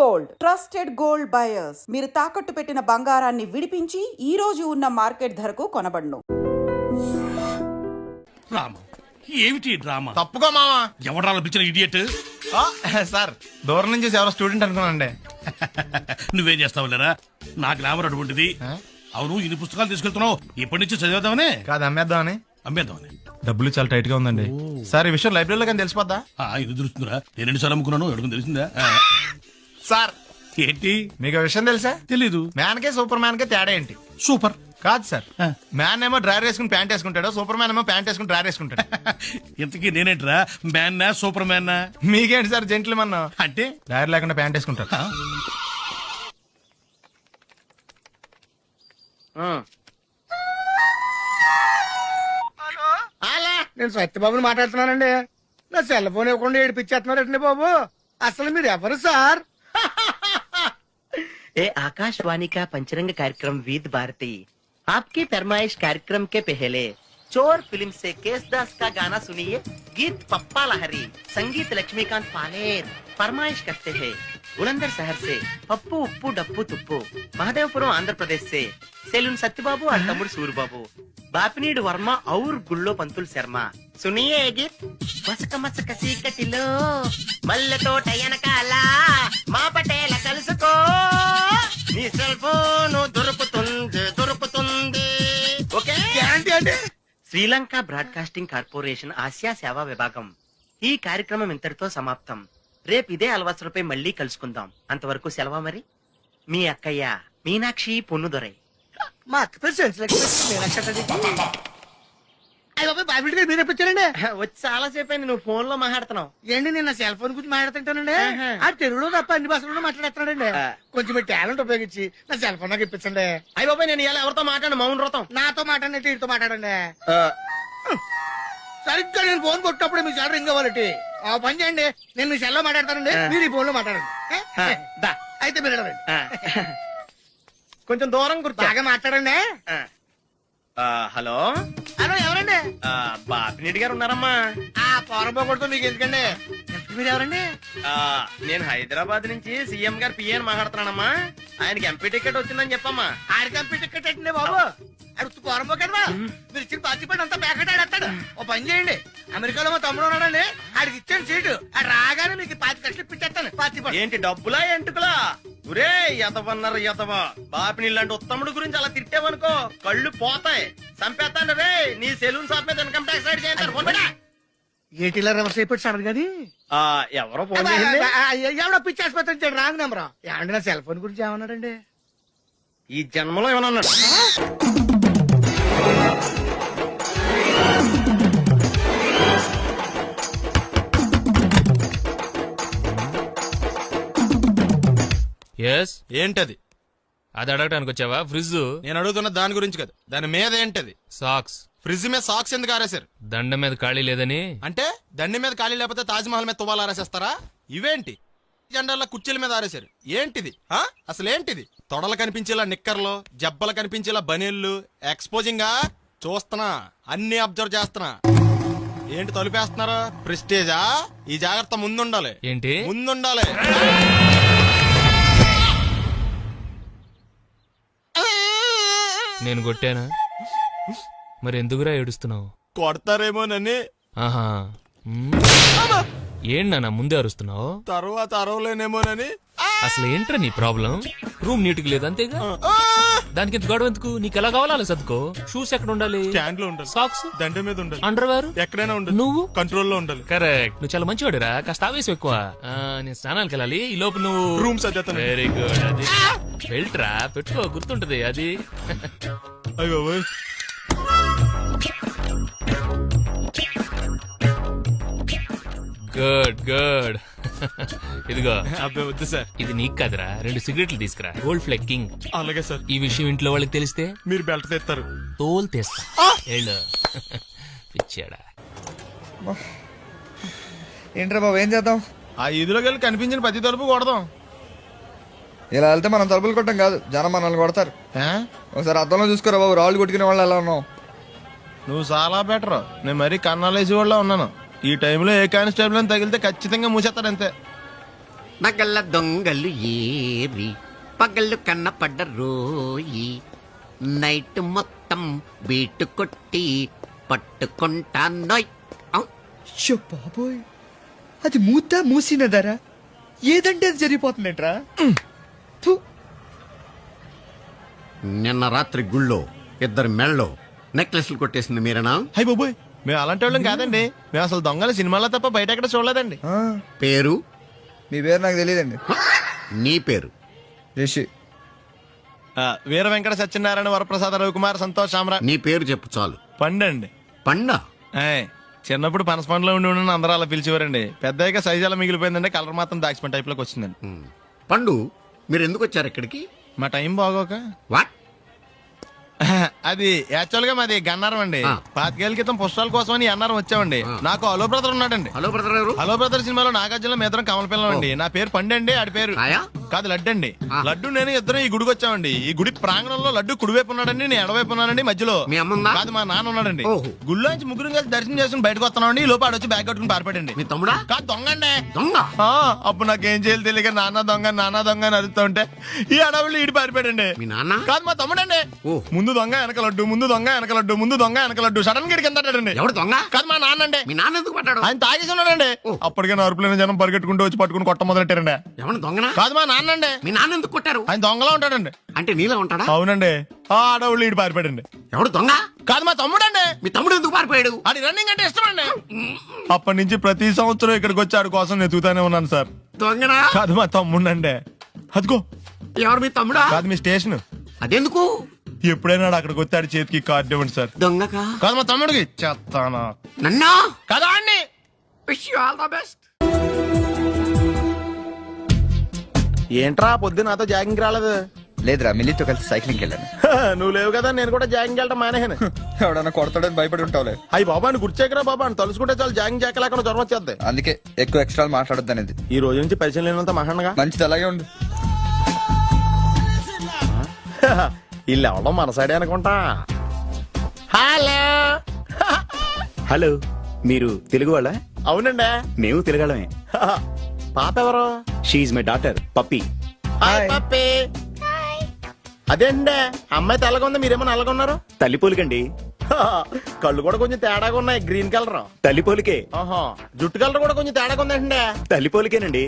Gold trusted gold buyers. మీరు తాకట్టు పెట్టిన బంగారాన్ని విడిపించి ఈ రోజు ఉన్న మార్కెట్ ధరకు కొనబడును. రామ ఏమిటి డ్రామా? తప్పుకో మావా. ఎవడాల పిచ్చిన ఇడియట్? సార్ దూరం నుంచి ఎవరో స్టూడెంట్ అనుకున్నానండి. నువ్వేం చేస్తావు లేరా? నా గ్లామర్ అటువంటిది. అవును, ఇన్ని పుస్తకాలు తీసుకెళ్తున్నావు, ఇప్పటి నుంచి చదివేద్దామనే కాదు అమ్మేద్దామని. అమ్మేద్దామని. డబ్బులు చాలా టైట్ గా ఉందండి సార్. ఈ విషయం లైబ్రరీలో కానీ తెలిసిపోద్దా? ఇది తెలుస్తుందిరా, నేను ఎన్నిసార్లు అమ్ముకున్నాను ఎవరికి తెలిసిందా? సార్ ఏంటి మీకు విషయం తెలుసా? తెలీదు. మ్యాన్ కే సూపర్ మ్యాన్ కే తేడా ఏంటి? సూపర్ కాదు సార్, మ్యాన్ ఏమో డ్రైవర్ వేసుకుని ప్యాంట్ వేసుకుంటాడు, సూపర్ మ్యాన్ ఏమో ప్యాంట్ వేసుకుని డ్రైవర్ వేసుకుంటాడు. ఇంతకీ నేనేంట్రా, మ్యాన్నా సూపర్ మ్యాన్నా? మీకేంటి సార్ జెంట్లు మన్నా అంటే డ్రైవర్ లేకుండా ప్యాంట్ వేసుకుంటారు. నేను సత్యబాబుని మాట్లాడుతున్నానండి. నా సెల్ ఫోన్ ఇవ్వకుండా ఏడిపించేస్తున్నారండి బాబు. అసలు మీరు ఎవరు సార్? ए आकाशवाणी का पंचरंग कार्यक्रम विद भारती आपकी फरमाइश कार्यक्रम के पहले चोर फिल्म से केसदास का गाना सुनिए. गीत पप्पा लहरी, संगीत लक्ष्मीकांत पालेर. फरमाइश करते हैं बुलंदर शहर से पप्पू उप्पू डप्पू तुप्पू, महादेवपुरम आंध्र प्रदेश से सेलून सत्यबाबू और तमुड़ सूरबाबू, बापिनीड वर्मा और गुल्लो पंतुल शर्मा. सुनिए ये गीत. मसक मसक सीकटिलो मल्लतो टयनकाला మా పటేల కలుసుకో నీ సెల్ ఫోన్ దొరుకుతుంది. ఓకే గ్యారంటీ అండి. శ్రీలంక బ్రాడ్కాస్టింగ్ కార్పొరేషన్ ఆసియా సేవా విభాగం. ఈ కార్యక్రమం ఇంతటితో సమాప్తం. రేపు ఇదే అలవాసులపై మళ్ళీ కలుసుకుందాం. అంతవరకు సెలవా మరి. మీ అక్కయ్య మీనాక్షి పొన్నుదొరై. మా అక్క పేరు సెన్స్ బాబిడి గారు మీరు ఎప్పుడండి? వచ్చి చాలా సేపు అయింది, నువ్వు ఫోన్ లో మాట్లాడుతున్నావు. ఏంటి నేను నా సెల్ ఫోన్ గురించి మాట్లాడుతుంటానండి. ఆ తెలుగులో తప్ప అన్ని భాషల్లో మాట్లాడేస్తున్నాడండి. కొంచెం మీ టాలెంట్ ఉపయోగించి నా సెల్ ఫోన్ నాకు ఇప్పించండి. అయ్య బాబాయ్, నేను ఇలా ఎవరితో మాట్లాడు మౌన వ్రతం. నాతో మాట్లాడినట్టు వీటితో మాట్లాడండి. సరిగ్గా నేను ఫోన్ కొట్టినప్పుడు మీ సెల్ రింగ్ అవ్వాలంటే ఆ పని చేయండి. నేను మీ సెల్ లో మాట్లాడతానండి, మీరు ఈ ఫోన్ లో మాట్లాడండి. దా. అయితే మీరు వెళ్ళండి. కొంచెం దూరం కూర్చో. బాగా మాట్లాడండి. హలో హలో, ఎవరండి? బాపినీటి గారు ఉన్నారమ్మా? ఆ పోరపోకూడదు మీకు ఎందుకండి? మీరు ఎవరండి? నేను హైదరాబాద్ నుంచి సీఎం గారు పిఏని మాట్లాడుతున్నానమ్మా. ఆయనకి ఎంపీ టికెట్ వచ్చిందని చెప్పమ్మా. ఆడికి ఎంపీ టికెట్ ఏంటండి బాబు? అడుగుతూ పోరపోకడవా? మీరు ఇచ్చిన పార్టీపడి అంతా ప్యాకెట్ ఆడేస్తాడు. ఓ పని చేయండి, అమెరికాలో మా తమ్ముడు ఉన్నాడండి, ఆడికి ఇచ్చాను సీటు. ఆ రాగానే మీకు 5 లక్షలు ఇప్పించేస్తాను. పార్టీపడి ఏంటి డబ్బులా ఎంటుకులా? ఒరే ఎదవన్నారు ఎదవ. బాపిని ఇలాంటి ఉత్తముడు గురించి అలా తిట్టేవనుకో కళ్ళు పోతాయి, చంపేస్తాను రే. నీ సెలూన్ షాప్ మీద ఇన్కమ్ ట్యాక్స్ రైడ్ చేస్తారు. ఏటీలో రివర్స్ అయిపోయి సార్ కానీ ఎవరో ఫోన్ చేసింది. ఎవడో పిచ్చి ఆసుపత్రి రాంగ్ నెంబర్. ఏమండి నా సెల్ ఫోన్ గురించి ఏమన్నాడండి? ఈ జన్మలో ఏమన్నా అన్నాడు? ఏంటది? అది అడగటానికి వచ్చావా? ఫ్రిడ్జ్. నేను అడుగుతున్న దాని గురించి కదా, దాని మీద ఏంటది? సాక్స్. ఫ్రిడ్జ్ మీద సాక్స్ ఎందుకు ఆరేశారు? దండ మీద ఖాళీ లేదని. అంటే దండి మీద ఖాళీ లేకపోతే తాజ్ మహల్ మీద తువ్వాలు ఆరేసేస్తారా? ఇవేంటి జెండాల కుర్చీల మీద ఆరేశారు? ఏంటిది అసలు ఏంటిది? తొడలు కనిపించేలా నిక్కర్లు, జబ్బలు కనిపించేలా బనీళ్లు, ఎక్స్పోజింగ్ చూస్తున్నా, అన్ని అబ్జర్వ్ చేస్తున్నా. ఏంటి తలుపేస్తున్నారా? ప్రెస్టేజా? ఈ జాగ్రత్త ముందుండాలి. ఏంటి ముందుండాలి. నేను కొట్టానా? మరి ఎందుకురా ఏడుస్తున్నావు? కొడతారేమోనని. ఆహా. ఏంటన్నా ముందే అరుస్తున్నావు? తర్వాత అరవలేనేమోనని. అసలు ఏంట్రా నీ ప్రాబ్లం? రూమ్ నీట్ గా లేదు అంతేగా, దానికి ఎంత గొడవ ఎందుకు? నీకు ఎలా కావాలో సర్దుకో. షూస్ ఎక్కడ ఉండాలి? స్టాండ్ లో ఉండాలి. సాక్స్ దండ మీద ఉండాలి. అండర్వేర్ ఎక్కడైనా ఉండాలి. నువ్వు కంట్రోల్లో ఉండాలి. కరెక్ట్. నువ్వు చాలా మంచివాడురా, కాస్త ఆవేశం ఎక్కువ. నేను స్నానానికి వెళ్ళాలి, ఈ లోపు నువ్వు రూమ్ సర్దేస్తాను. Very good. అది బెల్ట్రా, పెట్టుకో, గుర్తుంటది అది. అయ్యో గుడ్ గుడ్. ఇదిగో. అబ్బాయి వద్దు సార్. ఇది నీకు కాదురా, 2 సిగరెట్లు తీసుకురా. గోల్డ్ ఫ్లెక్కింగ్. అలాగే సార్. ఈ విషయం ఇంట్లో వాళ్ళకి తెలిస్తే మీరు బెల్ట్ తెస్తారు. తోలు తీస్తా. వెళ్ళు. పిచ్చాడా. ఏంట్రా బాబు, ఏం చేద్దాం? ఆ ఈదులోకి వెళ్ళి కనిపించిన ప్రతి తలుపు కొడదాం. ఇలా వెళ్తే మనం తలుపులు కొట్టం కాదు, జనం మనల్ని కొడతారు. ఒకసారి అద్దంలో చూసుకోరా బాబు, రాళ్ళు కొట్టుకునే వాళ్ళు ఎలా ఉన్నావు? నువ్వు చాలా బెటర్. నేను మరీ కన్నాలేసి వాళ్ళ ఉన్నాను. ఈ టైంలో ఏ కానిస్టేబుల్ అని తగిలితే ఖచ్చితంగా మూసేస్తాడు అంతే. నగల దొంగలు ఏరి పగళ్ళు కన్నపడ్డ రోయి నైట్ మొత్తం బీటు కొట్టి పట్టుకుంటానోయ్. షో బాబోయ్, అది మూసినదరా ఏదంటే అది జరిగిపోతుందేంట్రా. నిన్న రాత్రి గుళ్ళో ఇద్దరు మెళ్ళో నెక్లెస్లు కొట్టేసింది మీరేనా? హై బాబోయ్, మేము అలాంటి వాళ్ళం కాదండి. మేము అసలు దొంగలు సినిమాలో తప్ప బయట ఎక్కడ చూడలేదండి. ఆ, పేరు? మీ పేరు నాకు తెలియదండి. నీ పేరు? రిషి. వీర వెంకట సత్యనారాయణ వరప్రసాద రవికుమార్ సంతోష్ సామ్రాట్. నీ పేరు చెప్పు చాలు. పండండి. పండా? చిన్నప్పుడు పనస పండులో ఉండి అందరూ అలా పిలిచేవారండి. పెద్దగా సైజ్ అలా మిగిలిపోయిందండి, కలర్ మాత్రం దాచిపోయిన టైప్ లోకి వచ్చిందండి. పండు, మీరు ఎందుకు వచ్చారు ఇక్కడికి? మా టైం బాగోక. వాట్? అది యాక్చువల్ గా మాది గన్నారం అండి. 25 ఏళ్ల క్రితం పుష్పాల కోసం అని అన్నారం వచ్చామండి. నాకు హలో బ్రదర్ ఉన్నాడండి. హలో బ్రదర్ ఎవరు? హలో బ్రదర్ సినిమాలో నాగార్జున మీ ఇద్దరం కమల పిల్లం అండి. నా పేరు పండు అండి, ఆడి పేరు కాయా? కాదు లడ్డు అండి. లడ్డు నేను ఇద్దరం ఈ గుడికి వచ్చామండి. ఈ గుడి ప్రాంగణంలో లడ్డు కుడివైపు ఉన్నాడండి, నేను ఎడవైపు ఉన్నానండి. మధ్యలో మీ అమ్ముందా? కాదు, మా నాన్న ఉన్నాడండి. ఓహో. గుళ్ళోంచి ముగ్గురు కలిసి దర్శనం చేసుకుని బయటకు వస్తున్నామండి. ఈ లోపు ఆడొచ్చి బ్యాగ్ కట్టుకుని పారిపడండి. మీ తమ్ముడా? కాదు, దొంగ అండి. దొంగ? అప్పుడు నాకేం చేయాలి తెలియక నాన్న దొంగ అని అరుస్తూ ఉంటే ఈ అడవులు ఈడి పారిపోయాడండి. మీ నాన్న? కాదు, మా తమ్ముడండి. ఓ. ముందు దొంగ వెనక లడ్డు, ముందు దొంగ వెనక లడ్డు, ముందు దొంగ వెనక లడ్డు. సడన్ గా కిందండి. ఎవడు దొంగ? కాదు, మా నాన్న అండి. మీ నాన్న ఎందుకు పడ్డాడు? ఆయన తాగేసి ఉన్నాడండి. అప్పటికే నరుపులైన జనం పరిగెట్టుకుంటూ వచ్చి పట్టుకుని కొట్ట మొదలెట్టారండి. ఎవడు దొంగనా? కాదు, మా నాన్న అండి. మీ నాన్న ఎందుకు కొట్టారు? ఆయన దొంగలా ఉంటాడండి. అంటే నీలా ఉంటాడా? అవునండి. ఆ అడవులు ఈడి పారిపోయాడండి. ఎవడు దొంగ? కాదు, మా తమ్ముడండి. మీ తమ్ముడు ఎందుకు పారిపోయాడు? అది రన్నింగ్ అంటే ఇష్టం అండి. అప్పటి నుంచి ప్రతి సంవత్సరం ఇక్కడికి వచ్చి ఆడి కోసం వెతుకుతానే ఉన్నాను సార్. దొంగనా? కాదు, మా తమ్ముడండి. అదిగో. ఎవరు మీ తమ్ముడా? కాదు, మీ స్టేషన్. అదెందుకు? ఎప్పుడైనా అక్కడికి వచ్చి ఆడి చేతికి కార్డు ఇవ్వండి సార్. దొంగకా? కాదు, మా తమ్ముడికి చెత్తానా. నన్నా? కదా అండి. Wish you all the best. ఏంట్రా పొద్దున నాతో జాగింగ్ రాలేదు? లేదురా, మిల్లితో కలిసి సైక్లింగ్ వెళ్ళాను. నువ్వు లేవు కదా, నేను కూడా జాగింగ్ వెళ్ళడం మానేహాను. ఎవడన్నా కొడతాడని భయపడి ఉంటావులే. అయ్యి బాబా, అని గుర్చేకరా బాబా, అని తలుసుకుంటే చాలు జాగింగ్ చేయలేకుండా జ్వరం వచ్చేద్ది. అందుకే ఎక్కువ ఎక్స్ట్రా మాట్లాడొద్దు అనేది. ఈ రోజు నుంచి పరిచయం లేనంత మహానగా మంచిది, అలాగే ఉండు. వీళ్ళు ఎవడం మన సైడే అనుకుంటా. హలో. హలో, మీరు తెలుగు వాళ్ళ? అవునండి, మేము తెలుగాళ్ళమే. పాప ఎవరు? She my daughter Pappi. Hi Pappi. అదేండి, అమ్మాయి తెల్లగా ఉంది, మీరేమో నల్లగా ఉన్నారు. తల్లిపోలికండి. కళ్ళు కూడా కొంచెం తేడాగా ఉన్నాయి, గ్రీన్ కలర్. తల్లిపోలికే. జుట్టు కలర్ కూడా కొంచెం తేడాగా ఉందండి. తల్లిపోలికేనండి.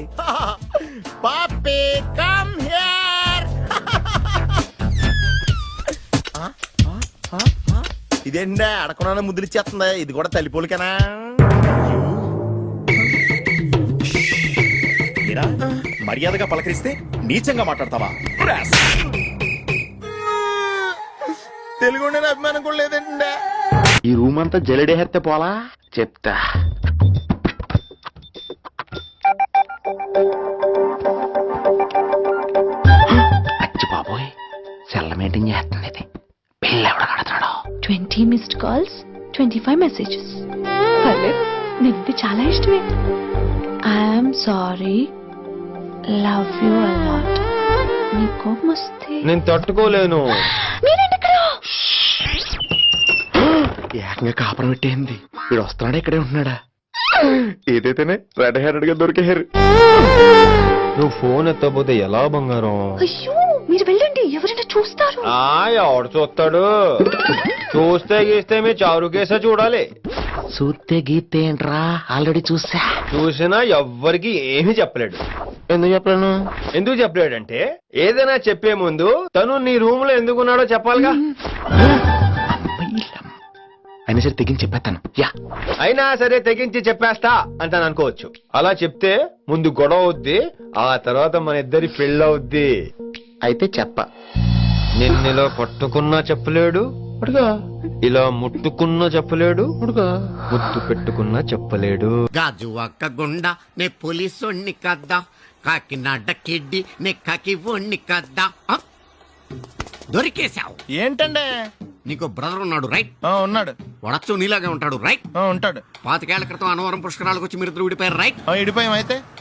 పప్పి కమ్ హియర్. ఇదేంటి అడగకుండా ముద్దులు ఇచ్చేస్తుంది, ఇది కూడా తల్లిపోలికేనా? మీరా మర్యాదగా పలకరిస్తే నీచంగా మాట్లాడతావా? తెలుగు అభిమానం కూడా లేదండి. ఈ రూమ్ అంతా జలడేహెత్తే పోలా చెప్తా. అచ్చి బాబోయ్, సెల్ల మెయింటైన్ చేస్తుంది ఇది. పిల్ల ఎవడ కడతాడో. 20 మిస్డ్ కాల్స్, 25 మెసేజెస్. పర్లేదు, నీకు చాలా ఇష్టమే. I'm sorry, love you a lot. నీ కోపం వస్తే నేను తట్టుకోలేను. ఏకంగా కాపురం పెట్టేంది. వీడు వస్తున్నాడా ఇక్కడే ఉంటున్నాడా? ఏదైతేనే రెడ్ హెయిర్డ్ గా దొరికే హెయిర్. నువ్వు ఫోన్ ఎత్తపోతే ఎలా బంగారం? అయ్యో, మీరు వెళ్ళండి, ఎవరైనా చూస్తారు. ఎవడు చూస్తాడు? చూస్తే గీస్తే మీ చారు కేసా చూడాలి. చూస్తే గీతే ఏంట్రా, ఆల్రెడీ చూసా. చూసినా ఎవ్వరికి ఏమీ చెప్పలేడు. ఎందుకు చెప్పలేను? ఎందుకు చెప్పలేడంటే, ఏదైనా చెప్పే ముందు తను నీ రూమ్ లో ఎందుకున్నాడో చెప్పాలిగా. అయినా సరే తెగించి చెప్పేస్తాను. యా, అయినా సరే తెగించి చెప్పేస్తా అంటాను అనుకోవచ్చు. అలా చెప్తే ముందు గొడవ అవుద్ది, ఆ తర్వాత మన ఇద్దరి పెళ్ళవుద్ది. అయితే చెప్ప. నిన్నెలా పట్టుకున్నా చెప్పలేడు, ఇలా ముట్టుకున్నా చెప్పలేడు, ముద్దు పెట్టుకున్నా చెప్పలేడు. గాజు అక్క గుండా నే పోలీసోణ్ణి కద్దా, కాకినాడ కిడ్డి నే కాకి ఓణ్ణి కద్దా. దొరికేశావు. ఏంటండే? నీకు బ్రదర్ ఉన్నాడు రైట్? ఉన్నాడు. వడచ్చు నీలాగే ఉంటాడు రైట్? ఉంటాడు. 25 ఏళ్ల క్రితం అన్నవరం పుష్కరాలకు వచ్చి మీరిద్దరు విడిపోయారు రైట్? ఇడిపోయాం.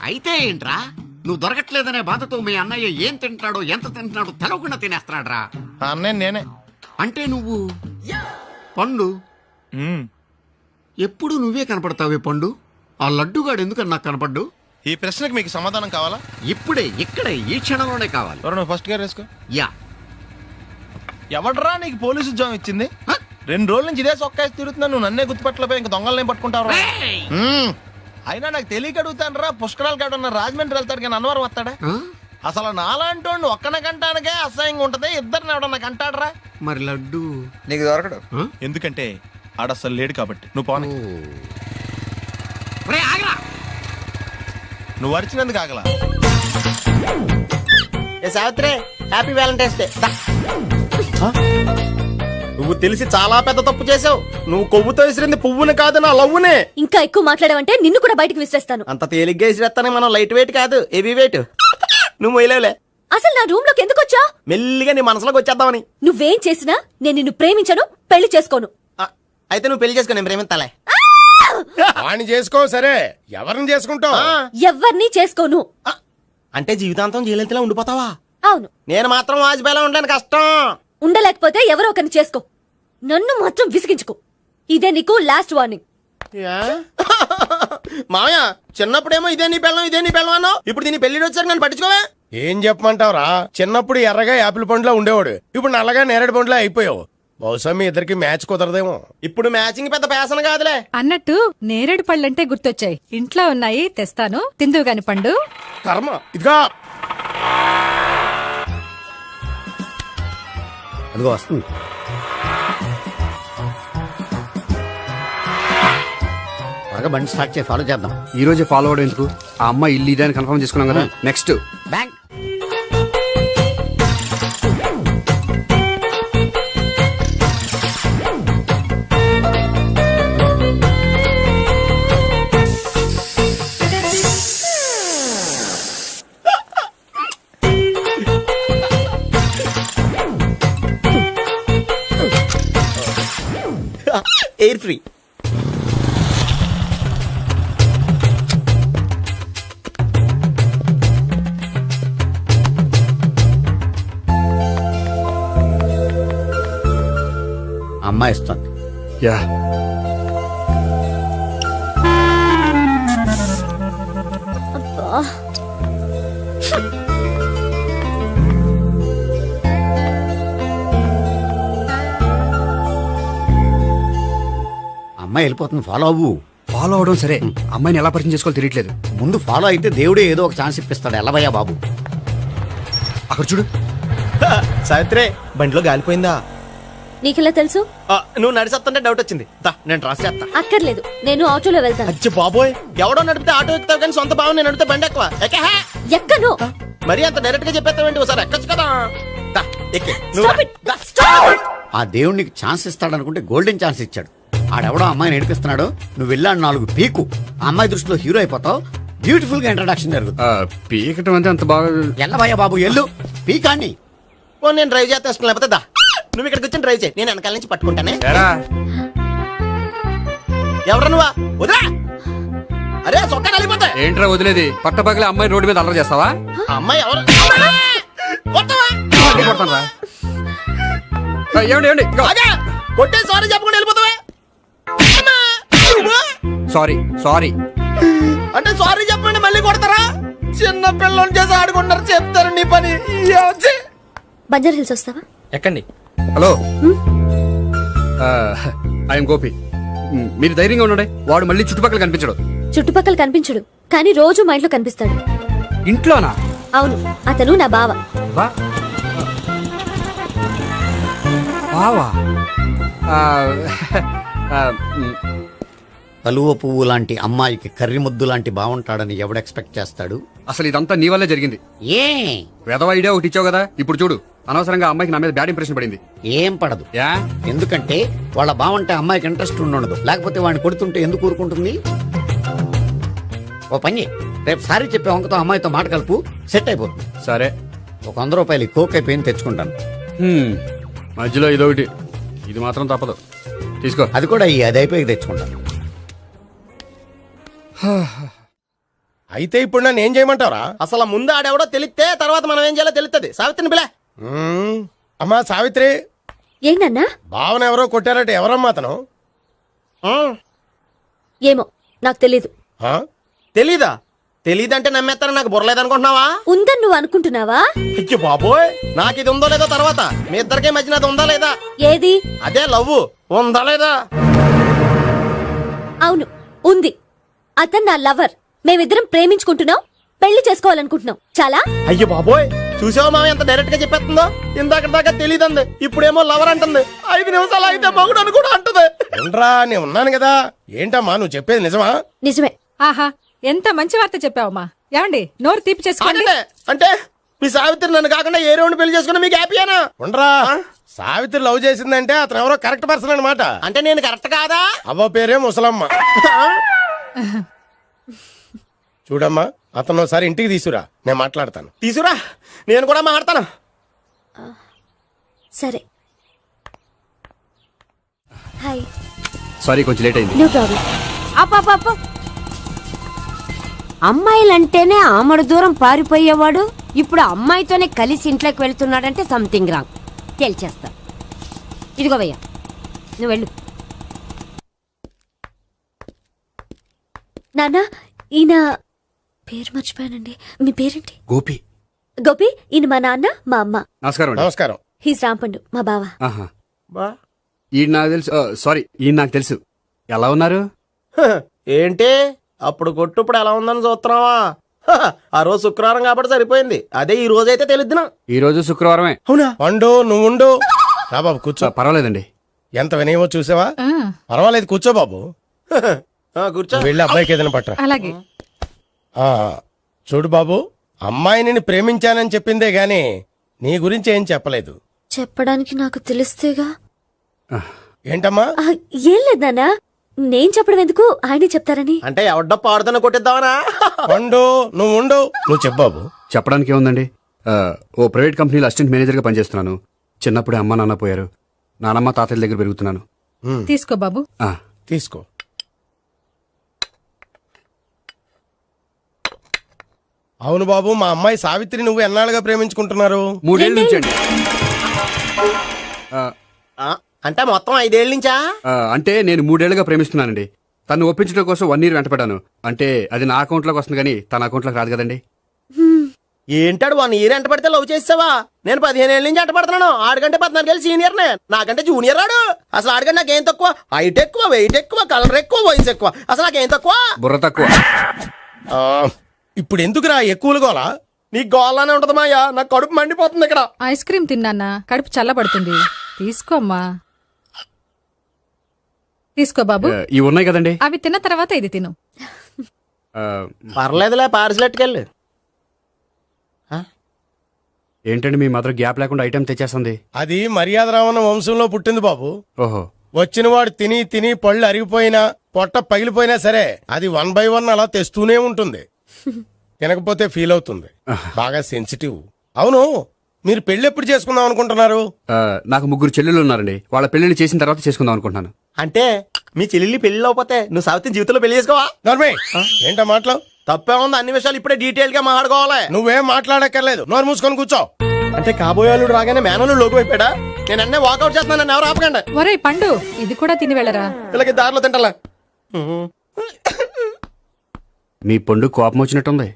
అయితే ఏంట్రా, నువ్వు దొరకట్లేదనే బాధతో మీ అన్నయ్య ఏం తింటాడో ఎంత తింటున్నాడో తెలవకుండా తినేస్తున్నాడ్రా. అన్నయ్య నేనే. అంటే నువ్వు పండు. ఎప్పుడు నువ్వే కనపడతావే పండు. ఆ లడ్డుగాడు ఎందుకని నాకు కనపడ్డు? ఈ ప్రశ్నకి మీకు సమాధానం కావాలా? ఇప్పుడే ఇక్కడే ఈ క్షణంలోనే కావాలి. ఎవరు ఫస్ట్ గేర్ వేసుకో. యా. ఎవడరా నీకు పోలీసు ఉద్యోగం ఇచ్చింది? 2 రోజుల నుంచి ఇదే సొక్కాసి తిరుగుతున్నా, నువ్వు నన్నే గుర్తుపట్టలేపోయి ఇంకా దొంగలనేం పట్టుకుంటావు? అయినా నాకు తెలియక అడుగుతాను రా, పుష్కరాలు కాడున్న రాజమండ్రి వెళ్తాడు కానీ అన్నవరం వస్తాడా? అసలు నాలాంటి వాడిని ఒక్కన కంటానికే అసహ్యంగా ఉంటది, ఇద్దరిని ఎవడన్నా కంటాడరా? మరి లడ్డు నీకు దొరకడు. ఎందుకంటే ఆడ అసలు లేడు కాబట్టి. నువ్వు పోనీ. నువ్వు అరిచినందుకు ఆగలా. Savitri happy valentine's day. నువ్వు తెలిసి చాలా పెద్ద తప్పు చేసావు. నువ్వు కొవ్వుతో విసిరింది పువ్వుని కాదు, నా లవ్వునే. ఇంకా ఎక్కువ మాట్లాడమంటే నిన్ను కూడా బయటకు విసిరేస్తాను. అంత తేలిగ్గా విసిరేస్తానే, మనం లైట్ వెయిట్ కాదు హెవీ వెయిట్. నువ్వు మొయ్యలేవులే. అసలు నా రూమ్ లోకి ఎందుకు వచ్చా? మెల్లిగా నీ మనసులోకి వచ్చేద్దామని. నువ్వేం చేసినా నేను నిన్ను ప్రేమించను, పెళ్లి చేసుకోను. అయితే నువ్వు పెళ్లి చేసుకో, నేను ప్రేమిస్తాలే. వాణ్ణి చేసుకో. సరే, ఎవరిని చేసుకుంటావు? ఎవ్వరినీ చేసుకోను. అంటే జీవితాంతం జైలెంతలా ఉండిపోతావా? అవును. నేను మాత్రం వాజ్పేయిలా ఉండడానికి కష్టం. ఉండలేకపోతే ఎవరో ఒకరిని చేసుకో, నన్ను మాత్రం విసిగించుకో. ఇదే నీకు లాస్ట్ వార్నింగ్. మామయ్య, చిన్నప్పుడేమో ఇదే నీ పెళ్ళం అన్నావు, ఇప్పుడు దీని పెళ్లి వచ్చాక నన్ను పట్టించుకోవా? ఏం చెప్పమంటావురా? చిన్నప్పుడు ఎర్రగా యాపిల్ పండులో ఉండేవాడు, ఇప్పుడు నల్లగా నేరేడు పండులో అయిపోయావు. బహుశా మీ ఇద్దరికి మ్యాచ్ కుదరదేమో. ఇప్పుడు మ్యాచింగ్ పెద్ద పేసన కాదులే. అన్నట్టు నేరేడు పళ్ళంటే గుర్తొచ్చాయి. ఇంట్లో ఉన్నాయి, తెస్తాను, తిందువు గాని పండు. కర్మ. ఇదిగా అదిగో వస్తుంది. బాగా బండి స్టార్ట్ చేసి ఫాలో చేద్దాం. ఈ రోజే ఫాలో అవడం ఎందుకు? ఆ అమ్మాయి ఇల్లు ఇదే అని కన్ఫర్మ్ చేసుకున్నాం కదా. Next bank. Air free. అమ్మాయి ఇస్తుంది. యా అమ్మాయి వెళ్ళిపోతుంది, ఫాలో అవ్వు. ఫాలో అవడం సరే, అమ్మాయిని ఎలా పరిచయం చేసుకోవాలో తెలియట్లేదు. ముందు ఫాలో అయితే దేవుడే ఏదో ఒక ఛాన్స్ ఇప్పిస్తాడు. ఎల్లవయ్యా బాబు. అక్కడ చూడు. సావిత్రి, బండిలో గాలిపోయిందా? నీకెలా తెలుసు? నువ్వు నడిచేస్తుంటే డౌట్ వచ్చింది. నేను ట్రాస్ చేస్తా. అక్కర్లేదు, నేను ఆటోలో వెళ్తాను. అచ్చి బాబోయ్, ఎవడో నడిపితే ఆటో ఎక్కుతావు కానీ సొంత భావం నేను నడిపితే బండి ఎక్కువ. ఎక్కను. మరి అంత డైరెక్ట్ గా చెప్పేస్తావేంటి? ఒకసారి ఎక్కొచ్చు కదా. ఎక్కి. Stop it. Stop. ఆ దేవుడు నీకు ఛాన్స్ ఇస్తాడు అనుకుంటే గోల్డెన్ ఛాన్స్ ఇచ్చాడు. ఆడెవడో అమ్మాయిని నడిపిస్తున్నాడు, నువ్వు వెళ్ళాడు 4 పీకు. ఆ అమ్మాయి దృష్టిలో హీరో అయిపోతావు. బ్యూటిఫుల్ గా ఇంట్రడక్షన్ జరుగుతుంది. పీకటం అంటే అంత బాగా. ఎల్లవయ్యా బాబు, ఎల్లు పీకాన్ని. నేను డ్రైవ్ చేస్తాను, లేకపోతే దా నువ్వు ఇక్కడికి వచ్చి డ్రైవ్ చేయి, నేను వెనకాల నుంచి పట్టుకుంటానే. ఎవరు నువ్వా? వదిలా. అరే చొక్కా కలిపోతా. ఏంట్రా వదిలేది? పట్టపగలే అమ్మాయి రోడ్డు మీద అల్లరి చేస్తావా? అమ్మాయి ఎవరు? ఏమండి కొట్టే సారీ చెప్పకుండా వెళ్ళిపోతావా? సారీ సారీ అంటే సారీ చెప్పండి మళ్ళీ కొడతారా? చిన్న పిల్లలు చేసి ఆడుకుంటారు, చెప్తారు నీ పని. బంజారా హిల్స్ వస్తావా? ఎక్కండి. Hello, I'm Gopi. మీరు ధైర్యంగా ఉండండి. వాడు మళ్ళీ చుట్టుపక్కల కనిపించడు. చుట్టుపక్కల కనిపించడు, కానీ రోజు మా ఇంట్లో కనిపిస్తాడు. ఇంట్లోనా? అవును, అతను నా బావ. బావా? కలువ పువ్వు లాంటి అమ్మాయికి కర్రి ముద్దు లాంటి బాగుంటాడని ఎవడు ఎక్స్పెక్ట్ చేస్తాడు? అసలు ఇదంతా నీ వల్లే జరిగింది. ఏ వెధవ ఐడియా ఒకటి ఇచ్చావు కదా, ఇప్పుడు చూడు. అనవసరంగా అమ్మాయికి నా మీద బ్యాడ్ ఇంప్రెషన్ పడింది. ఏం పడదు. యా? ఎందుకంటే వాళ్ళ బాగుంటే అమ్మాయికి ఇంట్రెస్ట్ ఉండదు. లేకపోతే వాడిని కొడుతుంటే ఎందుకు ఊరుకుంటుంది? ఓ పని, రేపు సారీ చెప్పే వంకతో అమ్మాయితో మాట కలుపు, సెట్ అయిపోతుంది. సరే, ఒక 100 రూపాయలు కోక్ అయిపోయింది, తెచ్చుకుంటాను. మధ్యలో ఇదొకటి, ఇది మాత్రం తప్పదు. తీసుకో. అది కూడా అది అయిపోయి తెచ్చుకుంటాను. అయితే ఇప్పుడు నన్ను ఏం చేయమంటావరా? అసలు ముందు ఆడెవడో తెలిస్తే తర్వాత మనం ఏం చేయాలో తెలుస్తుంది. సావిత్రిని బిలే. అమ్మా సావిత్రి, ఏంటన్నా? భావన ఎవరో కొట్టారట. ఎవరమ్మా అతను? ఏమో నాకు తెలీదు. తెలీదా? తెలీదంటే నమ్మేస్తారని నాకు బుర్రలేదనుకుంటున్నావా? ఉందని నువ్వు అనుకుంటున్నావా? అయ్యో బాబోయ్, నాకు ఇది ఉందో లేదో తర్వాత. మీ ఇద్దరికే మధ్యన అది ఉందా లేదా? ఏది? అదే లవ్ ఉందా లేదా? అవును, ఉంది. అతను నా లవర్. మేమిద్దరం ప్రేమించుకుంటున్నాం, పెళ్లి చేసుకోవాలనుకుంటున్నాం. చాలా. అయ్యో బాబోయ్, చూసావా మామ ఎంత డైరెక్ట్ గా చెప్పేస్తుందో? ఇందాక దాకా తెలియదండి, ఇప్పుడేమో లవర్ అంటుంది. 5 నిమిషాలు అయితే మగుడు అని కూడా అంటుంది. ఏంట్రా, నేను ఉన్నాను కదా. ఏంటమ్మా నువ్వు చెప్పేది నిజమా? నిజమే. ఆహా, ఎంత మంచి వార్త చెప్పావమ్మా. ఏమండి, నోరు తీపి చేసుకోండి. అంటే మీ సావిత్రి నన్ను కాకుండా ఏ రౌండ్ పెళ్లి చేసుకున్నా మీకు హ్యాపీయేనా? ఉండరా, సావిత్రి లవ్ చేసిందంటే అతను ఎవరో కరెక్ట్ పర్సన్ అనమాట. అంటే నేను కరెక్ట్ కాదా? అవ్వ పేరే ముసలమ్మ. చూడమ్మా, అతను ఒకసారి ఇంటికి తీసుకురా, నేను మాట్లాడతాను. తీసుకురా, నేను కూడా మాట్లాడతాను. సరే. హాయ్. సారీ, కొంచెం లేట్ అయింది. No problem. అప్ప అమ్మాయిలంటేనే ఆమడు దూరం పారిపోయేవాడు ఇప్పుడు అమ్మాయితోనే కలిసి ఇంట్లోకి వెళ్తున్నాడంటే సంథింగ్ రాంగ్. తేల్చేస్తా. ఇదిగో భయ్యా, నువ్వు వెళ్ళు. నాన్న, ఈయన పేరు మర్చిపోయానండి. మీ పేరేంటి? గోపి. గోపి, ఈయన మా నాన్న, మా అమ్మ. నమస్కారం. నమస్కారం. హీస్ రాంపండు, మా బావ. ఈయన నాకు తెలుసు. సారీ, ఈయన నాకు తెలుసు. ఎలా ఉన్నారు? ఏంటి అప్పుడు కొట్టు ఇప్పుడు ఎలా ఉందని చూస్తున్నావా? ఆ రోజు శుక్రవారం కాబట్టి సరిపోయింది. అదే ఈ రోజు అయితే తెలుద్దునా. ఈ రోజు శుక్రవారమే. అవునా? వండు, నువ్వు ఉండు. రా బాబు కూర్చో. పర్వాలేదండి. ఎంత వినయమో చూసావా? పర్వాలేదు, కూర్చో బాబు. కూర్చో. వెళ్ళి అబ్బాయికి ఏదైనా పట్టరా. అలాగే. చూడు బాబు, అమ్మాయిని నేను ప్రేమించానని చెప్పిందే గాని నీ గురించి ఏం చెప్పలేదు. చెప్పడానికి నాకు తెలిస్తేగా. ఏంటమ్మా? ఏం లేదు నాన్న, నేను చెప్పడం ఎందుకు, ఆయనే చెప్తారని. అంటే ఎవడ్డో పాడుతున్న కొట్టిద్దామనా? వండు, నువ్వు ఉండు. నువ్వు చెప్పు బాబు. చెప్పడానికి ఏముందండి, ఓ ప్రైవేట్ కంపెనీలో అసిస్టెంట్ మేనేజర్గా పనిచేస్తున్నాను. చిన్నప్పుడే అమ్మ నాన్న పోయారు. నానమ్మ తాతయ్య దగ్గర పెరుగుతున్నాను. తీసుకో బాబు. తీసుకో. అవును బాబు, మా అమ్మాయి సావిత్రి నువ్వు ఎన్నాళ్ళుగా ప్రేమించుకుంటున్నారు? 3 ఏళ్ళ నుంచి అండి. అంటే మొత్తం 5 ఏళ్ళ నుంచా? అంటే నేను 3 ఏళ్ళుగా ప్రేమిస్తున్నానండి. తను ఒప్పించడం కోసం 1 year వెంటపడ్డాను. అంటే అది నా అకౌంట్లోకి వస్తుంది కానీ తన అకౌంట్లోకి రాదు కదండి. ఏంటాడు 1 year ఎంట పడితే లవ్ చేసావా? నేను 15 ఏళ్ళ నుంచి ఎంట పడుతున్నాను. ఆడికంటే 14 ఏళ్ళు సీనియర్ నే, నాకంటే జూనియర్ రాడు. అసలు ఆడికంటే నాకేం తక్కువ? హైట్ ఎక్కువ, వెయిట్ ఎక్కువ, కలర్ ఎక్కువ, వయసు ఎక్కువ. అసలు నాకేం తక్కువ? బుర్ర తక్కువ. ఇప్పుడు ఎందుకురా ఎక్కువలు గోలా? నీకు గోలానే ఉంటది మాయా, నాకు కడుపు మండిపోతుంది ఇక్కడ. ఐస్ క్రీమ్ తిన్నానా, కడుపు చల్లబడుతుంది. తీసుకోమ్మా. తీసుకో బాబు. ఇవి ఉన్నాయి కదండి. అవి తిన్న తర్వాత ఇది తిను. పర్లేదులే, పార్సిలెట్కెళ్ళి. ఏంటండి మీ మదర్ గ్యాప్ లేకుండా ఐటెం తెచ్చేస్తుంది? అది మర్యాద రావణ వంశంలో పుట్టింది బాబు. ఓహో. వచ్చిన వాడు తిని తిని పళ్ళు అరిగిపోయినా, పొట్ట పగిలిపోయినా సరే అది 1 by 1 అలా తెస్తూనే ఉంటుంది. తినకపోతే ఫీల్ అవుతుంది. బాగా సెన్సిటివ్. అవును, మీరు పెళ్లి ఎప్పుడు చేసుకుందాం అనుకుంటున్నారు? నాకు 3 చెల్లెళ్ళు ఉన్నారండి. వాళ్ళ పెళ్లిని చేసిన తర్వాత చేసుకుందాం అనుకుంటున్నాను. అంటే మీ చెల్లెల్ని పెళ్లి లేకపోతే నువ్వు సావిత్రి జీవితంలో పెళ్లి చేసుకోవా? ఏంటో మాటలు తప్పే ఉంది. అన్ని విషయాలు ఇప్పుడే డీటెయిల్ గా మాట్లాడుకోవాలి. నువ్వేం మాట్లాడక్కర్లేదు, నోరు మూసుకొని కూర్చో. అంటే కాబోయేవాళ్ళు రాగానే మేనలు లోకి అయిపోయాడా? నేను అన్నీ వాకౌట్ చేస్తున్నాను, నన్ను ఎవరు ఆపకండి. ఒరే పండు, ఇది కూడా తిని వెళ్ళరా. వీళ్ళకి దారిలో తింటాలా? మీ పండు కోపం వచ్చినట్టుంది.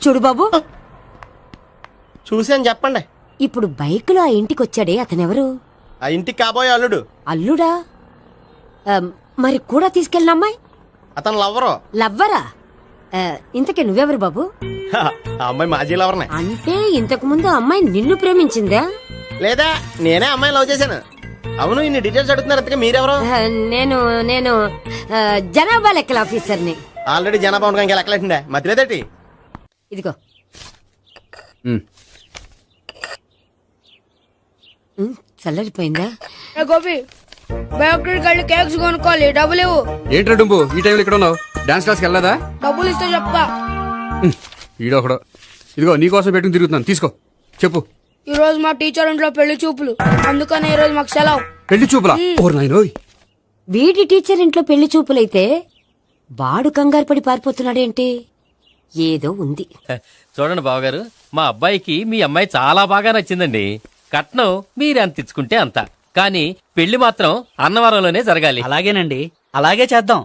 చూడు బాబు, చూసి అని చెప్పండి. ఇప్పుడు బైక్ లో ఆ ఇంటికి వచ్చాడే అతనెవరు? ఆ ఇంటికి కాబోయే అల్లుడు. అల్లుడా? మరి కూడా తీసుకెళ్ళిన అమ్మాయి? అతను లవ్వరు. లవ్వరా? ఇంతకీ నువ్వెవరు బాబు? ఆ అమ్మాయి మాజీ లవర్నే. అంటే ఇంతకు ముందు అమ్మాయి నిన్ను ప్రేమించిందా? లేదా నేనే అమ్మాయి లవ్ చేశాను. అవును, ఇన్ని డీటెయిల్స్ అడుగుతున్నారు. ఇంతకీ మీరెవరు? నేను నేను జనాభా లెక్కల ఆఫీసర్ని. ఆల్రెడీ జనాభా ఉండగా ఇంకా లెక్కలేటండే మధ్యలేదేటి? ఇదిగో. చల్లరిపోయిందా? గోపి, బయోక్రెడిట్ కార్డు కేక్స్ కొనుక్కోవాలి, డబ్బులు ఇవ్వు. ఏంట్రా డుంబు ఈ టైంలో ఇక్కడ ఉన్నావు? డాన్స్ క్లాస్కి వెళ్ళదా? డబ్బులు ఇస్తే చెప్తా. ఈడొకడు. ఇదిగో నీకోసం పెట్టుకుని తిరుగుతున్నాను, తీసుకో. చెప్పు. ఈ రోజు మా టీచర్ ఇంట్లో పెళ్లి చూపులు, అందుకని ఈ రోజు మాకు సెలవు. పెళ్లి చూపులా? ఓర్ నాయనోయ్. వీడి టీచర్ ఇంట్లో పెళ్లి చూపులైతే వాడు కంగారు పడి పారిపోతున్నాడేంటి? ఏదో ఉంది. చూడండి బావగారు, మా అబ్బాయికి మీ అమ్మాయి చాలా బాగా నచ్చిందండి. కట్నం మీరెంత ఇచ్చుకుంటే అంత. కానీ పెళ్లి మాత్రం అన్నవరంలోనే జరగాలి. అలాగేనండి, అలాగే చేద్దాం.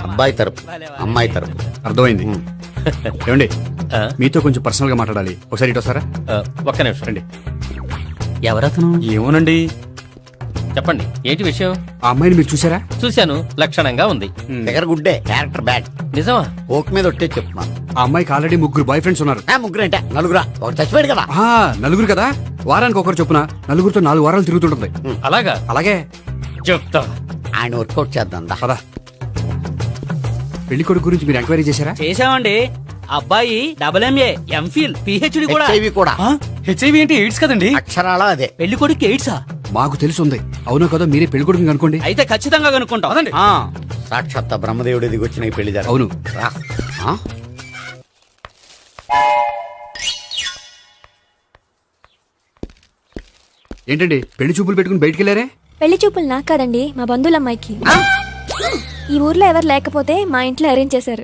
అబ్బాయి తరపు అమ్మాయి తరపు. అర్థమైంది. ఏమండి ఆ? మీతో కొంచెం పర్సనల్ గా మాట్లాడాలి. ఒకసారి ఇటు వస్తారా? ఒక్క నిమిషం రండి. ఎవరతను? ఏమోనండి. చెప్పండి, ఏంటి విషయం? ఆ అమ్మాయిని మీరు చూసారా? చూశాను, లక్షణంగా ఉంది. ఫిగర్ గుడ్డే, క్యారెక్టర్ బ్యాడ్. నిజమా? ఓక్ మీద ఒట్టే చెప్తున్నాను. ఆ అమ్మాయికి ఆల్రెడీ 3 బాయ్ ఫ్రెండ్స్ ఉన్నారు. ముగ్గురు అంటే నలుగురా, ఒకటి చచ్చిపోయాడు కదా. ఆ, నలుగురు కదా, వారానికి ఒకరు చొప్పున నలుగురితో 4 వారాలు తిరుగుతుంటుంది. అలాగా? అలాగే. చెప్తా. ఆయన వర్కౌట్ చేద్దాం దా. పదా. పెళ్లి కొడుకు గురించి మీరు ఎంక్వైరీ చేశారా? చేసామండి. అబ్బాయి MA, MPhil, PhD కూడా. HIV కూడా. హెచ్ఐవి అంటే ఎయిడ్స్ కదండి. అక్షరాలా అదే. పెళ్లి కొడుకు ఎయిడ్సా? మాకు తెలుసుంది. అవునో కదా, మీరే పెళ్లి కొడుకుని అనుకోండి. అయితే ఖచ్చితంగా కనుక్కుంటాం. సాక్షాత్ బ్రహ్మదేవుడి దిగి వచ్చిన ఈ పెళ్లి జరగదు. అవును. రా. ఆ? ఏంటండి పెళ్లి చూపులు పెట్టుకుని బయటికి వెళ్ళారే? పెళ్లి చూపులు నాకు కాదండి, మా బంధువుల అమ్మాయికి. ఈ ఊర్లో ఎవరు లేకపోతే మా ఇంట్లో అరేంజ్ చేశారు.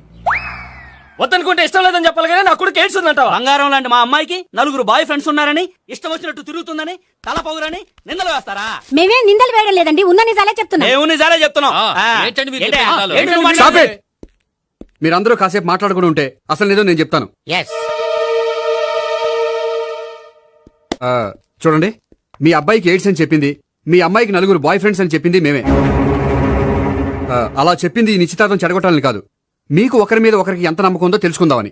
వద్దనుకుంటే ఇష్టం లేదని చెప్పాలి కానీ నా కొడుకు ఎయిడ్స్ ఉందంటావా? బంగారం లాంటి మా అమ్మాయికి 4 బాయ్ ఫ్రెండ్స్ ఉన్నారని, ఇష్టం వచ్చినట్టు తిరుగుతుందని, తల పొగరని నిందలు వేస్తారా? మేమే నిందలు వేయడం లేదండి, ఉన్న నిజాలే చెప్తున్నా. మేము నిజాలే చెప్తున్నాం. ఏంటండి మీరు ఏంటయ్యా? చెప్పే నిజాలు? ఏంటి నువ్వు Stop మాట్లాడేది? it! మీరందరూ కాసేపు మాట్లాడుకుని ఉంటే అసలు నిజం నేను చెప్తాను. ఎస్. చూడండి, మీ అబ్బాయికి ఎయిడ్స్ అని చెప్పింది, మీ అమ్మాయికి 4 బాయ్ ఫ్రెండ్స్ అని చెప్పింది మేమే. అలా చెప్పింది ఈ నిశ్చితార్థం చెడగొట్టాలని కాదు, మీకు ఒకరి మీద ఒకరికి ఎంత నమ్మకం ఉందో తెలుసుకుందామని.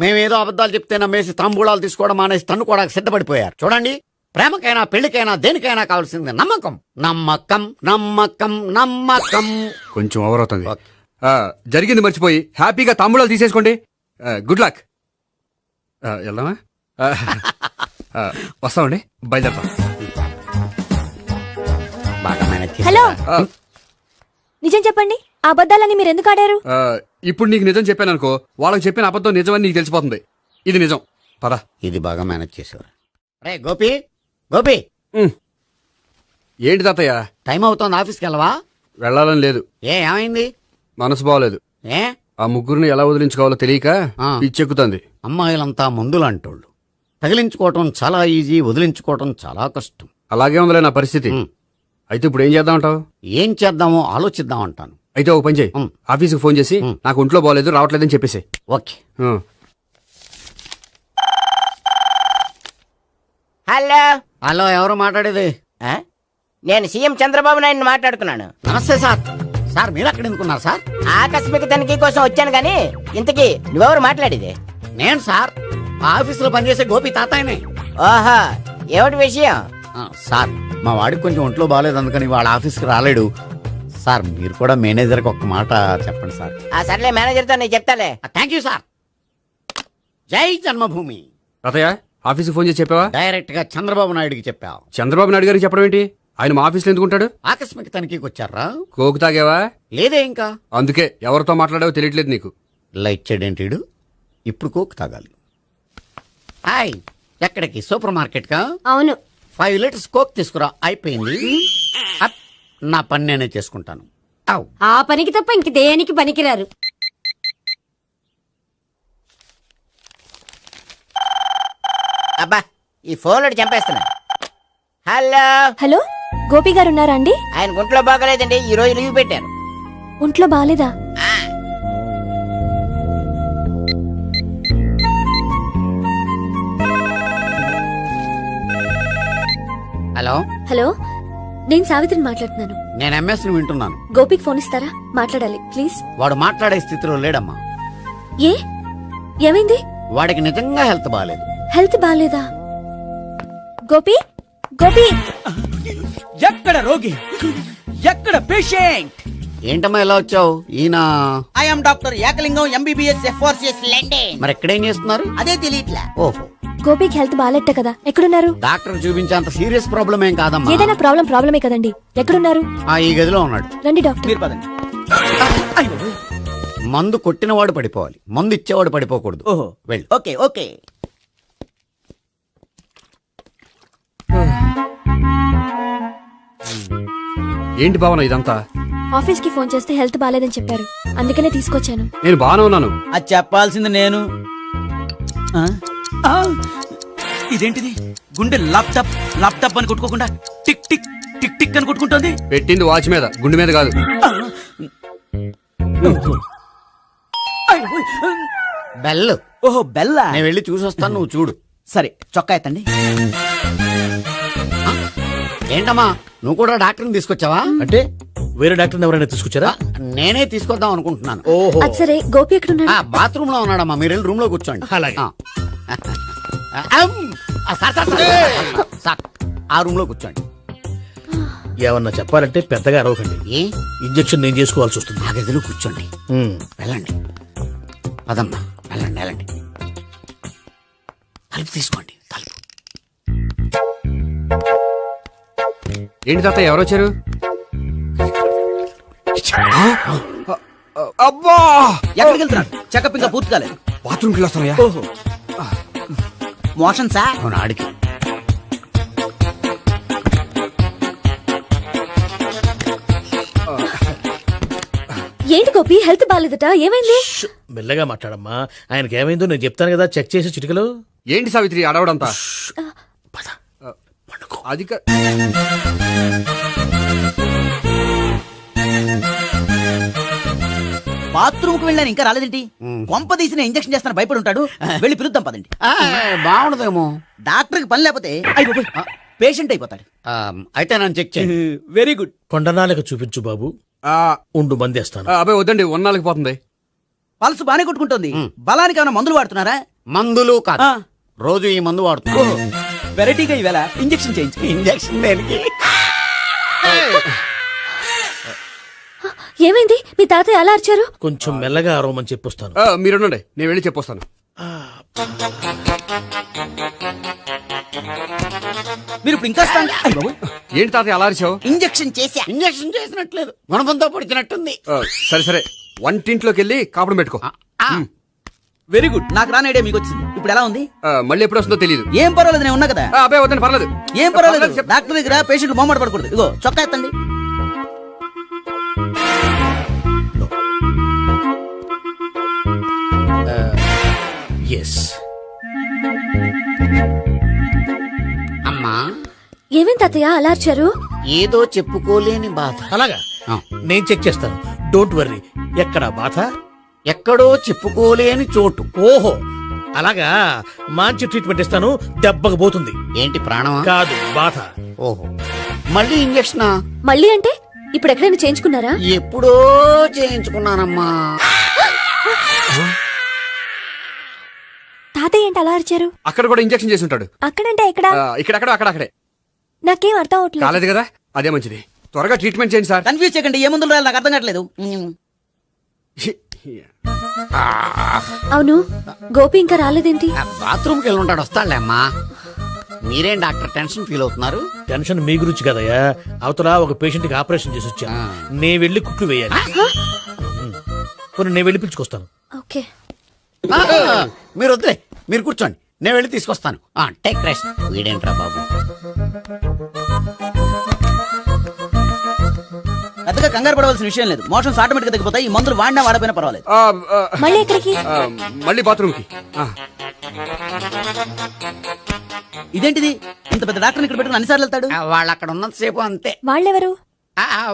మేమేదో అబద్ధాలు చెప్తే నమ్మేసి తాంబూలాలు తీసుకోవడం మానేసి తన్నుకోవడానికి సిద్ధపడిపోయారు. చూడండి, ప్రేమకైనా పెళ్లికైనా దేనికైనా కావాల్సింది నమ్మకం. నమ్మకం నమ్మకం నమ్మకం. కొంచెం ఓవర్ అవుతుంది. జరిగింది మర్చిపోయి హ్యాపీగా తాంబూలాలు తీసేసుకోండి. Good luck. వెళ్దామా? వస్తామండి, బయలుదేరతాం. బాగా మేనేజ్ చేశారు. హలో, నిజం చెప్పండి, ఆ అబద్ధాలని మీరు ఎందుకు ఆడారు? ఇప్పుడు నీకు నిజం చెప్పాను అనుకో, వాళ్ళకి చెప్పిన అబద్ధం నిజమని నీకు తెలిసిపోతుంది. ఇది నిజం. పదా. ఇది బాగా మేనేజ్ చేసేవారు. రే గోపి, గోపి, ఏంటి తాతయ్య? టైం అవుతోంది, ఆఫీస్కి వెళ్ళవా? వెళ్ళాలని లేదు. ఏమైంది? మనసు బాగోలేదు. ఏ? ఆ ముగ్గురిని ఎలా వదిలించుకోవాలో తెలియక పిచ్చెక్కుతుంది. అమ్మాయిలంతా మందులాంటోళ్ళు. తగిలించుకోవటం చాలా ఈజీ, వదిలించుకోవటం చాలా కష్టం. అలాగే ఉందిలే నా పరిస్థితి. అయితే ఇప్పుడు ఏం చేద్దామంటావు? ఏం చేద్దామో ఆలోచిద్దాం అంటాను. అయితే ఒక పని చేయి, ఆఫీస్కి ఫోన్ చేసి నాకు ఒంట్లో బాగోలేదు రావట్లేదని చెప్పేసి. ఓకే. హలో. హలో, ఎవరు మాట్లాడేది? నేను సీఎం చంద్రబాబు నాయుడు మాట్లాడుతున్నాను. నమస్తే సార్. సార్ మీరు అక్కడ ఎందుకున్నారు సార్? ఆకస్మిక తనిఖీ కోసం వచ్చాను గానీ ఇంతకీ నువ్వెవరు మాట్లాడేది? నేను సార్, ఆఫీసులో పనిచేసే గోపి తాతాయనే. ఓహో, ఏమిటి విషయం? సార్, మా వాడికి కొంచెం ఒంట్లో బాగాలేదు, అందుకని వాళ్ళ ఆఫీస్కి రాలేడు. సార్ మీరు కూడా మేనేజర్కి ఒక మాట చెప్పండి సార్. సర్లే, మేనేజర్తో నేను చెప్తాలే. Thank you sir. జై జన్మభూమి. తాతయ్య, ఆఫీస్కి ఫోన్ చేసి చెప్పావా? డైరెక్ట్ గా చంద్రబాబు నాయుడుకి చెప్పావు. చంద్రబాబు నాయుడు గారికి చెప్పడం ఏంటి? ఆయన మా ఆఫీస్లో ఎందుకుంటాడు? ఆకస్మిక తనిఖీకి వచ్చారా? కోకు తాగావా? లేదే ఇంకా. అందుకే ఎవరితో మాట్లాడావో తెలియట్లేదు నీకు. లైట్ చేయడేంటిడు? ఇప్పుడు కోక్ తాగాలి. హాయ్, ఎక్కడికి? సూపర్ మార్కెట్ కా? అవును. 5 లీటర్స్ కోక్ తీసుకురా. అయిపోయింది. అప్, నా పని నేనే చేసుకుంటాను. ఔ. ఆ పనికి తప్ప ఇంక దేనికి పనికిరారు. అబ్బా, ఈ ఫోన్లో చంపేస్తున్నా. హలో. హలో, గోపి గారు ఉన్నారా అండి? ఆయన గుంట్లో బాగలేదండి, ఈ రోజు లీవ్ పెట్టారు. ఒంట్లో బాలేదా? హలో. హలో, నేను సావిత్రిని మాట్లాడుతున్నాను. నేను ఎంఎస్ని వింటున్నాను. గోపికి ఫోన్ ఇస్తారా? మాట్లాడాలి ప్లీజ్. వాడు మాట్లాడే స్థితిలో లేడమ్మా. ఏ, ఏమైంది? వాడికి నిజంగా హెల్త్ బాగాలేదు. హెల్త్ బాలేదా? గోపి, గోపి. ఎక్కడ రోగి, ఎక్కడ పేషెంట్? ఏంటమ్మా ఇలా వచ్చావు? ఈయన I'm doctor Ekalingam MBBS FRCS London. మరి ఎక్కడేం చేస్తున్నారు? అదే తెలియట్లా. ఓహో, గోపికి హెల్త్ బాలేట్ట కదా, ఎక్కడున్నారు? డాక్టర్ చూపించేంత సీరియస్ ప్రాబ్లం ఏం కాదమ్మా. ఏదైనా ప్రాబ్లమే కదండి, ఎక్కడున్నారు? ఈ గదిలో ఉన్నాడు. రండి డాక్టర్. మీరు పదండి. మందు కొట్టినవాడు పడిపోవాలి, మందు ఇచ్చేవాడు పడిపోకూడదు. ఓహో, వెళ్ళు. Okay okay. ఏంటి భావన ఇదంతా? ఆఫీస్ కి ఫోన్ చేస్తే హెల్త్ బాలేదని చెప్పారు, అందుకనే తీసుకొచ్చాను. నేను బాగానే ఉన్నాను. అది చెప్పాల్సింది నేను. ఇదేంటిది గుండె లాప్టాప్ లాప్టాప్ అని కొట్టుకోకుండా టిక్ టిక్ టిక్ టిక్ అని కొట్టుకుంటుంది. పెట్టింది వాచ్ మీద, గుండె మీద కాదు. బెల్. ఓహో బెల్లా. నేను వెళ్ళి చూసొస్తాను, నువ్వు చూడు. సరే చొక్కా ఎత్తండి. ఏంటమ్మా నువ్వు కూడా డాక్టర్ని తీసుకొచ్చావా? అంటే వేరే డాక్టర్ ఎవరైనా తీసుకొచ్చారా? నేనే తీసుకొద్దాం అనుకుంటున్నాను. ఓహో, అది సరే గోపి ఎక్కడున్నాడు? బాత్రూమ్ లో ఉన్నాడమ్మా, మీరు వెళ్ళి రూమ్ లో కూర్చోండి. అలాగే. సార్ ఆ రూమ్ లో కూర్చోండి. ఏమన్నా చెప్పాలంటే పెద్దగా అరవకండి. ఏ ఇంజెక్షన్ నేను చేసుకోవాల్సి వస్తుంది. ఆ గదిలో కూర్చోండి. వెళ్ళండి పదమ్మా, వెళ్ళండి వెళ్ళండి. తలుపు తీసుకోండి, తలుపు. ఏంటి తాత ఎవరు వచ్చారు? అబ్బా, ఎక్కడికి వెళ్తున్నాడు? చెకప్ ఇంకా పూర్తి కాలేదు. బాత్రూమ్కి వస్తానయ్యా. ఓహో మోషన్ సార్. అవును ఆడికి. ఏంటి గోపి, హెల్త్ బాగాలేదట, ఏమైంది? మెల్లగా మాట్లాడమ్మా. ఆయనకి ఏమైందో నేను చెప్తాను కదా, చెక్ చేసి చిటికలు. ఏంటి సావిత్రి అడవడంతా? అది బాత్రూమ్ కు వెళ్ళాను ఇంకా రాలేదేంటి? కొంప తీసిన ఇంజక్షన్ చేస్తాను భయపడి ఉంటాడు. వెళ్ళి పిలుద్దాం పదండి. బాగుండదేమో. డాక్టర్ కి పని లేకపోతే పేషెంట్ అయిపోతాడు. అయితే నన్ను చెక్ చేయండి. Very good. కొండనాలకు చూపించు బాబు. ఉండు మందేస్తాను. అబ్బాయి వద్దండి, ఉన్నాళ్ళకి పోతుంది. పల్స్ బానే కొట్టుకుంటుంది. బలానికి ఏమైనా మందులు వాడుతున్నారా? మందులు కాదు, రోజు ఈ మందు వాడుతున్నా. వెరైటీగా ఈవేళ ఇంజక్షన్ చేయించు. ఇంజక్షన్ దేనికి? ఏమైంది? మీ తాతయ్య అలా అరిచారు? కొంచెం మెల్లగా అరవమని చెప్పొస్తాను. మీరుండండి, నేను వెళ్ళి చెప్పొస్తాను. మీరు ఇప్పుడు ఇంకా ఏంటి తాతయ్య అలా అరిచావు? ఇంజక్షన్ చేసా. ఇంజక్షన్ చేసినట్లేదు, గుణపంతో పొడిచినట్టుంది. సరే సరే, వంటింట్లోకి వెళ్ళి కాపుడు పెట్టుకో. Very good. నాకు రాని ఐడియా మీకు వచ్చింది. ఇప్పుడు ఎలా ఉంది? మళ్ళీ ఎప్పుడు వస్తుందో తెలియదు. ఏం పర్వాలేదు, నేను ఉన్నా కదా. అబ్బాయి వద్దండి, పర్లేదు. ఏం పర్వాలేదు. డాక్టర్ దగ్గర పేషెంట్ మొహమాట పడకూడదు. ఇగో చొక్కా ఎత్తండి. ఎస్. అమ్మా ఏమేం తాతయ్య అలా అరిచారు? ఏదో చెప్పుకోలేని బాధ. అలాగా, నేను చెక్ చేస్తాను. Don't worry. ఎక్కడ బాధ? ఎక్కడో చెప్పుకోలేని చోటు. ఓహో అలాగా, మంచి ట్రీట్మెంట్ ఇస్తాను, దెబ్బకు పోతుంది. ఏంటి ప్రాణమా? కాదు, బాధ. ఓహో మళ్ళీ ఇంజక్షనా? మళ్ళీ అంటే ఇప్పుడు ఎక్కడైనా చేయించుకున్నారా? ఎప్పుడో చేయించుకున్నానమ్మా. తాతయ్య ఏంటి అలా అరిచారు? అక్కడ కూడా ఇంజక్షన్ చేసి ఉంటాడు. అక్కడంటే ఎక్కడ? ఇక్కడక్కడ అక్కడక్కడే. నాకేం అర్థం అవట్లేదు. కాలేదు కదా, అదే మంచిది. త్వరగా ట్రీట్మెంట్ చేయండి సార్. కన్ఫ్యూజ్ చేయకండి. ఏ మందులు రాయాలి నాకు అర్థం కావట్లేదు. అవును, గోపి ఇంకా రాలేదేంటి? బాత్రూమ్కి వెళ్ళి ఉంటాడు, వస్తాడులే అమ్మా. మీరేం డాక్టర్ టెన్షన్ ఫీల్ అవుతున్నారు? టెన్షన్ మీ గురించి కదయ్యా. అవతల ఒక పేషెంట్ కి ఆపరేషన్ చేసి వచ్చాను. నేను వెళ్ళి కుట్లు వేయాలి. నేను వెళ్ళి పిలుచుకొస్తాను. ఓకే. మీరు వద్దులే, మీరు కూర్చోండి, నేను వెళ్ళి తీసుకొస్తాను. Take rest. వీడేంట్రా బాబు. పెద్దగా కంగారు పడవలసిన విషయం లేదు. మోషన్స్ ఆటోమేటిక్ గా తగ్గిపోతాయి. ఈ మందులు వాడినా వాడపోయినా పర్వాలేదు. మళ్ళీ ఎక్కడికి? మళ్ళీ బాత్రూమ్కి. ఇదేంటిది? ఇంత పెద్ద డాక్టర్ ఇక్కడ పెట్టుకుని అన్నిసార్లు వెళ్తాడు? వాళ్ళు అక్కడ ఉన్నంతసేపు అంతే. వాళ్ళెవరు?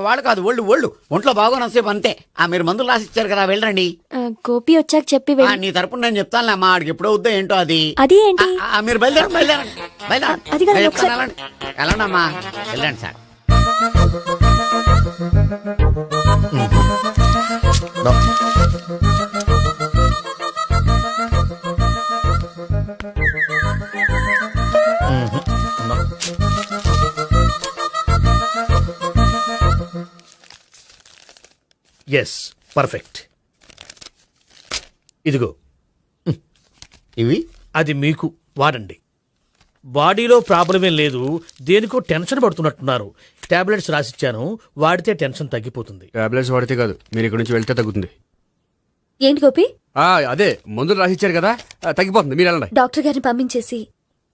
వాళ్ళు కాదు, ఒళ్ళు ఒంట్లో బాగోనంతసేపు అంతే. మీరు మందులు రాసి ఇచ్చారు కదా, వెళ్ళండి. గోపి వచ్చాక చెప్పి నీ తరపున నేను చెప్తానులే అమ్మా. ఆడికి ఎప్పుడో వద్దో ఏంటో అది. అది ఏంటి? మీరు బయలుదేరండి. అది కాదు, ఒకసారి వెళ్ళండి అమ్మా, వెళ్ళండి సార్. Yes, perfect. ఇదిగో ఇవి అది మీకు వాడండి. బాడీలో ప్రాబ్లం ఏం లేదు, దేనికో టెన్షన్ పడుతున్నట్టున్నారు. టాబ్లెట్స్ రాసిచ్చాను, వాడితే టెన్షన్ తగ్గిపోతుంది. టాబ్లెట్స్ వాడితే కాదు, మీరు ఇక్కడ నుంచి వెళ్తే తగ్గుతుంది. ఏంటి గోపి? అదే మందులు రాసిచ్చారు కదా, తగ్గిపోతుంది. మీరు వెళ్ళండి. డాక్టర్ గారిని పంపించేసి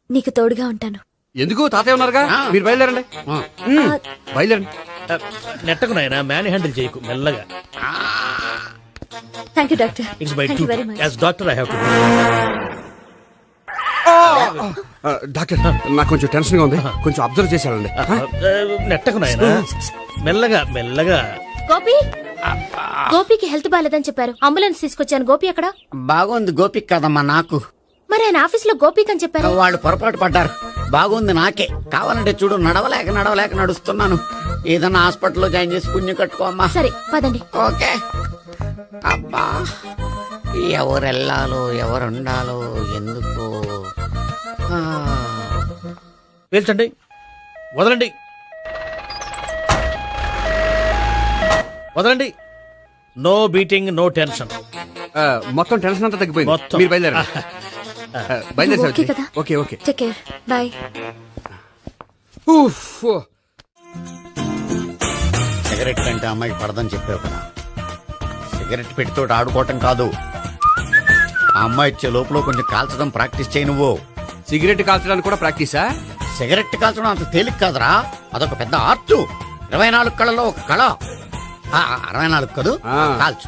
నీకు తోడుగా ఉంటాను. ఎందుకు? తాతయ్య ఉన్నారుగా, మీరు బయలుదేరండి. బయలుదేరండి. నెట్టకు నాయనా, మ్యాన్ హ్యాండిల్ చేయకు, మెల్లగా. Thank you doctor. It's my Thank you very duty much. As doctor. I have to. Doctor నాకు కొంచెం టెన్షన్ గా ఉంది, కొంచెం అబ్జర్వ్ చేసేయాలండి. నెట్టకు నాయనా, మెల్లగా మెల్లగా. గోపి గోపికి హెల్త్ బాలేదని చెప్పారు, అంబులెన్స్ తీసుకొచ్చాను. గోపి అక్కడ? బాగుంది గోపిక్ కదమ్మా నాకు. మరి ఆయన ఆఫీస్ లో గోపిక్ అని చెప్పారు. వాళ్ళు పొరపాటు పడ్డారు. బాగుంది నాకే. కావాలంటే చూడు, నడవలేక నడుస్తున్నాను. ఏదన్నా హాస్పిటల్లో జాయిన్ చేసి పుణ్యం కట్టుకో అమ్మా. సరే పదండి. ఓకే. అబ్బా, ఎవరెళ్ళాలో ఎవరుండాలో ఎందుకు. పేల్చండి, వదలండి, వదలండి. No beating, no tension. మొత్తం టెన్షన్ అంతా తగ్గిపోయింది. మొత్తం. మీరు బయలుదేరండి. బయలుదేరి ఓకే కదా? Okay okay. Take care, bye. Cigarette కంటే అమ్మాయికి పడదని చెప్పావు కదా. సిగరెట్ పెట్టితో ఆడుకోవటం కాదు, ఆ అమ్మాయి ఇచ్చే లోపల కొంచెం కాల్చడం ప్రాక్టీస్ చేయి నువ్వు. సిగరెట్ కాల్చడానికి కూడా ప్రాక్టీసా? సిగరెట్ కాల్చడం అంత తేలిక కాదురా, అదొక పెద్ద ఆర్ట్. 24 కళలో ఒక కళ. 64 కదూ, కాల్చు.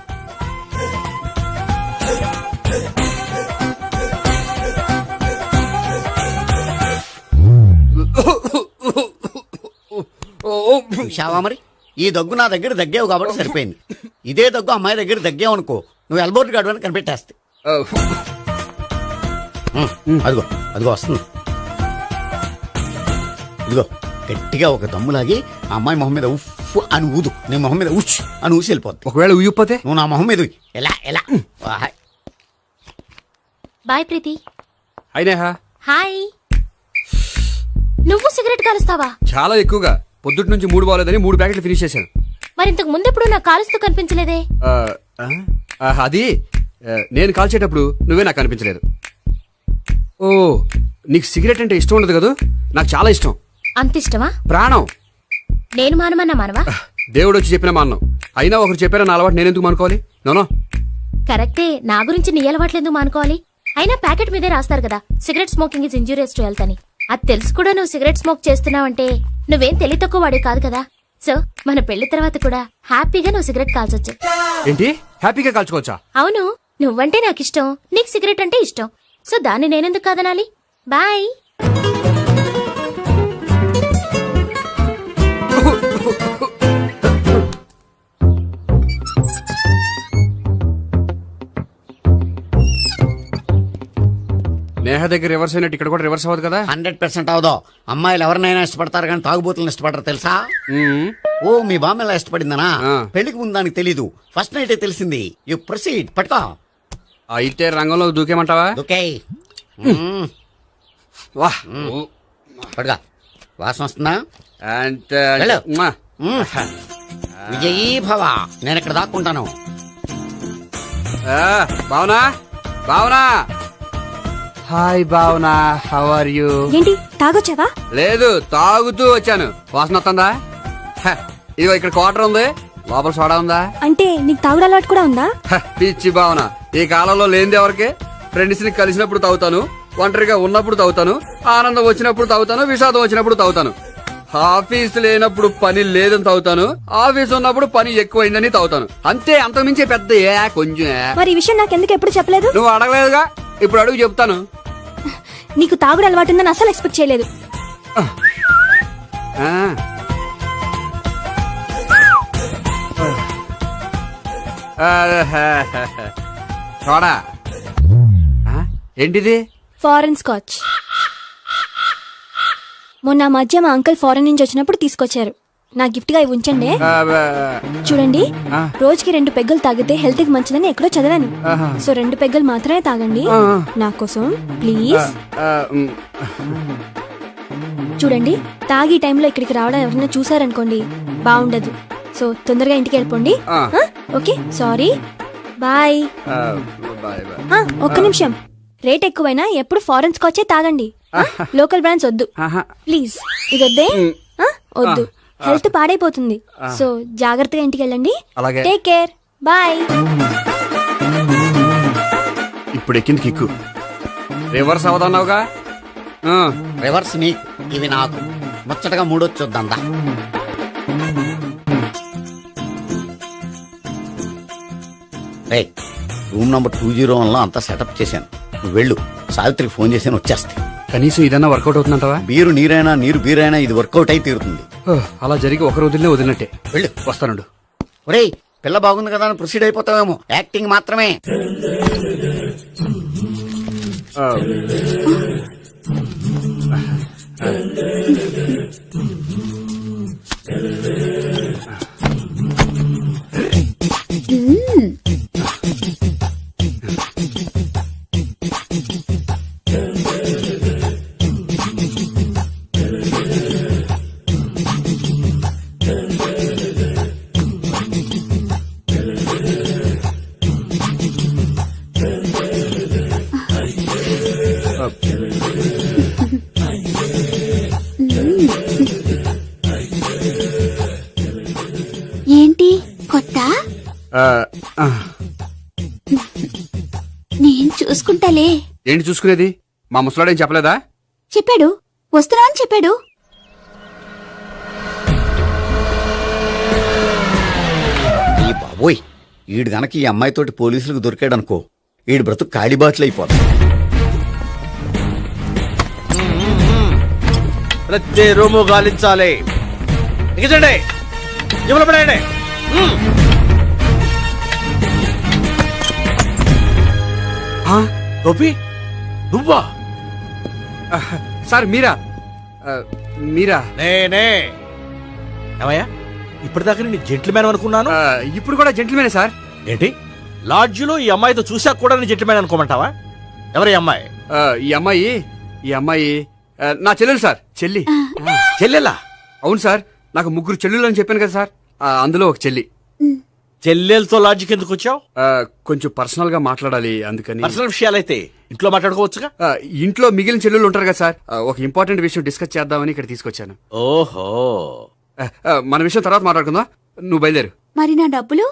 చూశావా మరి, ఈ దగ్గు నా దగ్గర దగ్గేవు కాబట్టి సరిపోయింది. ఇదే దగ్గు అమ్మాయి దగ్గర దగ్గేవు అనుకో, నువ్వు ఎల్బోర్డ్ గాడు అని కనిపెట్టేస్తే. అదిగో అదిగో వస్తుంది. ఇదిగో గట్టిగా ఒక దమ్ములాగి ఆ అమ్మాయి మొహం మీద ఉఫ్ అని ఊదు, నీ మొహం మీద ఉచ్ అని ఊసి వెళ్ళిపోద్ది. ఒకవేళ ఊయకపోతే నువ్వు నా మొహం మీద ఉయ్. ఎలా ఎలా. బాయ్ ప్రీతి. అయినా హాయ్. నువ్వు సిగరెట్ కాలుస్తావా? చాలా ఎక్కువగా. పొద్దుటి నుంచి 3 బాలేదని 3 ప్యాకెట్లు ఫినిష్ చేశాను. మరి ఇంతకు ముందెప్పుడు నాకు కాలుస్తూ కనిపించలేదే? అది నేను కాల్చేటప్పుడు నువ్వే నాకు కనిపించలేదు. ఓ, నీకు సిగరెట్ అంటే ఇష్టం ఉండదు కదా? నాకు చాలా ఇష్టం. అంత ఇష్టమా? ప్రాణం. నేను మానమన్నా మానవా? దేవుడు వచ్చి చెప్పిన మానం. అయినా ఒకరు చెప్పారా నా అలవాటు నేనెందుకు మానుకోవాలి? నోనో. కరెక్టే, నా గురించి నీ అలవాట్లెందుకు మానుకోవాలి? అయినా ప్యాకెట్ మీదే రాస్తారు కదా, cigarette smoking is injurious to health అని. అది తెలుసు కూడా నువ్వు సిగరెట్ స్మోక్ చేస్తున్నావంటే నువ్వేం తెలివి తక్కువ వాడే కాదు కదా. సో మన పెళ్లి తర్వాత కూడా హ్యాపీగా నువ్వు సిగరెట్ కాల్చొచ్చు. ఏంటి, హ్యాపీగా కాల్చుకోవచ్చా? అవును, నువ్వంటే నాకు ఇష్టం, నీకు సిగరెట్ అంటే ఇష్టం. సో దాన్ని నేనెందుకు కాదనాలి? బాయ్. నేహ దగ్గర రివర్స్ అయినట్టు ఇక్కడ కూడా రివర్స్ అవ్వదు కదా? 100% అవదో. అమ్మాయిలు ఎవరినైనా ఇష్టపడతారు కానీ తాగుబోతులను ఇష్టపడరు తెలుసా? ఓ, మీ బామ్మ ఎలా ఇష్టపడిందనా? పెళ్లికి ముందు దానికి తెలీదు, ఫస్ట్ నైటే తెలిసింది. You proceed. పట్టుకో. అయితే రంగంలో దూకేమంటావా? ఓకే. వాహ్, పట్టుకో. వాసన వస్తుందా? వెళ్ళు. విజయీ భవ. నేను ఇక్కడ దాక్కుంటాను. Bhavana, Bhavana. Hi Bhavana, how are you? ఏంటి తాగొచ్చావా? లేదు, తాగుతూ వచ్చాను. వాసన వస్తుందా? ఇదిగో ఇక్కడ క్వార్టర్ ఉంది, లోపల సోడా ఉందా? అంటే నీకు తాగుడు అలవాటు కూడా ఉందా? పిచ్చి భావన, ఈ కాలంలో లేనిది ఎవరికి? ఫ్రెండ్స్ ని కలిసినప్పుడు తాగుతాను, ఒంటరిగా ఉన్నప్పుడు తాగుతాను, ఆనందం వచ్చినప్పుడు తాగుతాను, విషాదం వచ్చినప్పుడు తాగుతాను. ఆఫీస్ లేనప్పుడు పని లేదని తాగుతాను, ఆఫీస్ ఉన్నప్పుడు పని ఎక్కువైందని తాగుతాను. అంతే, అంతకుమించే పెద్ద కొంచెం. మరి ఈ విషయం నాకెందుకు ఎప్పుడు చెప్పలేదు? నువ్వు అడగలేదుగా, ఇప్పుడు అడుగు చెప్తాను. నీకు తాగుడు అలవాటు ఉందని అసలు ఎక్స్పెక్ట్ చేయలేదు. చూడా, ఏంటిది? Foreign scotch. మొన్న మధ్య మా అంకుల్ ఫారెన్ నుంచి వచ్చినప్పుడు తీసుకొచ్చారు. నా గిఫ్ట్ గా ఇవి ఉంచండి. చూడండి, రోజుకి 2 పెగ్గులు తాగితే హెల్త్ కి మంచిదని ఎక్కడో చదివాను. సో 2 పెగ్గులు మాత్రమే తాగండి నా కోసం ప్లీజ్. చూడండి, తాగి టైంలో ఇక్కడికి రావడం ఎవరైనా చూసారనుకోండి బాగుండదు. సో తొందరగా ఇంటికి వెళ్ళిపోండి. Okay, sorry, bye. ఒక్క నిమిషం, రేట్ ఎక్కువైనా ఎప్పుడు ఫారెన్ స్కాచే తాగండి, లోకల్ బ్రాండ్స్ వద్దు ప్లీజ్. ఇది వద్దే, వద్దు, హెల్త్ పాడైపోతుంది. సో జాగ్రత్తగా ఇంటికి వెళ్ళండి. Take care, bye. ఇప్పుడు ఎక్కింది కిక్కు. రివర్స్ అవదన్నావుగా? రివర్స్ నీకు, ఇవి నాకు. ముచ్చటగా 3 చూద్దాం. రూమ్ నంబర్ 201 లో అంతా సెటప్ చేశాను. నువ్వు వెళ్ళు, సావిత్రికి ఫోన్ చేసి వచ్చేస్తే. కనీసం ఇదన్నా వర్కౌట్ అవుతుందంటావా? బీరు నీరైనా నీరు బీరైనా ఇది వర్కౌట్ అయి తీరుతుంది. అలా జరిగి ఒక రోజులనే వదిలినట్టే. వెళ్ళు. వస్తానుండు. ఒరేయ్, పిల్ల బాగుంది కదా అని ప్రొసీడ్ అయిపోతావేమో. యాక్టింగ్ మాత్రమే. ఏంటి కొత్త? నేను చూసుకుంటాలే. ఏంటి చూసుకునేది? మా ముసలాడేం చెప్పలేదా? చెప్పాడు, వస్తున్నా అని చెప్పాడు. ఈ బాబోయ్, ఈడు గనక ఈ అమ్మాయితోటి పోలీసులకు దొరికాడనుకో, ఈడు బ్రతుకు కాళీబాట్లు అయిపోతాడు. ప్రతి రూము గాలించాలి. ఎగచండి, జబ్బులు పడండి. గోపి, నువ్వా? సార్ మీరా? మీరా? నేనే. ఏమయ్యా, ఇప్పటిదాకా నేను జెంట్లమ్యాన్ అనుకున్నాను. ఇప్పుడు కూడా జెంటిల్మేనే సార్. ఏంటి, లాడ్జిలో ఈ అమ్మాయితో చూసాక కూడా నేను జెంట్లమ్యాన్ అనుకోమంటావా? ఎవరి అమ్మాయి? ఈ అమ్మాయి నా చెల్లెలు సార్. చెల్లి. చెల్లెలా? అవును సార్, నాకు 3 చెల్లెలు అని చెప్పాను కదా సార్, అందులో ఒక చెల్లి. చెల్లెలతో లాడ్జికి ఎందుకు వచ్చావు? కొంచెం పర్సనల్ గా మాట్లాడాలి, అందుకని. పర్సనల్ విషయాలైతే ఇంట్లో మాట్లాడుకోవచ్చుగా. ఇంట్లో మిగిలిన చెల్లెలు ఉంటారు కదా సార్, ఒక ఇంపార్టెంట్ విషయం డిస్కస్ చేద్దామని ఇక్కడ తీసుకొచ్చాను. ఓహో, మన విషయం తర్వాత మాట్లాడుకుందాం, నువ్వు బయలుదేరు. మరి నా డబ్బులు?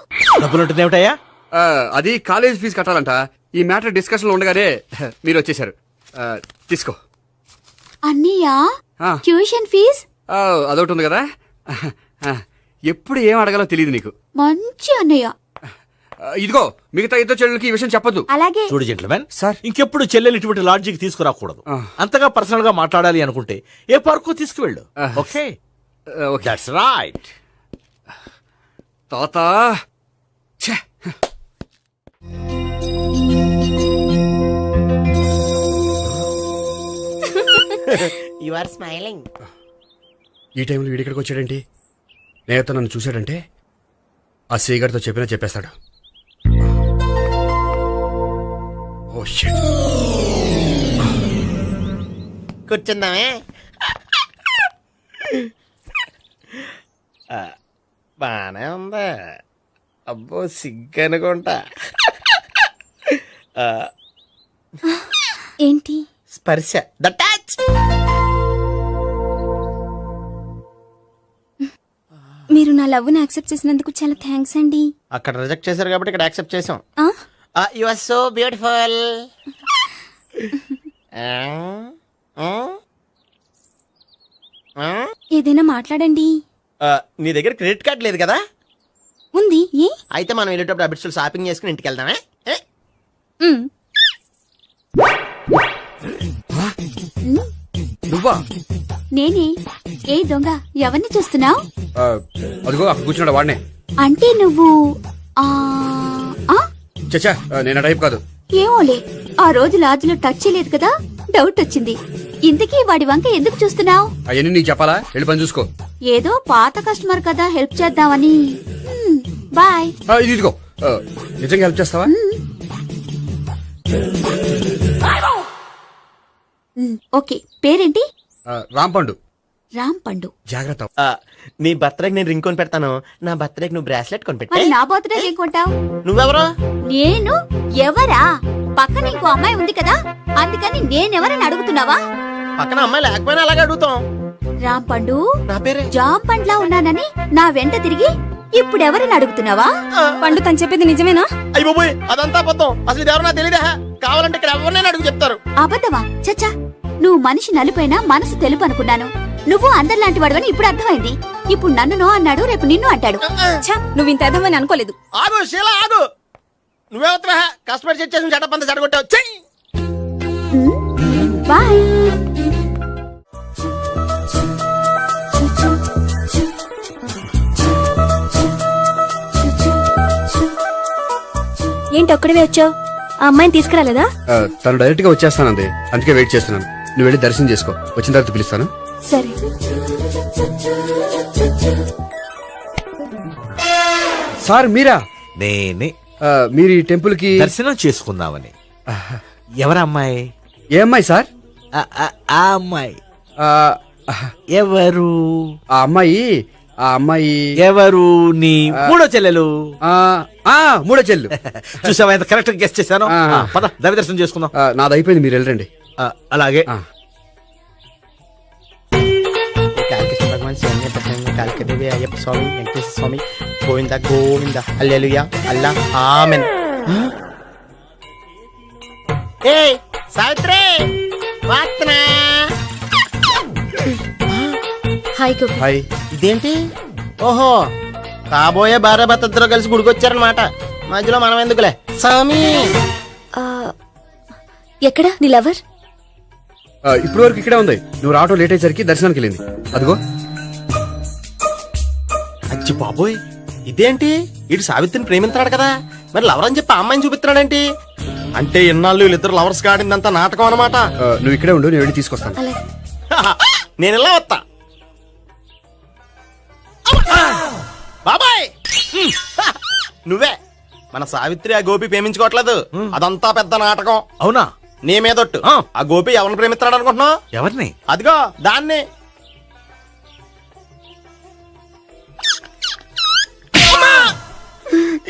డబ్బులు ఉంటుంది ఏమిటయ్యా? అది కాలేజ్ ఫీజు కట్టాలంట. ఈ మ్యాటర్ డిస్కషన్ లో ఉండగానే మీరు వచ్చేసారు. తీసుకో. అన్నయ్యా, ట్యూషన్ ఫీజ్? అదొకటి ఉంది కదా, ఎప్పుడు ఏం అడగాలో తెలియదు నీకు. మంచి అన్నయ్య. ఇదిగో, మిగతా ఇద్దరు చెల్లెలకి ఈ విషయం చెప్పొద్దు. అలాగే. చూడు జెంట్లమెన్ సార్, ఇంకెప్పుడు చెల్లెలు ఇటువంటి లాడ్జికి తీసుకురాకూడదు. అంతగా పర్సనల్ గా మాట్లాడాలి అనుకుంటే ఏ పార్కు తీసుకువెళ్ళు. Okay, that's right. తాత యు ఆర్ స్మైలింగ్. ఈ టైంలో వీడిక్కడికి వచ్చాడేంటి? నేత నన్ను చూశాడంటే ఆ సీగారితో చెప్పినా చెప్పేస్తాడు. Oh shit. కూర్చుందామే. బానే ఉందా? అబ్బో, సిగ్గనుకుంటా. ఏంటి? స్పర్శ, ద టచ్. మీరు నా లవ్ ని యాక్సెప్ట్ చేసినందుకు చాలా థ్యాంక్స్ అండి. అక్కడ రిజెక్ట్ చేశారు కాబట్టి ఇక్కడ యాక్సెప్ట్ చేసాం. You are so beautiful. ఏదైనా మాట్లాడండి. నీ దగ్గర క్రెడిట్ కార్డ్ లేదు కదా? ఉంది. ఏ? అయితే మనం వెళ్ళేటప్పుడు అబిట్స్ షాపింగ్ చేసుకుని ఇంటికి వెళ్దామే. నువ్వా? నేనే. ఏ దొంగ, ఎవరిని చూస్తున్నావు? అదిగో అక్కడ కూర్చున్నాడు, వాడినే. అంటే నువ్వు చచ్చా, నేను టైప్ కాదు. ఏమోలే, ఆ రోజు లాడ్జ్లో టచ్ చేయలేదు కదా, డౌట్ వచ్చింది. ఇంతకీ వాడి వంక ఎందుకు చూస్తున్నావు? అవన్నీ నీకు చెప్పాలా? వెళ్ళి పని చూసుకో. ఏదో పాత కస్టమర్ కదా, హెల్ప్ చేద్దామని. బాయ్. ఇదిగో, నిజంగా హెల్ప్ చేస్తావా? ఓకే. పేరేంటి? రాంపండు. రాంపండు. జాగ్రత్త. నీ బర్త్డేకి నేను రింగ్ కొని పెడతాను, నా బర్త్డేకి నువ్వు బ్రాస్లెట్ కొని మరి పెట్టా. నా బర్త్డే ఏం కొంటావు? నువ్వెవరో? నేను ఎవరా? పక్కన ఇంకో అమ్మాయి ఉంది కదా, అందుకని నేనెవరని అడుగుతున్నావా? పక్కన అమ్మాయి లేకపోయినా అలాగే అడుగుతాం. రాంపండు, నా పేరే జామ్ పండ్లా ఉన్నానని నా వెంట తిరిగి ఇప్పుడెవరని అడుగుతున్నావా? పండు తను చెప్పేది నిజమేనా? అయ్య బాబోయ్, అదంతా అబద్ధం. అసలు ఇది ఎవరో నాకు తెలియదా? కావాలంటే ఇక్కడ ఎవరినైనా అడుగు చెప్తారు. అబద్ధమా? చచ్చా, నువ్వు మనిషి నలుపైనా మనసు తెలుపు అనుకున్నాను. నువ్వు అందరిలాంటి వాడవని ఇప్పుడు అర్థమైంది. ఇప్పుడు నన్ను నో అన్నాడు, రేపు నిన్ను అంటాడు. నువ్వు ఇంత అర్థమని అనుకోలేదు. ఆగు శీల, ఆగు. నువ్వేవత్తవా? కస్టమర్ చెక్ చేసి చెడ్డ పంత చెడగొట్టావు. బాయ్. ఏంటి ఒక్కడివే వచ్చావు? ఆ అమ్మాయిని తీసుకురాలేదా? తను డైరెక్ట్ గా వచ్చేస్తానంది, అందుకే వెయిట్ చేస్తున్నాను. నువ్వు వెళ్ళి దర్శనం చేసుకో, వచ్చిన తర్వాత పిలుస్తాను. సరే. సార్ మీరా? నేనే మీరు ఈ టెంపుల్ కి దర్శనం చేసుకుందామని. ఎవరు అమ్మాయి? ఏ అమ్మాయి సార్? ఆ అమ్మాయి ఆ, ఎవరు? ఆ అమ్మాయి ఎవరు? నీ మూడో చెల్లెలు. మూడో చెల్లు. చూసావా ఎంత కరెక్ట్ గెస్ట్ చేశాను. ఆ. పద దైవ దర్శనం చేసుకుందాం. నాది అయిపోయింది, మీరు వెళ్ళండి. అలాగే. కాళికేశ్వర భగవాన్ శరణ్య ప్రసన్న కాళికదేవి అయ్యప్ప స్వామి వెంకటేశ్వర స్వామి గోవింద గోవింద హల్లెలూయా అల్లా ఆమెన్. ఏ సావిత్రి వాత్నా. హాయ్ గోపి. హాయ్. ఇదేంటి? ఓహో, కాబోయే భార్య భర్త ఇద్దరు కలిసి గుడికొచ్చారనమాట. మధ్యలో మనం ఎందుకులే స్వామి. ఆ, ఎక్కడ నీ లవర్? ఇప్పుడు వరకు ఇక్కడే ఉంది. నువ్వు రావటం లేట్ అయ్యేసరికి దర్శనానికి వెళ్ళింది. అదిగో. అచ్చి బాబోయ్, ఇదేంటి? ఇటు సావిత్రిని ప్రేమిస్తున్నాడు కదా, మరి లవర్ అని చెప్పి ఆ అమ్మాయిని చూపిస్తున్నాడేంటి? అంటే ఇన్నాళ్ళు వీళ్ళిద్దరు లవర్స్ కాడిందంతా నాటకం అనమాట. నువ్వు ఇక్కడే ఉండు, నేను వెళ్ళి తీసుకొస్తాను. అలాగే. నేను ఇలా వస్తా. బాబాయ్ నువ్వే మన సావిత్రి ఆ గోపి ప్రేమించుకోవట్లేదు, అదంతా పెద్ద నాటకం. అవునా? నీ మీదొట్టు. ఆ గోపి ఎవరిని ప్రేమిస్తున్నాడు అనుకుంటున్నావు? ఎవరిని? అదిగో దాన్ని.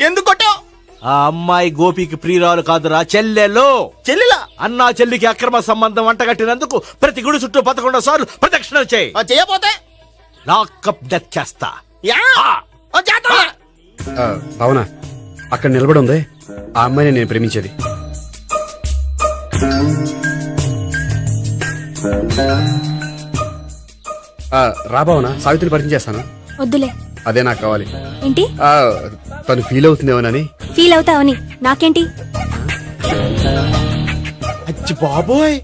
ఎందుకు కొట్టావు? ఆ అమ్మాయి గోపికి ప్రియురాలు కాదురా, చెల్లెలు. చెల్లిలా? అన్నా చెల్లికి అక్రమ సంబంధం వంటగట్టినందుకు ప్రతి గుడి చుట్టూ 11 సార్లు ప్రదక్షిణ చేయి. చేయపోతే లాకప్ డెత్ చేస్తా. భావన, అక్కడ నిలబడి ఉంది ఆ అమ్మాయిని నేను ప్రేమించేది. రా భావన, సావిత్రిని పరిచయం చేస్తాను. వద్దులే. అదే నాకు కావాలి. ఏంటి? తను ఫీల్ అవుతుందేమోనని. ఫీల్ అవుతావని నాకేంటి? అచ్చి బాబోయ్,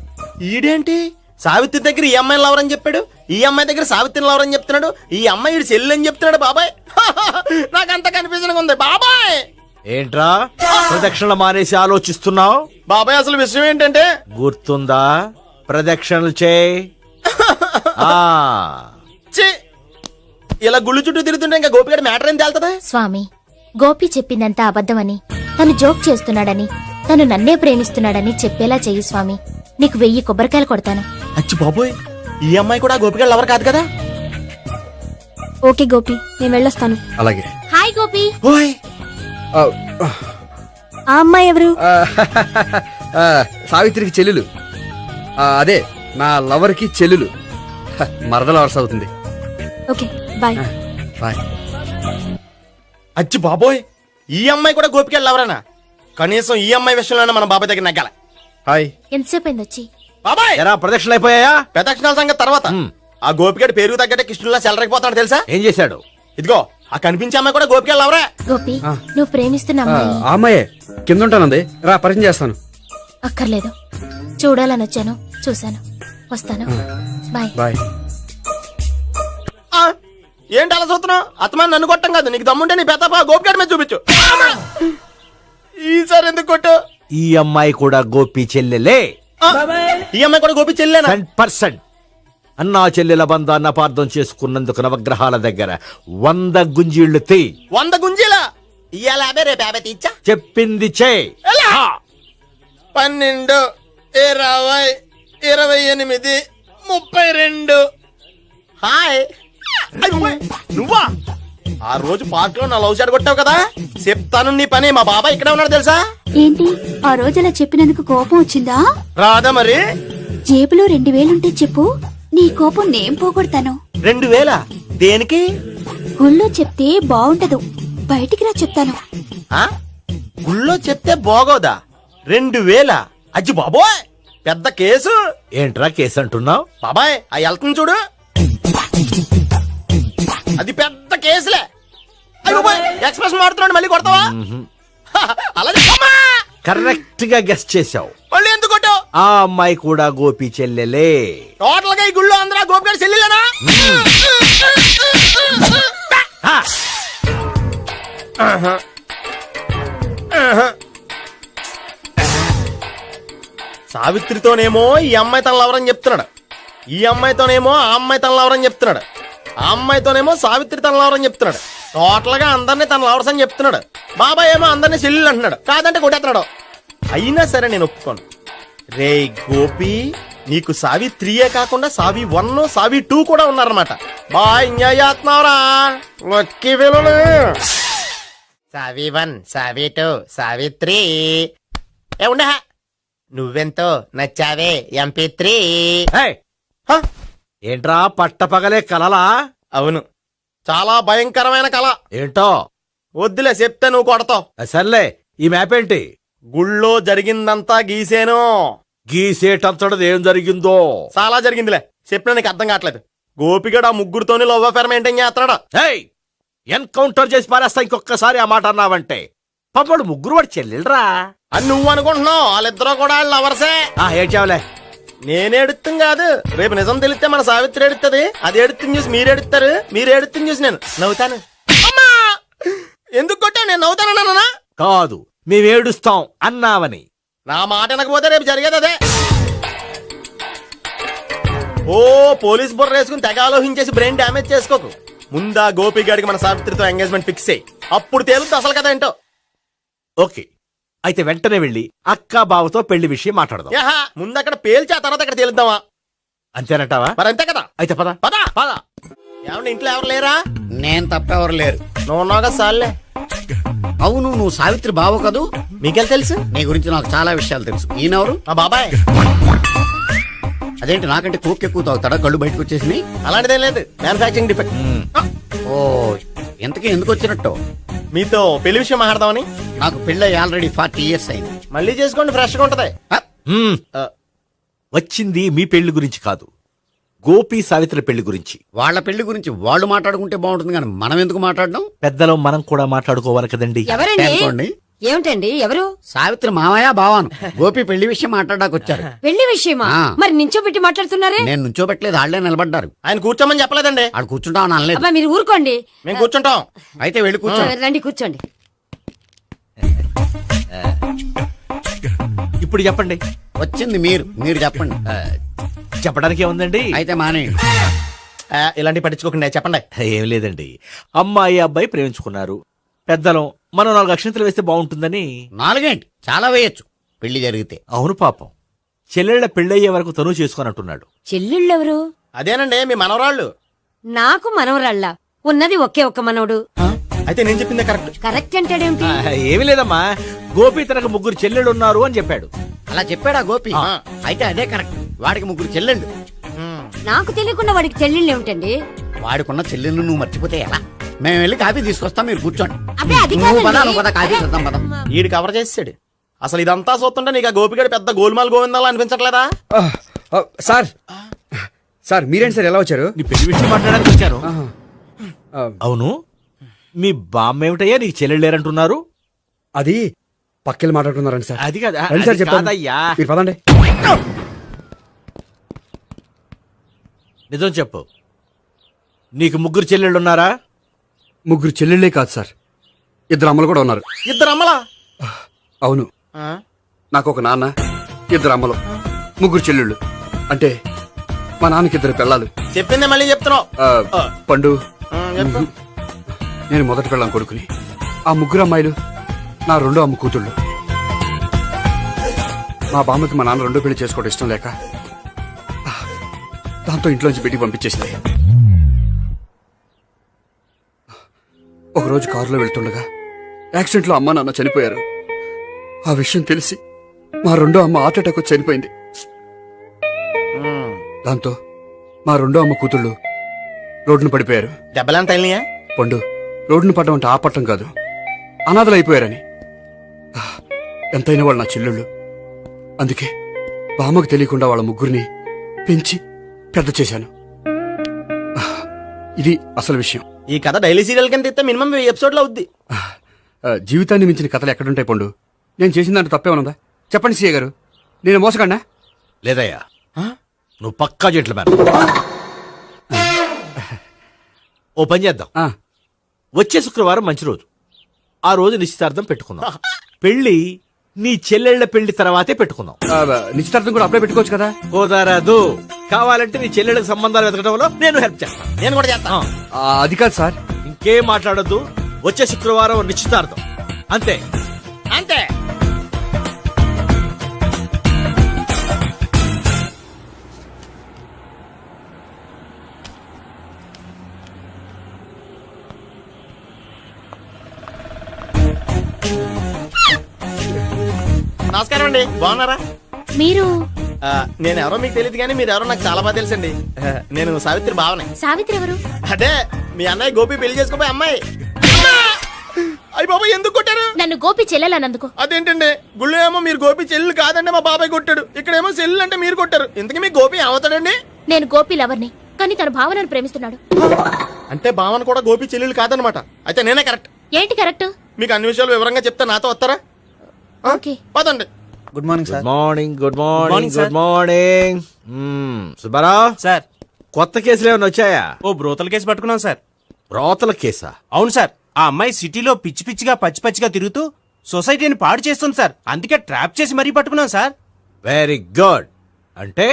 ఈడేంటి సావిత్రి దగ్గర ఈ అమ్మాయిని లవరని చెప్పాడు, ఈ అమ్మాయి దగ్గర సావిత్రిని లవరని చెప్తున్నాడు, ఈ అమ్మాయి ఈడు చెల్లి అని చెప్తున్నాడు. బాబాయ్ నాకంత కన్ఫ్యూజన్ ఉంది బాబాయ్. ఏంట్రా ప్రదక్షిణలు మానేసి ఆలోచిస్తున్నావు? బాబాయ్ అసలు విషయం ఏంటంటే, గుర్తుందా? ప్రదక్షిణలు చేయి. ఇలా గుళ్ళు చుట్టూ తిరుగుతుంటే ఇంకా గోపిగడ మ్యాటర్ ఏం తేలుతుందా? స్వామి, గోపి చెప్పిందంతా అబద్ధమని, తను జోక్ చేస్తున్నాడని, తను నన్నే ప్రేమిస్తున్నాడని చెప్పేలా చెయ్యి స్వామి. నీకు 1000 కొబ్బరికాయలు కొడతాను. అచ్చి బాబోయ్, ఈ అమ్మాయి కూడా గోపిగడ లవర్ కాదు కదా? ఓకే గోపి, నేను వెళ్ళొస్తాను. అలాగే. హాయ్ గోపి. ఓయ్ ఆ అమ్మాయి ఎవరు? సావిత్రికి చెల్లెలు. అదే నా లవర్ కి చెల్లెలు. మరద లవర్స్ అవుతుంది. Okay bye. బాయ్. అచ్చి బాబోయ్, ఈ అమ్మాయి కూడా గోపిగడ లవరేనా? కనీసం ఈ అమ్మాయి విషయంలోనే మన బాబాయ్ దగ్గర నగ్గాల. హాయ్. ఎంతసేపు అయింది వచ్చి? బాబాయ్ ఎరా ప్రదక్షిణలు అయిపోయాయా? ప్రదక్షిణాల సంగతి తర్వాత. ఆ గోపిగడ పేరు తగ్గట్టే కృష్ణులా చెలరైపోతాడు తెలుసా? ఏం చేశాడు? ఇదిగో ఆ కనిపించే అమ్మాయి కూడా గోపిగడ లవరే. గోపి, నువ్వు ప్రేమిస్తున్న అమ్మాయి ఆ అమ్మాయే కింద ఉంటానంది. రా పరిచయం చేస్తాను. అక్కర్లేదు, చూడాలని వచ్చాను, చూశాను, వస్తాను. బాయ్. బాయ్. ఏంటి అలా చూస్తున్నావు? అత్తమాని నన్ను కొట్టం కాదు, నీకు దమ్ముంటే నీ పెద్ద గోపిగడ మీద చూపించు. ఈసారి ఎందుకు కొట్టు? ఈ అమ్మాయి కూడా గోపి చెల్లెలే. ఈ అమ్మాయి కూడా గోపి చెల్లెనా? 100%. అన్నా చెల్లెల బంధాన్ని అపార్థం చేసుకున్నందుకు నవగ్రహాల దగ్గర 100 గుంజీళ్లు తీ. 100 గుంజీలా? ఇయ్యాల 50, రేపు 50 తీచ్చా. చెప్పింది చే. 12, 20, 28, 32. హాయ్. నువ్వా? ఆ రోజు పార్క్ లో నా లవ్ షాట్ కొట్టావు కదా, చెప్తాను నీ పని. మా బాబాయ్ ఇక్కడే ఉన్నాడు తెలుసా? ఏంటి ఆ రోజు అలా చెప్పినందుకు కోపం వచ్చిందా? రాదా మరి? జేబులో 2000 ఉంటే చెప్పు, నీ కోపం నేను పోగొడతాను. 2000? దేనికి? గుళ్ళో చెప్తే బాగుంటదు, బయటికి రా చెప్తాను. గుళ్ళో చెప్తే బాగోదా? 2000? అజ్జి బాబోయ్, పెద్ద కేసు. ఏంట్రా కేసు అంటున్నావు? బాబాయ్ ఆ వెళ్తుంది చూడు, అది పెద్ద కేసులే. ఎక్స్ప్రెస్ మారుతున్నాడు, మళ్ళీ కొడతావా? అలా కరెక్ట్ గా గెస్ చేశావు. మళ్ళీ ఎందుకు కొట్టావు? ఆ అమ్మాయి కూడా గోపి చెల్లెలే. టోటల్ గా ఈ గుళ్ళో అందరూ గోపి గారి చెల్లెలేనా? సావిత్రితోనేమో ఈ అమ్మాయి తన లవరని చెప్తున్నాడు, ఈ అమ్మాయితోనేమో ఆ అమ్మాయి తన లవరని చెప్తున్నాడు, ఆ అమ్మాయితోనేమో సావిత్రి తన లవరని చెప్తున్నాడు. టోటల్ గా అందరినీ తన లవర్స్ అని చెప్తున్నాడు. బాబాయ్ ఏమో అందరినీ చెల్లెలు అంటున్నాడు, కాదంటే కొట్టేస్తున్నాడు. అయినా సరే నేను ఒప్పుకోను. రే గోపి, నీకు సావి 3 కాకుండా సావి 1, సావి 2 కూడా ఉన్నారన్నమాట. బాయ్ ఎంజాయ్ చేస్తున్నావురా. లక్కీ పిల్లలు. సావి 1, సావి 2, సావి 3. ఏ ఉండే నువ్వెంతో నచ్చావే MP3. ఏంట్రా పట్టపగలే కలలా? అవును, చాలా భయంకరమైన కళ. ఏంటో వద్దులే, చెప్తే నువ్వు కొడతావు. సర్లే, ఈ మ్యాప్ ఏంటి? గుళ్ళో జరిగిందంతా గీసేను. గీసేటంతటది ఏం జరిగిందో? చాలా జరిగిందిలే, చెప్పినా నీకు అర్థం కావట్లేదు. గోపిగడు ఆ ముగ్గురుతోని లవ్ అఫేర్ మెయింటైన్ చేస్తున్నాడు. ఎన్కౌంటర్ చేసి పారేస్తా ఇంకొకసారి ఆ మాట అన్నావంటే. పాపడు ముగ్గురు వాడు చెల్లెలరా అని నువ్వు అనుకుంటున్నావు, వాళ్ళిద్దరూ కూడా లవర్సే. ఏడ్చావులే. నేనే ఎడుతుంది కాదు, రేపు నిజం తెలిస్తే మన సావిత్రి ఎడుతుంది. అది ఎడుతుంది చూసి మీరు ఎడుతారు, మీరు ఎడుతుంది చూసి నేను నవ్వుతాను. అమ్మా! ఎందుకు కొట్టావు? నేను నవ్వుతానన్నా? కాదు, మేమేడుస్తాం అన్నావని. నా మాట వినకపోతే రేపు జరిగేది అదే. ఓ పోలీస్ బుర్ర వేసుకుని తెగ ఆలోచించేసి బ్రెయిన్ డ్యామేజ్ చేసుకోకు. ముందా గోపి గారికి మన సావిత్రితో ఎంగేజ్మెంట్ ఫిక్స్ అయ్యి అప్పుడు తేలుతుంది అసలు కదా ఏంటో. ఓకే, అయితే వెంటనే వెళ్ళి అక్క బావతో పెళ్లి విషయం మాట్లాడదాం. ముందు అక్కడ పేల్చి ఆ తర్వాత అక్కడ తేలుద్దామా? అంతేనంటావా? మరి అంతే కదా. అయితే పద పద. పద. ఏమన్నా ఇంట్లో ఎవరు లేరా? నేను తప్పెవరు లేరు. నువ్వు ఉన్నావుగా సార్లే. అవును, నువ్వు సావిత్రి బావ కదూ? మీకెళ్ళి తెలుసు? నీ గురించి నాకు చాలా విషయాలు తెలుసు. ఈయనెవరు? మా బాబాయ్. అదేంటి, నాకంటే కోక్ ఎక్కువ తాగుతాడా? కళ్ళు బయటకు వచ్చేసినాయి. అలాంటిదేం లేదు, మ్యానుఫాక్చరింగ్ డిఫెక్ట్. ఓ, ఎంతకీ ఎందుకు వచ్చినట్టు? మీతో పెళ్లి విషయం మాట్లాడదామని. నాకు పెళ్ళి ఆల్రెడీ 40 years అయింది. మళ్ళీ చేసుకోండి, ఫ్రెష్ గా ఉంటది. వచ్చింది మీ పెళ్లి గురించి కాదు, గోపి సావిత్రి పెళ్లి గురించి. వాళ్ళ పెళ్లి గురించి వాళ్ళు మాట్లాడుకుంటే బాగుంటుంది, కానీ మనం ఎందుకు మాట్లాడడం? పెద్దలో మనం కూడా మాట్లాడుకోవాలి కదండి. ఎవరండి? అనుకోండి. ఏమిటండి? ఎవరు? సావిత్రి మామయ్య బావాను. గోపి పెళ్లి విషయం మాట్లాడడానికి వచ్చారు. పెళ్లి విషయమా? మరి నించోబెట్టి మాట్లాడుతున్నారే? నేను నుంచోబెట్టలేదు, వాళ్ళే నిలబడ్డారు. ఆయన కూర్చోమని చెప్పలేదండి. వాళ్ళు కూర్చుంటామని అనలేదు. అబ్బా మీరు ఊరుకోండి. మేము కూర్చుంటాం. అయితే వెళ్ళి కూర్చో. రండి కూర్చోండి. ఇప్పుడు చెప్పండి. వచ్చింది మీరు, మీరు చెప్పండి. చెప్పడానికి ఏముందండి? అయితే మానేయండి. ఇలాంటి పట్టించుకోకుండా చెప్పండి. ఏం లేదండి, అమ్మాయి అబ్బాయి ప్రేమించుకున్నారు. పెద్దలం మనం 4 అక్షంతలు వేస్తే బాగుంటుందని. 4 ఏంటి, చాలా వేయచ్చు పెళ్లి జరిగితే. అవును పాపం, చెల్లెళ్ళ పెళ్ళయ్యే వరకు తను చేసుకొని అంటున్నాడు. చెల్లెళ్ళెవరు? అదేనండి మీ మనవరాళ్ళు. నాకు మనవరాళ్ళ ఉన్నది ఒకే ఒక్క మనవడు. అయితే నేను చెప్పిందే కరెక్ట్. కరెక్ట్ అంటాడేమిటి? ఏమి లేదమ్మా, గోపి తనకు 3 చెల్లెళ్ళు ఉన్నారు అని చెప్పాడు. అలా చెప్పాడా గోపి? అయితే అదే కరెక్ట్. వాడికి 3 చెల్లెళ్ళు. నాకు తెలియకుండా వాడికి చెల్లెళ్ళు ఏమిటండి? వాడికున్న చెల్లెళ్ళు నువ్వు మర్చిపోతే ఎలా? మేము వెళ్ళి కాఫీ తీసుకొస్తాం, మీరు కూర్చోండి. అబ్బే అది నువ్వు పద, కాదండి. నువ్వు పద, కాఫీ చేద్దాం పద. ఈడు కవర్ చేసాడు. అసలు ఇదంతా చూస్తుంటే నీకు ఆ గోపిగడు పెద్ద గోల్మాల్ గోవిందాలు అనిపించట్లేదా? సార్ సార్ మీరేంటి సార్ ఎలా వచ్చారు? నీ పెళ్లి విషయం మాట్లాడడానికి వచ్చాను. అవును, మీ బామ్మ ఏమిటయ్యా నీకు చెల్లెళ్ళు లేరంటున్నారు? అది పక్కెళ్ళి మాట్లాడుకున్నారండి సార్. అది కాదా? రండి సార్, అది చెప్తాను. కాదయ్యా. మీరు పదండి. నిజం చెప్పు, నీకు 3 చెల్లెళ్ళు ఉన్నారా? 3 చెల్లెళ్ళే కాదు సార్, 2 అమ్మలు కూడా ఉన్నారు. 2 అమ్మలా? అవును, నాకు ఒక నాన్న, 2 అమ్మలు, 3 చెల్లెళ్ళు. అంటే మా నాన్నకి 2 పిల్లలు. చెప్పిందే మళ్ళీ చెప్తున్నావు. పండు, చెప్పు. నేను మొదటి పిల్లం కొడుకుని. ఆ 3 అమ్మాయిలు నా 2వ అమ్మ కూతుళ్ళు. మా బామ్మకి మా నాన్న 2వ పెళ్లి చేసుకోవడం ఇష్టం లేక దాంతో ఇంట్లోంచి బిడ్డికి పంపించేసింది. ఒకరోజు కారులో వెళ్తుండగా యాక్సిడెంట్లో అమ్మా నాన్న చనిపోయారు. ఆ విషయం తెలిసి మా 2వ అమ్మ హార్ట్ అటాక్ వచ్చి చనిపోయింది. దాంతో మా 2వ అమ్మ కూతుళ్ళు రోడ్డును పడిపోయారు. దెబ్బలంత అయినాయా? పండు, రోడ్డును పడ్డం అంటే ఆపట్టం కాదు, అనాథలు అయిపోయారని. ఎంతైనా వాళ్ళు నా చెల్లెళ్ళు. అందుకే బామ్మకు తెలియకుండా వాళ్ళ 3 పెంచి పెద్ద చేశాను. ఇది అసలు విషయం. ఈ కథ డైలీ సీరియల్ కింద తీస్తే మినిమం 1000 ఎపిసోడ్లు అవుద్ది. జీవితాన్ని మించిన కథలు ఎక్కడుంటాయి పండు? నేను చేసిన దాంట్లో తప్పేమనుందా? చెప్పండి సీఏ గారు, నేను మోసగండా? లేదయ్యా నువ్వు పక్కా జెంట్లమ్యాన్. ఓ పని చేద్దాం, వచ్చే శుక్రవారం మంచి రోజు, ఆ రోజు నిశ్చితార్థం పెట్టుకుందాం. పెళ్లి నీ చెల్లెళ్ల పెళ్లి తర్వాతే పెట్టుకుందాం. నిశ్చితార్థం కూడా అప్పుడే పెట్టుకోవచ్చు కదా. కుదరదు, కావాలంటే నీ చెల్లెళ్ళకి సంబంధాలు వెతకడంలో నేను హెల్ప్ చేస్తాను. నేను కూడా చేస్తా. అది కాదు సార్. ఇంకేం మాట్లాడొద్దు, వచ్చే శుక్రవారం నిశ్చితార్థం, అంతే. అంతే. నమస్కారం అండి, బాగున్నారా? మీరు నేను ఎవరో మీకు తెలియదు కానీ మీరు ఎవరో నాకు చాలా బాగా తెలుసండి. నేను సావిత్రి భావనే. సావిత్రి ఎవరు? అదే మీ అన్నయ్య గోపి పెళ్లి చేసుకోపోయి అమ్మాయి. అయ్యి బాబాయ్ ఎందుకు కొట్టారు? నన్ను గోపి చెల్లెలన్నందుకు. అదేంటండి, గుళ్ళు ఏమో మీరు గోపి చెల్లు కాదండి మా బాబాయ్ కొట్టాడు, ఇక్కడేమో చెల్లు అంటే మీరు కొట్టారు. ఇంతకీ మీ గోపి ఏమవుతాడండి? నేను గోపి లవర్ని, కానీ తన భావనను ప్రేమిస్తున్నాడు. అంటే భావన కూడా గోపి చెల్లెలు కాదనమాట. అయితే నేనే కరెక్ట్. ఏంటి కరెక్ట్? మీకు అన్ని విషయాలు వివరంగా చెప్తే నాతో వస్తారా? ఓకే. పదండి. Good morning good morning. Good morning. Good morning. Subbarao sir. కొత్త కేసులు ఏమైనా వచ్చాయా? ఓ బ్రోతల కేసు పట్టుకున్నాం సార్. రోతల కేసా? అవును సార్, ఆ అమ్మాయి సిటీలో పిచ్చి పిచ్చిగా పచ్చి పచ్చిగా తిరుగుతూ సొసైటీని పాడు చేస్తుంది సార్. అందుకే ట్రాప్ చేసి మరీ పట్టుకున్నాం సార్. Very good. అంటే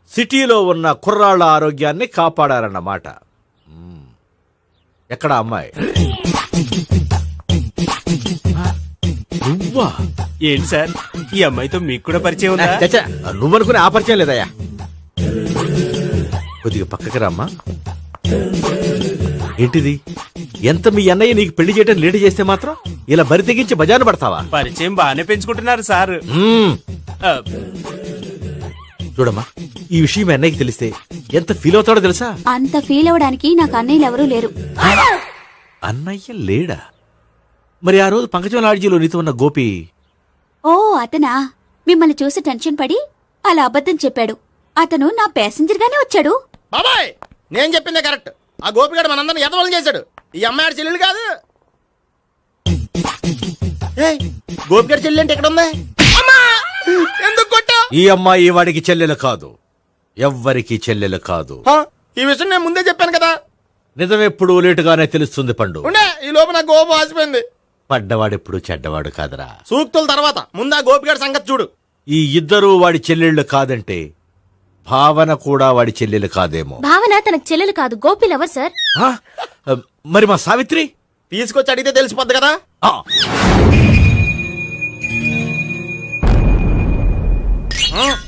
సిటీలో ఉన్న కుర్రాళ్ళ ఆరోగ్యాన్ని కాపాడారన్నమాట. ఎక్కడ అమ్మాయి? నువ్వా? ఏంటి సార్, ఈ అమ్మాయితో మీకు కూడా పరిచయం ఉందా? చచ్చా, నువ్వనుకునే ఆ పరిచయం లేదయ్యా. కొద్దిగా పక్కకి రామ్మా. ఏంటిది? ఎంత మీ అన్నయ్య నీకు పెళ్లి చేయడం లేట్ చేస్తే మాత్రం ఇలా బరి తెగించి బజారు పడతావా? పరిచయం బాగానే పెంచుకుంటున్నారు సార్. చూడమ్మా, ఈ విషయం మీ అన్నయ్యకి తెలిస్తే ఎంత ఫీల్ అవుతాడో తెలుసా? అంత ఫీల్ అవడానికి నాకు అన్నయ్యలు ఎవరూ లేరు. అన్నయ్య లేడా? మరి ఆ రోజు పంకజం లాడ్జీలో నీతో ఉన్న గోపి? ఓ అతనా? మిమ్మల్ని చూసి టెన్షన్ పడి అలా అబద్ధం చెప్పాడు. అతను నా ప్యాసింజర్ గానే వచ్చాడు. బాబాయ్ నేను చెప్పిందే కరెక్ట్. ఆ గోపిగాడు మనందరిని ఎదవలు చేశాడు. ఈ అమ్మాయి చెల్లెలు కాదు. గోపిగాడి చెల్లెలు అంటే ఎక్కడ ఉంది? ఎందుకు కొట్టావు? ఈ అమ్మాయి వాడికి చెల్లెలు కాదు, ఎవ్వరికి చెల్లెలు కాదు. ఈ విషయం నేను ముందే చెప్పాను కదా. నిజమెప్పుడు లేటుగానే తెలుస్తుంది పండు. ఉండే ఈ లోపు నా గోపు ఆసిపోయింది. పడ్డవాడెప్పుడు చెడ్డవాడు కాదురా. సూక్తుల తర్వాత ముందు ఆ గోపిగాడి సంగతి చూడు. ఈ ఇద్దరూ వాడి చెల్లెళ్ళు కాదంటే భావన కూడా వాడి చెల్లెలు కాదేమో. భావన తనకు చెల్లెలు కాదు, గోపి లవర్ సార్. ఆ? మరి మా సావిత్రి? తీసుకొచ్చి అడిగితే తెలిసిపోద్ది కదా.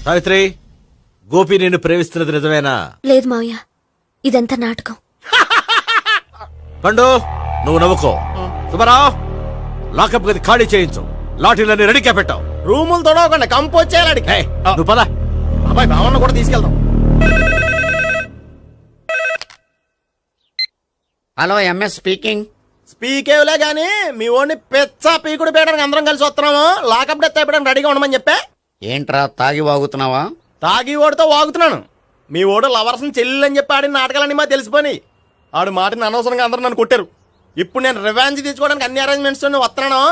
సావిత్రి, గోపి నేను ప్రేమిస్తున్నది నిజమేనా? లేదు మావయ్య, ఇదంతా నాటకం. పండు నువ్వు నవ్వుకో. సుబ్బారావు, లాకప్ గది ఖాళీ చేయించు, లాఠీలన్నీ రెడీగా పెట్టావు. రూములు తొడవకుండా కంపోజ్ చేయాలి. నువ్వు పద. అబ్బాయి భావన కూడా తీసుకెళ్దాం. Hello, MS speaking. స్పీకేవ్లే గానీ మీ ఓడిని పెచ్చ పీకుడు పేయడానికి అందరం కలిసి వస్తున్నాము. లాకప్ డెత్ అయిపోయడానికి రెడీగా ఉండమని చెప్పే. ఏంట్రా తాగి వాగుతున్నావా? తాగి ఓడితో వాగుతున్నాను. మీ ఓడు లవర్స్ని చెల్లెలు అని చెప్పి ఆడిన నాటకాలన్నీ మా తెలిసిపోయి ఆడు మాటని అనవసరంగా అందరూ నన్ను కొట్టారు. ఇప్పుడు నేను రివెంజ్ తీసుకోవడానికి అన్ని అరేంజ్మెంట్స్ వస్తున్నాను.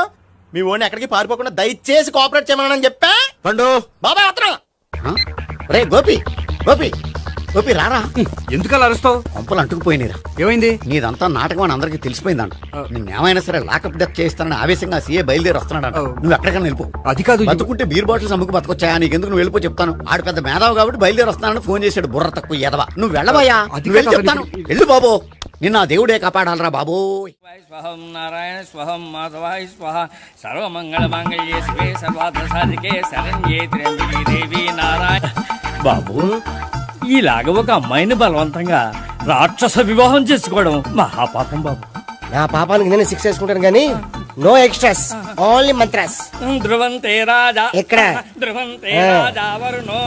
మీ ఓడిని ఎక్కడికి పారిపోకుండా దయచేసి కోఆపరేట్ చేయమని చెప్పా. పండు బాబాయ్ వస్తున్నా. రే గోపి, గోపి, గోపి రారా. ఎందుకలా అరుస్తావు? పంపలు అంటుకుపోయినరా. ఏమైంది? నీదంతా నాటకం అని అందరికి తెలిసిపోయిందంట. నిన్నేమైనా సరే లాకప్ డెత్ చేస్తానని ఆవేశంగా సీఏ బయలుదేరి వస్తున్నాడంట. నువ్వు ఎక్కడికైనా వెళ్ళిపో. అది కాదు, బతుకుంటే బీర్ బాటిల్స్ అమ్ముకు బతకొచ్చాయా? నీకెందుకు? నువ్వు వెళ్ళిపో చెప్తాను. ఆడు పెద్ద మేధావు కాబట్టి బయలుదేరి వస్తున్నానని ఫోన్ చేశాడు. బుర్ర తక్కువ ఎదవా. నువ్వు వెళ్ళబోయా? నువ్వు వెళ్ళి చెప్తాను. వెళ్ళు బాబో, నిన్న ఆ దేవుడే కాపాడాలరా బాబో. స్వహం నారాయణ స్వహం మాధవాయ స్వహ సర్వమంగళ మాంగళ్యే శివే సర్వార్థ సాధికే శరణ్యే త్ర్యంబకే దేవి నారాయణ. బాబు, ఇలాగ ఒక అమ్మాయిని బలవంతంగా రాక్షస వివాహం చేసుకోవడం మహాపాపం బాబు. నా పాపానికి నేను శిక్ష వేసుకుంటాను కానీ నో ఎక్స్ట్రాస్, ఓన్లీ మంత్రాస్. ధ్రువంతే రాజా ఎక్కడ? ధ్రువంతే రాజా వరుణో.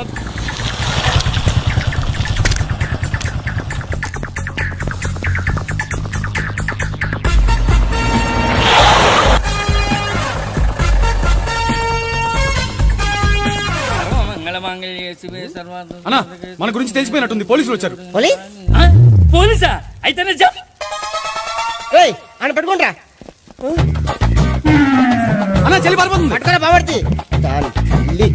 అన్నా, మన గురించి తెలిసిపోయినట్టుంది, పోలీసులు వచ్చారు. పోలీసా? అయితేనే జప్. అని పెట్టుకుంటా. అన్నా చెల్లి పారిపోతుంది. పట్టుకోరా బావర్తి. దాని తల్లి.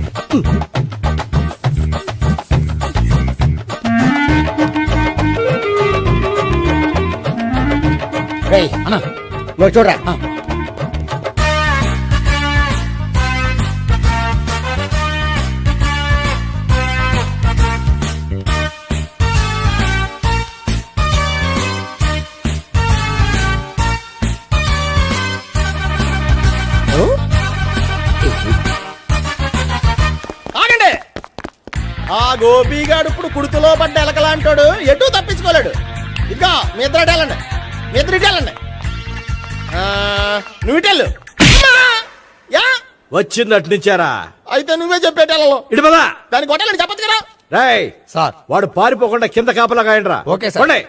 రేయ్, నువ్వు చూడరా. ఆగండి. ఆ గోపిగాడు ఇప్పుడు కుడుతులో పడ్డ ఎలకలాంటాడు, ఎటు తప్పించుకోలేడు. ఇదిగో మీ ఇద్దరు ఇటు వెళ్ళండి, మీ ఇద్దరు ఇటు వెళ్ళండి. నువ్వు ఇటు వెళ్ళు. యా వచ్చింది అటు నుంచారా? అయితే నువ్వే చెప్పేటెళ్ళలో ఇటు పదా. దానికి కొట్టాలని చెప్పచ్చు కదా. రాయ్ సార్. వాడు పారిపోకుండా కింద కాపలా కాయండిరా. Okay sir. పోండి.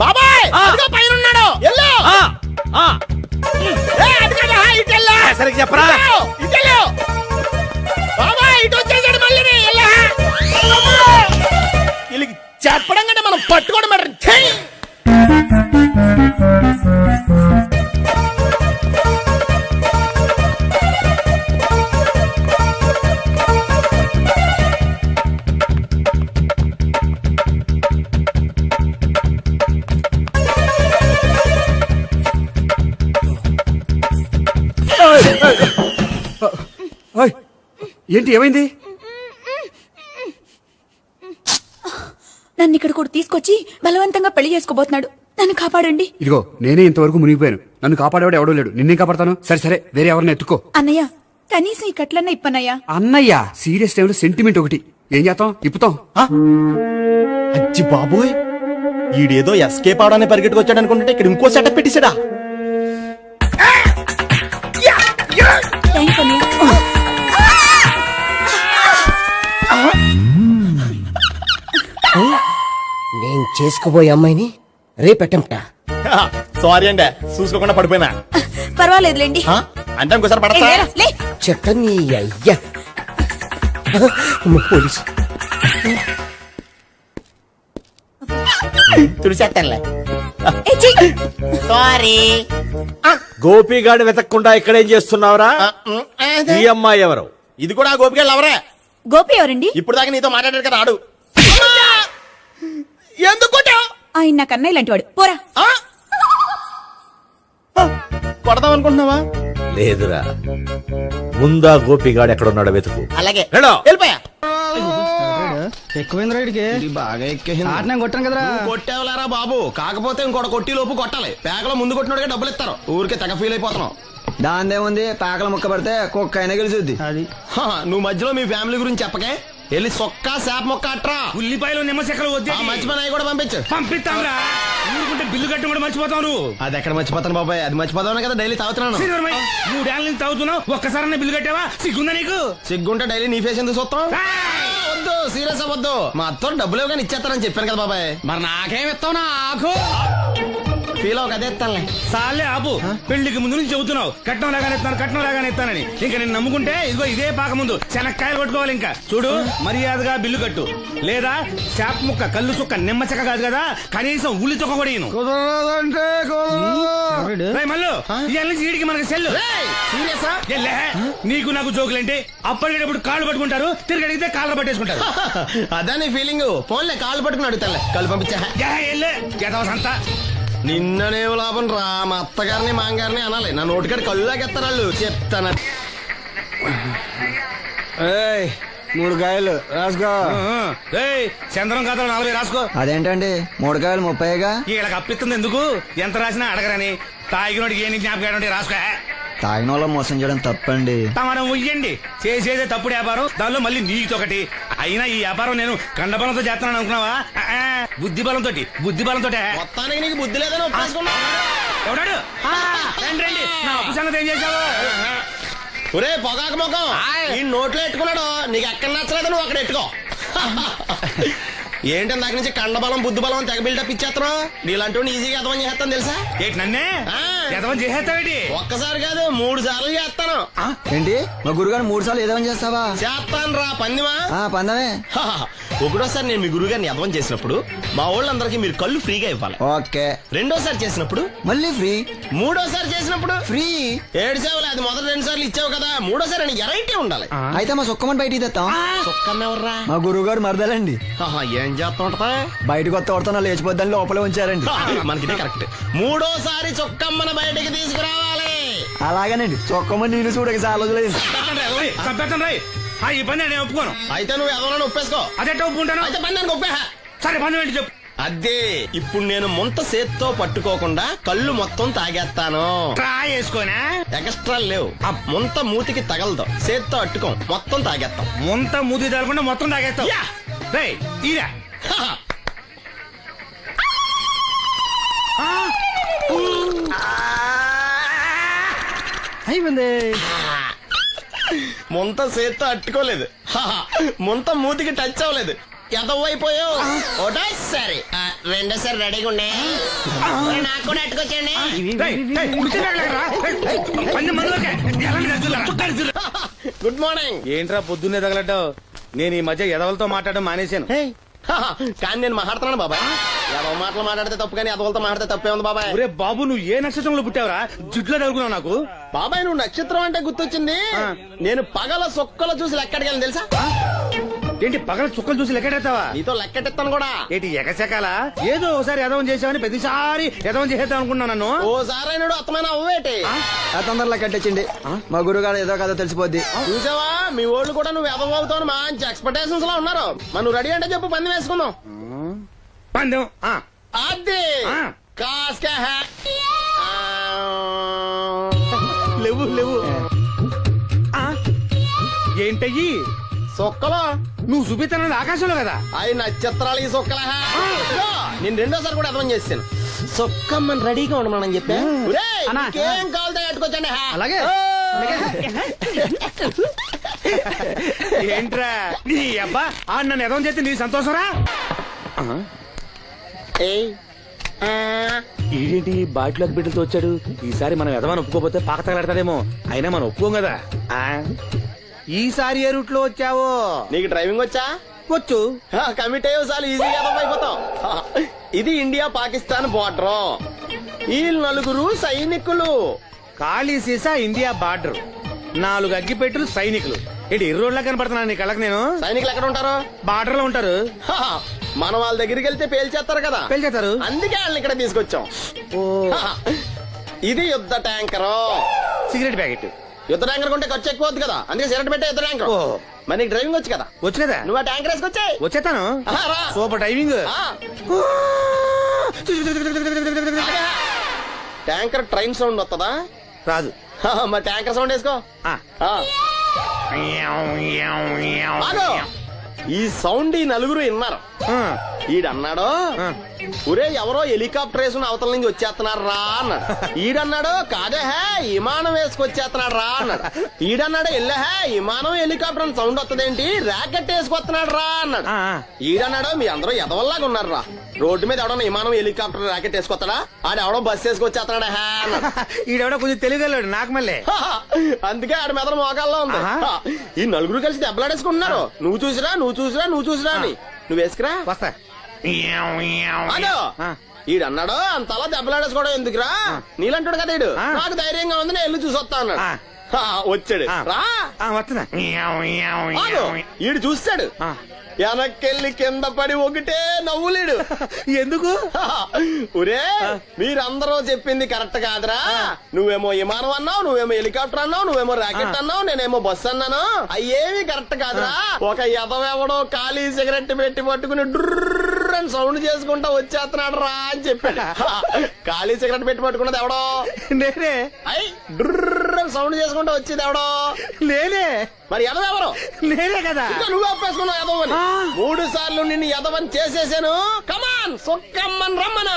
బాబాయ్ పైన ఉన్నాడు. ఎల్లో సరిగ్గా చెప్పరా? ఇటెళ్ళు బాబాయ్, ఇటు వచ్చేసాడు మళ్ళీ. వీళ్ళకి చెప్పడం కంటే మనం పట్టుకోవడం బెటర్. ఏంటి ఏమైంది? నన్ను ఇక్కడ కూడా తీసుకొచ్చి బలవంతంగా పెళ్లి చేసుకోబోతున్నాడు. నన్ను కాపాడండి. ఇదిగో నేనే ఇంతవరకు మునిగిపోయాను. నన్ను కాపాడేవాడు ఎవడో లేడు. నిన్నే కాపాడతాను. సరే సరే, వేరే ఎవరిని ఎత్తుకో. అన్నయ్య, కనీసం ఈ కట్లన్నా ఇప్పనయ్యా. అన్నయ్య సీరియస్ టైంలో సెంటిమెంట్ ఒకటి. ఏం చేస్తాం? ఇప్పుతాం. అచ్చి బాబోయ్, ఈడేదో ఎస్కేప్ అవడానికి పరిగెట్టుకొచ్చాడు అనుకుంటే ఇక్కడ ఇంకో సెటప్ పెట్టేశాడా? థ్యాంక్స్ అన్నయ్య. నేను చేసుకోబోయే అమ్మాయిని రేపెట్టంటా. సారీ అండి, చూసుకోకుండా పడిపోయినా. పర్వాలేదులేండి. అంటే ఇంకోసారి పడతా. చెత్త నీ అయ్యా. పోలీసు తుడిచేస్తానులే. సారీ. గోపిగాడిని వెతకకుండా ఇక్కడేం చేస్తున్నావురా? ఈ అమ్మాయి ఎవరు? ఇది కూడా ఆ గోపిగాళ్ళు ఎవరే? గోపి ఎవరండి? ఇప్పుడు దాకా నీతో మాట్లాడారు కదా, ఆడు. ఎందుకు కొట్టావ్? ఆయన నాకు అన్నయ్య లాంటి వాడు. పోరా. కొడదాం అనుకుంటున్నావా? లేదురా, ముందా గోపిగాడు ఎక్కడున్నాడో వెతుకు. అలాగే వెళ్ళు. వెళ్ళిపోయా. ఎక్కువైంది రైడ్కి బాగా ఎక్కేసింది. కొట్టాను కదరా. కొట్టేవలేరా బాబు, కాకపోతే ఇంకోటి కొట్టి లోపు కొట్టాలి. పేకలో ముందు కొట్టినోడిగా డబ్బులు ఇస్తారు. ఊరికే తెగ ఫీల్ అయిపోతున్నావు. దాందేముంది, పేకల ముక్క పడితే కుక్క అయినా గెలిచుద్ది. అది నువ్వు మధ్యలో మీ ఫ్యామిలీ గురించి చెప్పకే. వెళ్ళి సొక్క శాప మొక్క అట్రా. ఉల్లిపాయలు నిమ్మచెక్కలు వద్దే. మంచి పని అవి కూడా పంపించు. పంపిస్తాంరా. ఊరుకుంటే బిల్లు కట్టి కూడా మర్చిపోతావు నువ్వు. అది ఎక్కడ మర్చిపోతాను బాబాయ్, అది మర్చిపోతావు కదా డైలీ తాగుతున్నాను. 3 ఏళ్ళ నుంచి తాగుతున్నావు, ఒక్కసారి బిల్లు కట్టావా? సిగ్గుందా నీకు? సిగ్గుంటే డైలీ నీ ఫేస్ ఎందుకు చూస్తాం? వద్దు, సీరియస్ అవ్వద్దు. మా అత్తో డబ్బులు ఇవ్వగానే ఇచ్చేస్తానని చెప్పాను కదా బాబాయ్. మరి నాకేం ఇస్తావు? నాకు ఫీల్ అవ్వక అదే ఇస్తానులే. సాలే ఆపు. పెళ్లికి ముందు నుంచి చెబుతున్నావు కట్నం లాగానే ఇస్తానని. ఇంకా నేను నమ్ముకుంటే ఇదిగో ఇదే పాక ముందు శనక్కాయలు కొట్టుకోవాలి. ఇంకా చూడు, మర్యాదగా బిల్లు కట్టు, లేదా చేప ముక్క, కళ్ళు చుక్క, నిమ్మ చెక్క కాదు కదా, కనీసం ఉల్లి చుక్క కూడా ఇయ్యను. రేయ్ మల్లు, ఇవాళ నుంచి వీడికి మనకి సెల్లు. సీరియసా? ఎల్లే, నీకు నాకు జోకులేంటి? అప్పటికేటప్పుడు కాళ్ళు పట్టుకుంటారు, తిరిగి అడిగితే కాళ్ళు పట్టేసుకుంటారు. అదే నీ ఫీలింగ్. ఫోన్లే కాళ్ళు పట్టుకుని అడుగుతానులే. కళ్ళు పంపించా. సంత నిన్ననే లాభం రా. మా అత్తగారిని మాంగారిని అనాలి. నా నోటికాడ కళ్ళు లాగేస్తారు వాళ్ళు. చెప్తాను. 3 కాయలు రాసుకో. చంద్రం కథ 40 రాసుకో. అదేంటండి 3 కాయలు 30గా? వీళ్ళకి అప్పిస్తుంది ఎందుకు? ఎంత రాసినా అడగరని. తాగినోడికి ఏ జ్ఞాపకం రాసుకో. తాగిన వాళ్ళ మోసం చేయడం తప్పండి. మనం ఉయ్యండి, చేసేదే తప్పుడు వ్యాపారం, దానిలో మళ్ళీ నీతోకటి. అయినా ఈ వ్యాపారం నేను కండబలంతో చేస్తున్నాను అనుకున్నావా? బుద్ధి బలంతో. మొత్తానికి నీకు బుద్ధి లేదని ఒప్పేసుకున్నా. ఎవడాడు? రండి, నా అప్పు సంగతి ఏం చేశావు? ఒరే పొగాకు ముఖం, ఈ నోట్లో ఎట్టుకున్నాడు. నీకు ఎక్కడ నచ్చలేదు, నువ్వు అక్కడ ఎట్టుకో. ఏంటి దాని నుంచి కండబలం బుద్ధి బలం తెగ బిల్డప్ ఇచ్చేస్తున్నావు? నీలాంటి ఈజీగా ఎదవని చేస్తాను తెలుసా? ఏంటి నన్నే ఎదవని చేసేస్తావేటి? ఒక్కసారి కాదు 3 సార్లు చేస్తాను. ఏంటి మా గురుగారు 3 సార్లు ఎదవని చేస్తావా? చేస్తాను రా పందిమా. పందమే. ఒకటోసారి నేను మీ గురుగారిని ఎదవని చేసినప్పుడు మా వాళ్ళందరికీ మీరు కళ్ళు ఫ్రీగా ఇవ్వాలి. ఓకే. రెండోసారి చేసినప్పుడు మళ్ళీ ఫ్రీ. మూడోసారి చేసినప్పుడు ఫ్రీ. 7 సేవలు. అది మొదటి 2 సార్లు ఇచ్చావు కదా, మూడోసారి అని ఎరైటీ ఉండాలి. అయితే మా సుక్కమని బయటికి తెస్తాం. సుక్కమ్మెవర్రా? మా గురువు గారు మరదలండి. ఏం చేస్తుంటా? బయటకు వస్తే కొడతా లేచిపోద్దని లోపలే ఉంచారండి. మనకిదే కరెక్ట్. మూడోసారి చొక్కమ్మని బయటకి తీసుకురావాలి. అలాగేనండి. చొక్కమని నేను చూడక చాలా రోజులైంది. ఈ పని నేను ఒప్పుకోను. అయితే నువ్వు ఎవరైనా ఒప్పేసుకో. అదే ఒప్పుకుంటాను. అయితే పని దానికి ఒప్పే. సరే పని ఏంటి చెప్పు. అదే ఇప్పుడు నేను ముంత చేత్తో పట్టుకోకుండా కళ్ళు మొత్తం తాగేస్తాను. ట్రై చేసుకోనా? ఎక్స్ట్రా లేవు. ఆ ముంత మూతికి తగలదు. చేత్తో అట్టుకోం, మొత్తం తాగేస్తాం. ముంత మూతి తగలకుండా మొత్తం తాగేస్తాం. ఇరా అయిపోయింది. ముంత చేత్తో అట్టుకోలేదు, ముంత మూతికి టచ్ అవ్వలేదు. ఎదవైపోయావు. ఒకటోసారి రెండోసారి రెడీగా ఉండే. నాకు కూడా అట్టుకొచ్చండి. Good morning. ఏంట్రా పొద్దున్నే తగలడ్డావు? నేను ఈ మధ్య ఎదవలతో మాట్లాడడం మానేశాను. కానీ నేను మాట్లాడుతున్నాను బాబాయ్. ఎదవ మాటలు మాట్లాడితే తప్పు, కానీ ఎదవలతో మాట్లాడితే తప్పే ఉంది బాబాయ్. ఒరే బాబు, నువ్వు ఏ నక్షత్రంలో పుట్టావురా? జుట్లో తగులుకున్నావు నాకు. బాబాయ్ నువ్వు నక్షత్రం అంటే గుర్తొచ్చింది. నేను పగల సొక్కలు చూసి లెక్కడికి తెలుసా? ఏంటి పగల చుక్కలు చూసి లెక్కెడతావా? నీతో లెక్కెట్టిస్తాను కూడా. ఏంటి ఎగసెకాల? ఏదో ఒకసారి ఎదవం చేసావని ప్రతిసారి ఎదవం చేసేద్దాం అనుకున్నా నన్ను. ఓసారి అయినాడు అత్తమైన అవ్వేటి. తొందరలో కట్టేచ్చండి. మా గురుగారు ఏదో కదా తెలిసిపోద్ది. చూసావా, మీ ఓళ్ళు కూడా నువ్వు ఎదవవుతావు మంచి ఎక్స్పెక్టేషన్స్ లో ఉన్నారు. మరి నువ్వు రెడీ అంటే చెప్పు, పందెం వేసుకుందాం. పందెం అది కాస్క లేవు. ఏంటయ్యి సొక్కలో నువ్వు చూపిస్తానది ఆకాశంలో కదా? అవి నక్షత్రాలు ఈ సొక్కల. నేను రెండోసారి కూడా అర్థం చేస్తాను. సొక్కమ్మని రెడీగా ఉండమని చెప్పా. ఏం కావాలి కట్టుకోవచ్చండి. అలాగే. ఏంట్రా నీ అబ్బా నన్ను ఎదవం చేస్తే నీ సంతోషరా? ఏంటి బాటిలోకి బిడ్డలతో వచ్చాడు? ఈసారి మనం ఎదవని ఒప్పుకోపోతే పాక తగలడతాడేమో. అయినా మనం ఒప్పుకోం కదా. ఈసారి ఏ రూట్ లో వచ్చావో? నీకు డ్రైవింగ్ వచ్చా? వచ్చు. కమిట్ అయ్యే సార్లు ఈజీగా అయిపోతాం. ఇది ఇండియా పాకిస్తాన్ బోర్డర్. ఈ 4 సైనికులు. ఖాళీ సీసా ఇండియా బార్డర్, 4 అగ్గిపెట్టులు సైనికులు. ఏంటి ఎర్రోడ్లా కనపడుతున్నాను నీ కళ్ళకి నేను? సైనికులు ఎక్కడ ఉంటారు? బార్డర్ లో ఉంటారు. మనం వాళ్ళ దగ్గరికి వెళ్తే పేల్చేస్తారు కదా. పేల్చేస్తారు. అందుకే వాళ్ళని ఇక్కడ తీసుకొచ్చాం. ఇది యుద్ధ ట్యాంకర్. Cigarette packet. యుద్ధ ట్యాంకర్ కొంటే ఖర్చు ఎక్కువ అవుతుంది కదా, అందుకే సిగరెట్ పెట్టే యుద్ధ ట్యాంకర్. మరి నీకు డ్రైవింగ్ వచ్చు కదా? వచ్చు కదా. నువ్వు ఆ ట్యాంకర్ వేసుకొచ్చాయి. వచ్చేస్తాను. Super driving. Tanker train sound వస్తుందా? రాదు. మరి ట్యాంకర్ సౌండ్ వేసుకో. ఈ సౌండ్ ఈ 4 విన్నారు. ఈడన్నాడు ఒరే ఎవరో హెలికాప్టర్ వేసుకుని అవతల నుంచి వచ్చేస్తున్నారు రా అన్నాడు. ఈడన్నాడు కాదే హే విమానం వేసుకొచ్చేస్తున్నాడు రా అన్నాడు. ఈడన్నాడు ఎల్లే హే విమానం హెలికాప్టర్ సౌండ్ వస్తుందేంటి ర్యాకెట్ వేసుకొస్తున్నాడు రా అన్నాడు. ఈడన్నాడు మీ అందరూ ఎదవల్లాగా ఉన్నారు రా, రోడ్డు మీద ఎవడన్నా విమానం హెలికాప్టర్ ర్యాకెట్ వేసుకొస్తాడా, ఆడెవడో బస్సు వేసుకొచ్చేస్తున్నాడు హే అన్నాడు. ఈడెవడో కొంచెం తెలియగలడు నాకు మళ్ళీ. అందుకే ఆడ మెదడు మోకాల్లో ఉంది. ఈ నలుగురు కలిసి దెబ్బలాడేసుకుంటున్నారు. నువ్వు చూసిరా అని. నువ్వు వేసుకురా వస్తా. అదో ఈడన్నాడు అంతలా దెబ్బలాడేసుకోవడం ఎందుకురా, నీలంటాడు కదా ఈడు. నాకు ధైర్యంగా ఉంది, నేను ఇల్లు చూసి వస్తా అన్నాడు. వచ్చాడు రా వస్తున్నా. ఆగు. ఈడు చూస్తాడు, వెనక్కెళ్ళి కింద పడి ఒకటే నవ్వులేడు. ఎందుకు? ఒరే మీరందరూ చెప్పింది కరెక్ట్ కాదురా, నువ్వేమో విమానం అన్నావు, నువ్వేమో హెలికాప్టర్ అన్నావు, నువ్వేమో రాకెట్ అన్నావు, నేనేమో బస్సు అన్నాను. అయ్యేవి కరెక్ట్ కాదురా. ఒక ఎదవెవడో ఖాళీ సిగరెట్ పెట్టి పట్టుకుని డ్రర్ అని సౌండ్ చేసుకుంటా వచ్చేస్తున్నాడు రా అని చెప్పాడు. ఖాళీ సిగరెట్ పెట్టి పట్టుకున్నది ఎవడో నేనే. అయ్యి డ్రర్ అని సౌండ్ చేసుకుంటా వచ్చేది ఎవడో నేనే. మరి ఎదవెవరు? నేనే కదా. నువ్వు ఒప్పేసుకున్నావు ఎదవని. 3 సార్లు నిన్ను ఎదవని చేసేసాను. కమాన్ సొక్కమ్మన్ రమ్మనా.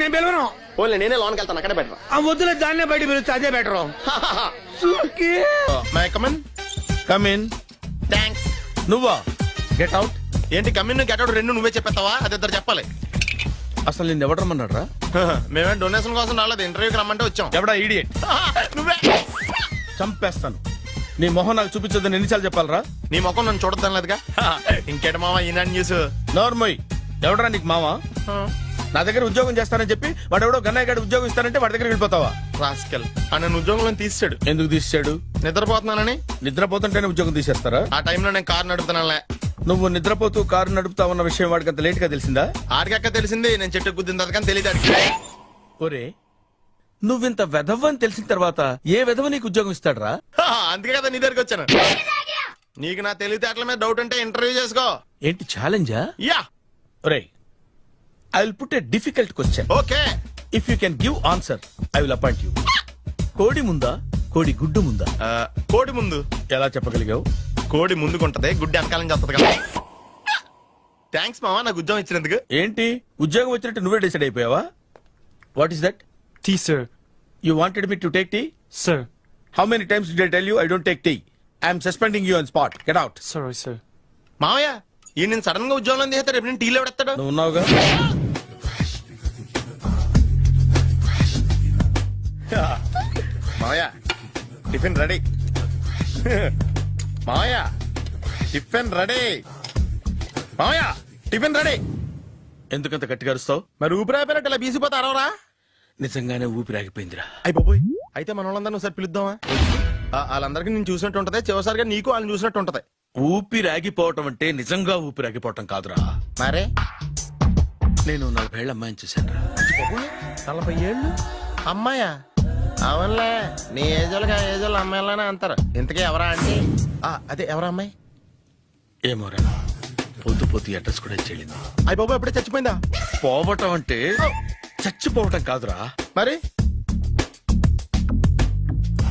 నేను పిలవను. ఓన్లీ నేనే లోన్కి వెళ్తాను, అక్కడే బెటర్. ఆ వద్దులే, దాన్నే బయట పిలుస్తా, అదే బెటరు. కమిన్. థ్యాంక్స్. నువ్వా? Get out. ఏంటి కమిన్ గెట్ అవుట్ రెండు నువ్వే చెప్పేస్తావా? అది ఇద్దరు చెప్పాలి. అసలు నిన్ను ఎవడు రమ్మన్నాడు రా? మేమే డొనేషన్ కోసం రాలేదు, ఇంటర్వ్యూకి రమ్మంటే వచ్చాం. ఎవడా ఈడియట్? నువ్వే. చంపేస్తాను. నీ మొహం నాకు చూపించొద్దని ఎన్నిసార్లు చెప్పాలరా? నీ ముఖం నన్ను చూడద్దాం లేదుగా. ఇంకేట మామ ఈనాడు న్యూస్. నోర్మోయ్, ఎవడరా నీకు మావా? నా దగ్గర ఉద్యోగం చేస్తానని చెప్పి వాడు ఎవడో గన్నయ్య గారి ఉద్యోగం ఇస్తానంటే వాడి దగ్గర వెళ్ళిపోతావా? రాస్కెల్ నన్ను ఉద్యోగంలో తీసాడు. ఎందుకు తీసాడు? నిద్రపోతున్నానని. నిద్రపోతుంటేనే ఉద్యోగం తీసేస్తారా? ఆ టైంలో నేను కారు నడుపుతున్నానులే. నువ్వు నిద్రపోతూ కారు నడుపుతావన్న విషయం వాడికి అంత లేట్ గా తెలిసిందా? ఆడికక్క తెలిసింది, నేను చెట్టు గుద్దిన కానీ తెలియదు. ఒరే, నువ్వింత వెధవని తెలిసిన తర్వాత ఏ వెధవ నీకు ఉద్యోగం ఇస్తాడరా? అందుకే కదా నీ దగ్గరికి వచ్చాను. నీకు నా తెలివితేటల మీద డౌట్ అంటే ఇంటర్వ్యూ చేసుకో. ఏంటి ఛాలెంజా? యా. ఒరే, I will put a difficult question. Okay. If you can give answer I will appoint you. కోడి ముందా, కోడి గుడ్డు ముందా? కోడి ముందు. ఎలా చెప్పగలిగావు? కోడి ముందుకుంటది, గుడ్డి వెనకాలం చేస్తుంది కదా. థ్యాంక్స్ మామా నాకు ఉద్యోగం ఇచ్చినందుకు. ఏంటి ఉద్యోగం వచ్చినట్టు నువ్వే డిసైడ్ అయిపోయావా? What is that? Tea, sir. You wanted me to take tea? Sir. How many times did I tell you I don't take tea? I am suspending you on spot. Get out. Sorry, sir. మామయ్య ఈ నేను sudden గా ఉద్యోగంలో తీస్తాడు, రేపు నేను టీలో పెడతాడు. నువ్వు ఉన్నావుగా. మామయ్య టిఫిన్ రెడీ. మామయ్య టిఫిన్ రెడీ. మామయ్య టిఫిన్ రెడీ. ఎందుకంత గట్టిగా అరుస్తావు? మరి ఊపిరి అయిపోయినట్టు ఇలా బీసిపోతే అరవరా? నిజంగానే ఊపిరాగిపోయిందిరా. అయిపోయి అయితే మన వాళ్ళందరినీ ఒకసారి పిలుద్దామా? వాళ్ళందరికీ నేను చూసినట్టు ఉంటది, చివరిసారిగా నీకు వాళ్ళని చూసినట్టు ఉంటది. ఊపిరాగిపోవటం అంటే నిజంగా ఊపిరాగిపోవటం కాదురా. మరే నేను 40 ఏళ్ల అమ్మాయిని చూశాను రా. 40 ఏళ్ళు అమ్మాయా? అవునులే, నీ ఏజోళ్ళకి ఆ ఏజోళ్ళు అమ్మాయిలానే అంటారు. ఇంతకీ ఎవరా అంటే? అదే ఎవరా అమ్మాయి? ఏమోరా, పొద్దు పొద్దు అడ్రస్ కూడా చెల్లింది. అయ్యి బాబు ఎప్పుడే చచ్చిపోయిందా? పోవటం అంటే చచ్చిపోవటం కాదురా, మరి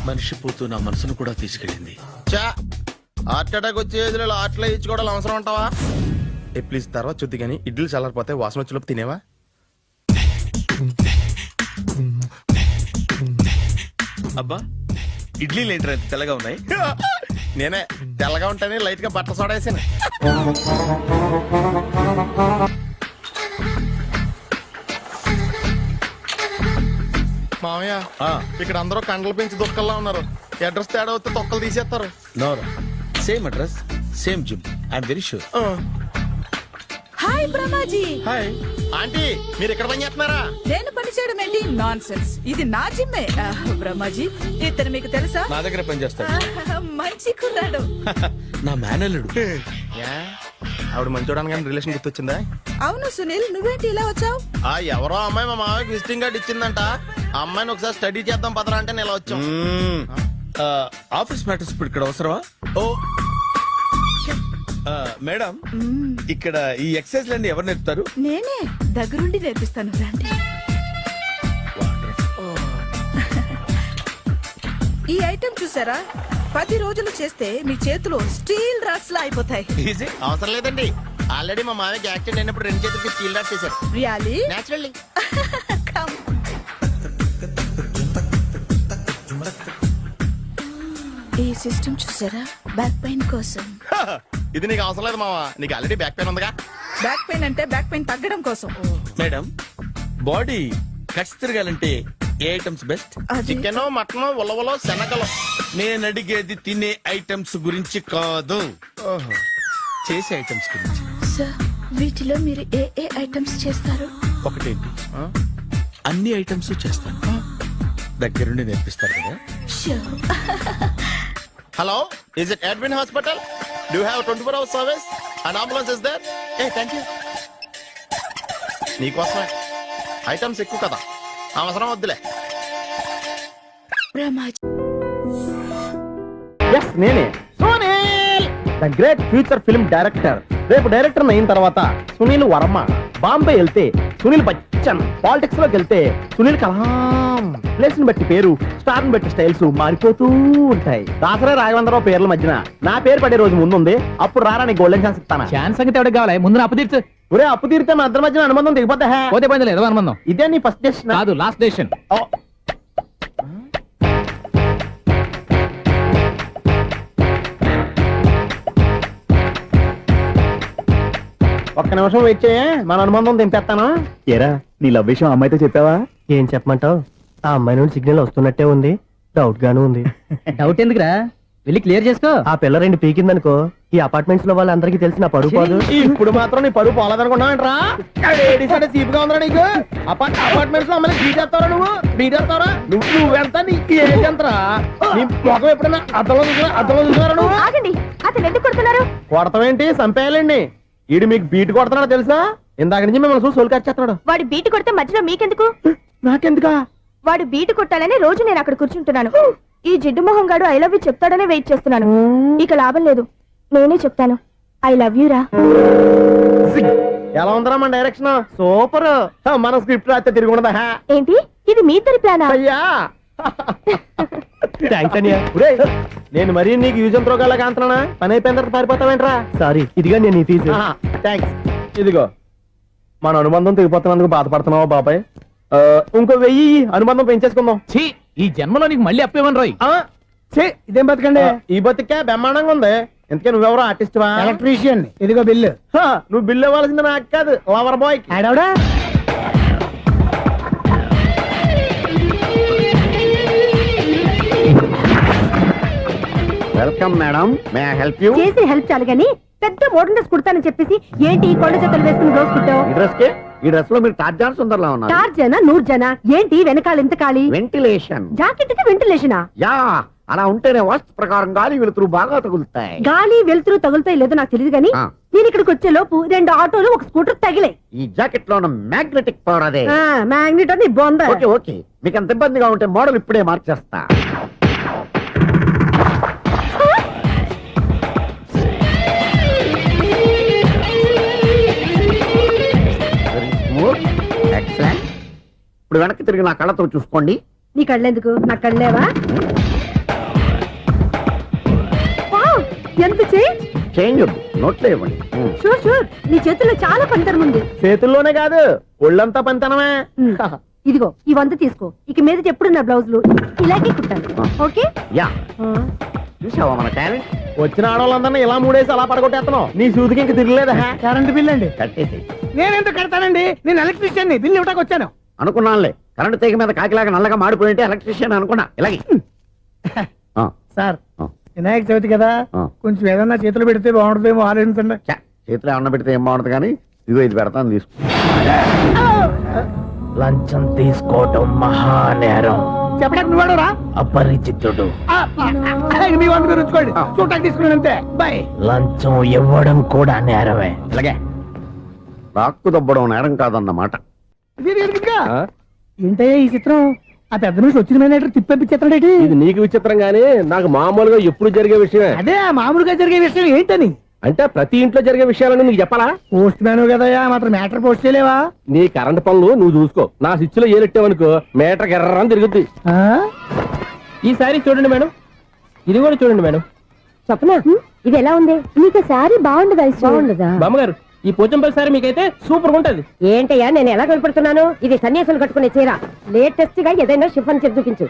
మనిషి పోతూ నా మనసును కూడా తీసుకెళ్ళింది. చా హార్ట్ అటాక్ వచ్చే ఏజ్లో హార్ట్లో ఇచ్చుకోవడం అవసరం ఉంటావా? ప్లీజ్ తర్వాత చూద్ది కానీ ఇడ్లీ చల్లారిపోతే వాసన వచ్చేలోపు తినేవా? అబ్బా, ఇడ్లీలు ఏంట్రా ఇంత తెల్లగా ఉన్నాయి? నేనే తెల్లగా ఉంటానే లైట్ గా బట్టలు సోడేసాను. మామయ్య ఇక్కడ అందరూ కండలు పెంచి దుక్కల్లా ఉన్నారు. అడ్రస్ తేడా వస్తే తొక్కలు తీసేస్తారు. నోరా, same address same gym. I'm very sure. Hi Brahmaji. Hi aunty, మీరు ఇక్కడ పని చేస్తున్నారా? నేను పని చేయడం ఏంటి? Nonsense. ఇది నా జిమ్మే. బ్రహ్మాజీ ఇతను మీకు తెలుసా? నా దగ్గర పని చేస్తాడు. మంచి కుర్రాడు. నా మేనల్లుడు. ఆవిడ మంచోడానికి కానీ రిలేషన్ గుర్తొచ్చిందా? అవును సునీల్, నువ్వేంటి ఇలా వచ్చావు? ఎవరో అమ్మాయి మా మామయ్యకి విజిటింగ్ కార్డు ఇచ్చిందంట. ఆ అమ్మాయిని ఒకసారి స్టడీ చేద్దాం పదరా అంటే నేను ఇలా వచ్చాం. ఆఫీస్ మ్యాటర్స్ ఇప్పుడు ఇక్కడ అవసరమా? ఓ మేడం, ఇక్కడ ఈ ఎక్సర్సైజ్ లన్నీ ఎవరు నేర్పుతారు? నేనే దగ్గరుండి నేర్పిస్తాను, రండి. ఈ ఐటెం చూసారా? 10 రోజులు చేస్తే మీ చేతులు స్టీల్ రాట్స్ లా అయిపోతాయి. అవసరం లేదండి, ఆల్రెడీ మా మామయ్యకి యాక్సిడెంట్ అయినప్పుడు 2 చేతులకి స్టీల్ డాట్ చేశారు. Really naturally. ఈ సిస్టమ్ చూసారా బ్యాక్ పెయిన్ కోసం. ఇది నీకు అవసరం లేదు మావా, నీకు ఆల్రెడీ బ్యాక్ పెయిన్ ఉందిగా. బ్యాక్ పెయిన్ అంటే బ్యాక్ పెయిన్ తగ్గడం కోసం. మేడం బాడీ కట్స్ తిరగాలంటే ఏ ఐటమ్స్ బెస్ట్? చికెన్, మటన్, ఉలవలో, శనగలు. నేను అడిగేది తినే ఐటమ్స్ గురించి కాదు, చేసే ఐటమ్స్ గురించి. సార్ వీటిలో మీరు ఏ ఏ ఐటమ్స్ చేస్తారు? ఒకటేంటి, అన్ని ఐటమ్స్ చేస్తాను. దగ్గరుండి నేర్పిస్తారు కదా. Hello, is it admin hospital? Do have 24 hours service and ambulance is there? A thank you. నీకోసమే ఐటమ్స్ ఎక్కువ కదా, అవసరం వద్దులే. నేనే Sunil, the great future film director. రేపు డైరెక్టర్ అయిన తర్వాత సునీల్ వర్మ. బాంబే వెళ్తే సునీల్ బచ్చన్, పాలిటిక్స్ లోకి వెళ్తే సునీల్ కలాం. ప్లేస్ ని బట్టి పేరు, స్టార్ ని బట్టి స్టైల్స్ మారిపోతూ ఉంటాయి. దాసరా రాఘవేంద్రరావు పేర్ల మధ్యన నా పేరు పడే రోజు ముందుంది. అప్పుడు రారా నీ గోల్డెన్ ఛాన్స్ ఇస్తానా? ఛాన్స్ సంగతి ఎవరికి కావాలి? ముందు అప్పు తీర్చు. ఒరే అప్పు తీరితే మన ఇద్దరి మధ్యన అనుబంధం దిగిపోతా. పోతే పోయింది లేదు అనుబంధం. ఇదే నీ ఫస్ట్ డెస్టినేషన్ కాదు, లాస్ట్ డెసిషన్. ఒక్క నిమిషం వెయిట్ చేయ, మన అనుబంధం దింపేస్తాను. ఏరా నీ లవ్ విషయం అమ్మాయితో చెప్పావా? ఏం చెప్పమంటావు? ఆ అమ్మాయి నుండి సిగ్నల్ వస్తున్నట్టే ఉంది, డౌట్ గాను ఉంది. డౌట్ ఎందుకురా, వెళ్ళి క్లియర్ చేసుకో. ఆ పిల్ల 2 పీకిందనుకో, ఈ అపార్ట్మెంట్స్ లో వాళ్ళందరికీ తెలిసిన పరుగు పోదు. ఇప్పుడు మాత్రం నీ పరుగు పోలేదనుకున్నావంటరా? చీప్ గా ఉందా నీకు? అపార్ట్మెంట్స్ లో అమ్మాయి బీటేస్తావరా? బీటేస్తావరా? నువ్వెంత, నీ ఏజ్ ఎంతరా? నీ మొఖం ఎప్పుడైనా అద్దంలో చూసారా నువ్వు? అతను ఎందుకు కొడుతున్నారు? కొడతావేంటి, చంపేయాలండి. ఈడు మీకు బీట్ కొడుతున్నాడు తెలుసా? ఇందాక నుంచి మిమ్మల్ని చూసి సోల్కి వచ్చేస్తున్నాడు. వాడు బీటు కొడితే మధ్యలో మీకెందుకు? నాకెందుకా? వాడు బీటు కొట్టాలని రోజు నేను అక్కడ కూర్చుంటున్నాను. ఈ జిడ్డు మొహం గాడు ఐ లవ్ యూ చెప్తాడనే వెయిట్ చేస్తున్నాను. ఇక లాభం లేదు, నేనే చెప్తాను ఐ లవ్ యూ రా. ఎలా ఉందరా మన డైరెక్షన్? సూపర్. మన స్క్రిప్ట్ రాస్తే తిరిగి ఉండదా? ఏంటి ఇది మీ ఇద్దరి ప్లానా? అయ్యా నేను మరీ నీకు యూజ్ ఎంతో గలగా అంటున్నా. పని అయిపోయిన తర్వాత పారిపోతావేంట్రా? సారీ, ఇదిగా నేను ఈ ఫీజు. థ్యాంక్స్. ఇదిగో మన అనుబంధం తెగిపోతున్నందుకు బాధపడుతున్నావా బాబాయ్? ఇంకో 1000 అనుబంధం పెంచేసుకుందాం. ఈ జన్మలో నీకు మళ్ళీ అప్పేమని రాయి. ఇదేం బతికండి? ఈ బతికే బ్రహ్మాండంగా ఉంది. ఎందుకే నువ్వెవరో ఆర్టిస్ట్ వా? ఎలక్ట్రీషియన్. ఇదిగో బిల్లు. నువ్వు బిల్లు ఇవ్వాల్సింది నాకు కాదు, లవర్ బాయ్. ఆడవడా? Welcome madam, may I help you? చేసి హెల్ప్ చాలు గాని పెద్ద మోడల్ డ్రెస్ కుడతానని చెప్పేసి ఏంటి ఈ కొండ జతలు వేసుకుని రోజు కుట్టావు? ఈ డ్రెస్ కే, ఈ డ్రెస్ లో మీరు టార్జాన్ సుందర్లా ఉన్నారు. 4 జన 100 జన ఏంటి వెనకాల ఎంత ఖాళీ? వెంటిలేషన్. జాకెట్ కి వెంటిలేషనా? యా, అలా ఉంటేనే వాస్తు ప్రకారం గాలి వెలుతురు బాగా తగులుతాయి. గాలి వెలుతురు తగులుతాయి లేదో నాకు తెలియదు గానీ నేను ఇక్కడికి వచ్చే లోపు 2 ఆటోలు 1 స్కూటర్ తగిలే. ఈ జాకెట్ లో ఉన్న మ్యాగ్నెటిక్ పవర్ అదే. మ్యాగ్నెట్ అని బొంద. ఓకే ఓకే, మీకు అంత ఇబ్బందిగా ఉంటే మోడల్ ఇప్పుడే మార్చేస్తా. ఎక్సలెంట్. ఇప్పుడు వెనక్కి తిరిగి నా కళ్ళతో చూసుకోండి. నీ కళ్ళెందుకు, నా కళ్ళేవా? ఎంత చేంజ్? చేంజ్ నోట్లో ఇవ్వండి. షూర్ షూర్, నీ చేతుల్లో చాలా పనితనం ఉంది. చేతుల్లోనే కాదు, ఒళ్ళంతా పనితనమే. ఇదిగో ఈ 100 తీసుకో. ఇక మీద ఎప్పుడు నా బ్లౌజులు ఇలాగే కుట్టాను. ఓకే? యా, చూసావా మన టాలెంట్? వచ్చిన ఆడవాళ్ళందరినీ ఇలా మూడేసి అలా పడగొట్టేస్తున్నావు. నీ సూదికి ఇంక తిరగలేదా? కరెంట్ బిల్ అండి. కట్టేసి. నేనెందుకు కడతానండి, నేను ఎలక్ట్రీషియన్. బిల్ ఇవ్వడానికి వచ్చాను. అనుకున్నానులే, కరెంట్ తీగ మీద కాకిలాగా నల్లగా మాడిపోయింటే ఎలక్ట్రీషియన్ అనుకున్నా. ఇలాగే సార్, వినాయక చవితి కదా, కొంచెం ఏదన్నా చేతులు పెడితే బాగుంటుందేమో ఆలోచించండి. చేతిలో అన్న పెడితే ఏం బాగుంటుంది కానీ, ఇదిగో ఇది పెడతాను తీసుకో. లంచం తీసుకోవటం మహానేరం. చెప్పడానికి నువ్వాడరా? అపరిచితుడు. మీ వంట మీరు ఉంచుకోండి, చూడటానికి తీసుకున్నాను అంతే. బాయ్. లంచం ఇవ్వడం కూడా నేరమే. ఇలాగే రాక్కు దబ్బడం నేరం కాదన్నమాట. ఏంటయ్యా ఈ చిత్రం? ఆ పెద్ద నుంచి వచ్చిన మేనేటర్ తిప్పించేస్తాడేటి? ఇది నీకు విచిత్రం గానీ నాకు మామూలుగా ఎప్పుడు జరిగే విషయమే. అదే మామూలుగా జరిగే విషయం ఏంటని? అంటే ప్రతి ఇంట్లో జరిగే విషయాలని నీకు చెప్పాలా? పోస్ట్ మ్యాన్ కదయ్యా, మాత్రం మ్యాటర్ పోస్ట్ చేయలేవా? నీ కరెంట్ పనులు నువ్వు చూసుకో. నా స్విచ్ లో ఏలెట్టావనుకో మేటర్ ఎర్రని తిరుగుద్ది. ఈసారి చూడండి మేడం, ఇది కూడా చూడండి మేడం. చెప్పనా, ఇది ఎలా ఉంది? నీకు సారీ బాగుండదా? బాగుండదా? బామ్మగారు, ఈ పోచంపల్లి సారీ మీకైతే సూపర్ ఉంటది. ఏంటయ్యా నేను ఎలా కనపడుతున్నాను? ఇది సన్యాసులు కట్టుకునే చీర. లేటెస్ట్ గా ఏదైనా షిఫన్ చేసి చూపించు.